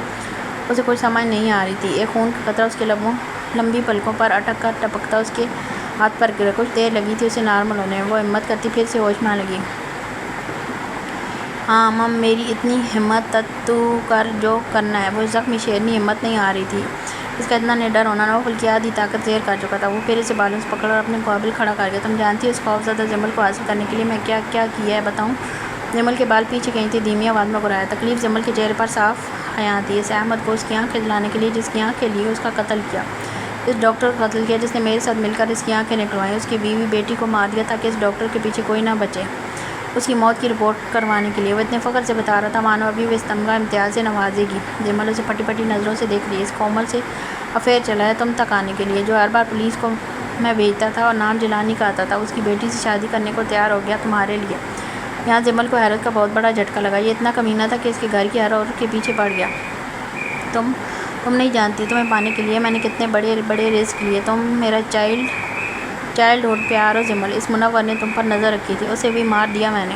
اسے کچھ سمجھ نہیں آ رہی تھی۔ ایک خون کا قطرہ اس کے لمبی پلکوں پر اٹک کر ٹپکتا اس کے ہاتھ پر گرا۔ کچھ دیر لگی تھی اسے نارمل ہونے میں۔ وہ ہمت کرتی پھر سے ہوش میں آنے لگی۔ ہاں مم، میری اتنی ہمت تو کر جو کرنا ہے۔ وہ زخمی شیرنی ہمت نہیں آ رہی تھی۔ اس کا اتنا نڈر ہونا نوفل کی آدھی طاقت زیر کر چکا تھا۔ وہ پھر اسے بالوں سے پکڑ اور اپنے قابل کھڑا کر گیا۔ تم جانتی ہو اس خوفزدہ جمل کو حاصل کرنے کے لیے میں کیا کیا ہے بتاؤں؟ جمل کے بال پیچھے گئی تھی، دھیمی آواز میں گرایا۔ تکلیف جمل کے چہرے پر صاف حیا تھی۔ اس احمد کو اس کی آنکھیں دلانے کے لیے جس کی آنکھ کے لیے اس کا قتل کیا، اس ڈاکٹر کا قتل کیا جس نے میرے ساتھ مل کر اس کی آنکھیں نکلوائیں، اس کی بیوی بیٹی کو مار دیا تاکہ اس ڈاکٹر کے پیچھے کوئی نہ بچے، اس کی موت کی رپورٹ کروانے کے لیے۔ وہ اتنے فخر سے بتا رہا تھا مانو ابھی وہ اس تمغہ امتیاز سے نوازے گی۔ جمل اسے پھٹی پھٹی نظروں سے دیکھ رہی۔ اس کومل سے افیئر چلا ہے تم تک آنے کے لیے، جو ہر بار پولیس کو میں بھیجتا تھا اور نام جلانی کا آتا تھا، اس کی بیٹی سے شادی کرنے کو تیار ہو گیا تمہارے لیے۔ یہاں جمل کو حیرت کا بہت بڑا جھٹکا لگا۔ یہ اتنا کمینہ تھا کہ اس کے گھر کی ہر عورت کے پیچھے پڑ گیا۔ تم نہیں جانتی تمہیں پانے کے لیے میں نے کتنے بڑے بڑے رسک لیے۔ تم میرا چائلڈ ہوڈ پیار ہو جمل۔ اس منور نے تم پر نظر رکھی تھی، اسے بھی مار دیا میں نے۔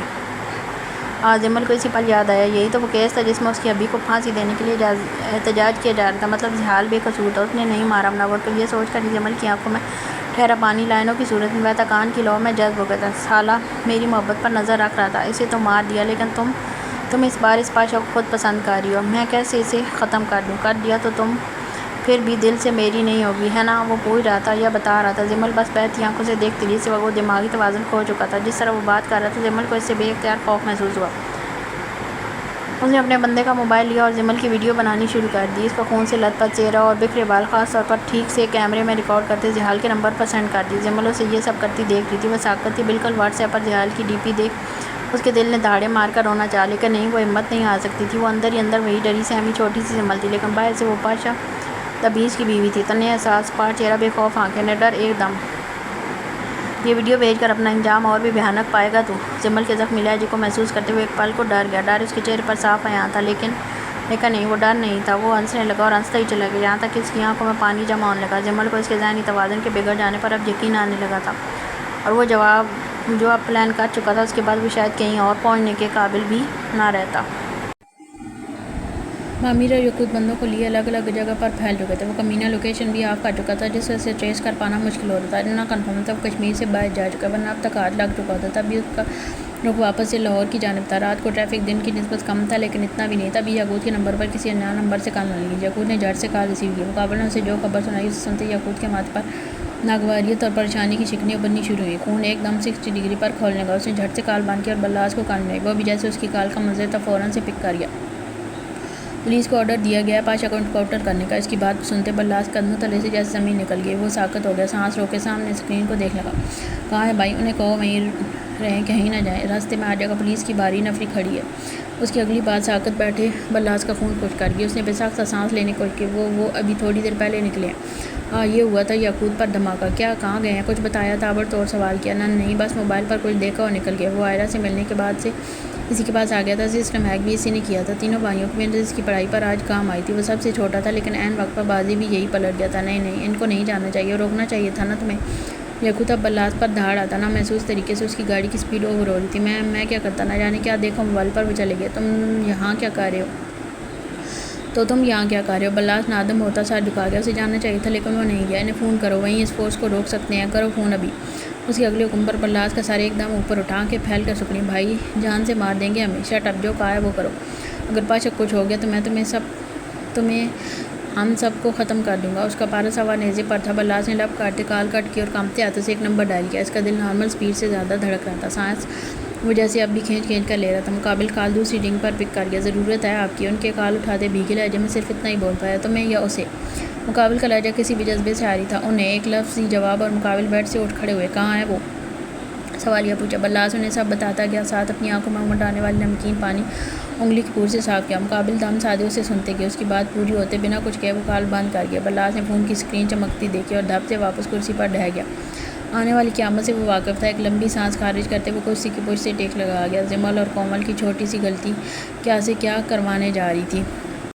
جمل کو اسی پل یاد آیا، یہی تو وہ کیس تھا جس میں اس کی ابھی کو پھانسی دینے کے لیے احتجاج کیا جا رہا تھا۔ مطلب جہال بے قصور تھا، اس نے نہیں مارا۔ منور کو یہ سوچ کر جمل کی آنکھوں میں ٹھہرا پانی لائنوں کی صورت میں بہتا کان کی لو میں جذب ہو گیا تھا۔ سالہ میری محبت پر نظر رکھ رہا تھا، اسے تو مار دیا، لیکن تم اس بار اس پاشا کو خود پسند کر رہی ہو۔ میں کیسے اسے ختم کر دوں؟ کر دیا تو تم پھر بھی دل سے میری نہیں ہوگی، ہے نا؟ وہ پوچھ رہا تھا یا بتا رہا تھا؟ جمل بس بہتی آنکھوں سے دیکھتی رہی۔ اس وقت وہ دماغی توازن کھو چکا تھا۔ جس طرح وہ بات کر رہا تھا جمل کو اس سے بے اختیار خوف محسوس ہوا۔ اس نے اپنے بندے کا موبائل لیا اور جمل کی ویڈیو بنانی شروع کر دی۔ اس کا خون سے لت پت چہرہ اور بکھرے بال خاص طور پر ٹھیک سے کیمرے میں ریکارڈ کرتے جہال کے نمبر پر سینڈ کر دی۔ جمل اسے یہ سب کرتی دیکھ رہی تھی۔ وہ ساکت تھی بالکل۔ واٹس ایپ پر جہال کی ڈی پی دیکھ اس کے دل نے دھاڑے مار کر رونا چاہا، لیکن نہیں، وہ ہمت نہیں ہار سکتی تھی۔ وہ اندر ہی اندر وہی ڈری سہمی چھوٹی سی جمل تھی، لیکن باہر سے وہ پاشا تبیز کی بیوی تھی۔ تنہے احساس، پاک چہرہ، بے خوف آنکھیں، نڈر ایک دم۔ یہ ویڈیو بھیج کر اپنا انجام اور بھی بھیانک پائے گا تو؟ جمل کے زخمی لہجے کو محسوس کرتے ہوئے ایک پل کو ڈر گیا۔ ڈر اس کے چہرے پر صاف عیاں تھا، لیکن نہیں، وہ ڈر نہیں تھا۔ وہ ہنسنے لگا اور ہنستا ہی چلا گیا، یہاں تک کہ اس کی آنکھوں میں پانی جمع ہونے لگا۔ جمل کو اس کے ذہنی توازن کے بگڑ جانے پر اب یقین آنے لگا تھا، اور وہ جو اب پلان کر چکا تھا، اس کے بعد وہ شاید کہیں اور پہنچنے کے قابل بھی نہ رہتا۔ معمر اور یعقوب بندوں کو لیے الگ الگ جگہ پر پھیل چکے تھے۔ وہ کمینہ لوکیشن بھی آف کر چکا تھا، جس سے اسے ٹریس کر پانا مشکل ہو رہا تھا۔ اتنا کنفرم تھا وہ کشمیر سے باہر جا چکا، ورنہ اب تک ہاتھ لگ چکا ہوتا۔ تب بھی اس کا رخ واپس سے لاہور کی جانب تھا۔ رات کو ٹریفک دن کی نسبت کم تھا، لیکن اتنا بھی نہیں۔ تبھی یاقوت کے نمبر پر کسی انجان نمبر سے کال ملی۔ یاقوت نے جھٹ سے کال ریسیو کی۔ مقابل نے اسے جو خبر سنائی، اسے سنتے یاقوت کے ماتھے پر ناگواریت اور پریشانی کی شکنیں ابھرنی شروع ہوئیں۔ خون ایک دم 60 ڈگری پر کھولنے لگا۔ اس نے جھٹ سے کال بند کی اور بلاس کو کال ملائی۔ وہ بھی جیسے اس کی کال کا منظر تھا، فوراً سے پک کر گیا۔ پولیس کو آرڈر دیا گیا ہے پاشا کو انکاؤنٹر کرنے کا۔ اس کی بات سنتے بلاس قدموں تلے سے جیسے زمین نکل گئی۔ وہ ساکت ہو گیا، سانس روکے سامنے اسکرین کو دیکھنے لگا۔ کہاں ہے بھائی؟ انہیں کہو وہیں رہیں، کہیں نہ جائیں، راستے میں ہر جگہ پولیس کی بھاری نفری کھڑی ہے۔ اس کی اگلی بات ساکت بیٹھے بلاس کا خون خشک کر گئی۔ اس نے بے ساختہ سانس لینے کی کوشش کی۔ وہ ابھی تھوڑی دیر پہلے نکلے ہیں۔ یہ ہوا تھا یاقوت پر دھماکہ؟ کیا؟ کہاں گئے ہیں؟ کچھ بتایا؟ تابڑ توڑ سوال کیا۔ نہیں، بس موبائل پر کچھ دیکھا اور نکل گیا۔ وہ عائرہ سے ملنے کے بعد سے اسی کے پاس آ گیا تھا۔ سسٹم ہیک بھی اسی نے کیا تھا۔ تینوں بھائیوں کی محنت اس کی پڑھائی پر آج کام آئی تھی۔ وہ سب سے چھوٹا تھا، لیکن عین وقت پر بازی بھی یہی پلٹ گیا تھا۔ نہیں، ان کو نہیں جانا چاہیے، روکنا چاہیے تھا نا تمہیں۔ یاقوت اب بلاس پر دھاڑ آتا نا محسوس طریقے سے اس کی گاڑی کی سپیڈ اوور ہو رہی تھی۔ میں کیا کرتا، نہ جانے کیا دیکھو موبائل پر وہ چلے گئے۔ تم یہاں کیا کر رہے ہو؟ تم یہاں کیا کر رہے ہو؟ بلاس نادم ہوتا سر جھکا گیا۔ اسے جانا چاہیے تھا، لیکن وہ نہیں گیا۔ انہیں فون کرو، وہیں اس فورس کو روک سکتے ہیں، کرو فون ابھی۔ اس کے اگلے حکم پر بلاس کا سر ایک دم اوپر اٹھا کے پھیل کر سکنی۔ بھائی جان سے مار دیں گے ہمیں، شٹ اپ، جو کہا ہے وہ کرو۔ اگر پاشا کچھ ہو گیا تو میں ہم سب کو ختم کر دوں گا۔ اس کا پارا سوا نیزے پر تھا۔ بلاس نے لب کاٹتے کال کٹ کی اور کانپتے ہاتھوں سے ایک نمبر ڈائل کیا۔ اس کا دل نارمل سپیڈ سے زیادہ دھڑک رہا تھا، سانس وہ جیسے اب بھی کھینچ کر لے رہا تھا۔ مقابل کال دوسری رنگ پر پک کر گیا۔ ضرورت ہے آپ کی؟ ان کے کال اٹھاتے بھیگے لہجے میں صرف اتنا ہی بول پایا، تمہیں یا اسے؟ مقابل کا لہجہ کسی بھی جذبے سے آری تھا۔ انہیں ایک لفظی جواب، اور مقابل بیڈ سے اٹھ کھڑے ہوئے۔ کہاں ہے وہ؟ سوالیہ پوچھا۔ بلاس انہیں سب بتاتا گیا، ساتھ اپنی آنکھوں میں امڈ آنے والی نمکین پانی انگلی کی پور سے صاف کیا۔ مقابل دم سادے اسے سنتے گئے۔ اس کی بات پوری ہوتے بنا کچھ کہے وہ کال بند کر گیا۔ بلاس نے فون کی اسکرین چمکتی دیکھی اور دھپ سے واپس کرسی پر ڈھہ گیا۔ آنے والی قیامت سے وہ واقف تھا۔ ایک لمبی سانس خارج کرتے وہ کرسی کی پشت سے ٹیک لگا گیا۔ جمل اور کومل کی چھوٹی سی غلطی کیا سے کیا کروانے جا رہی تھی۔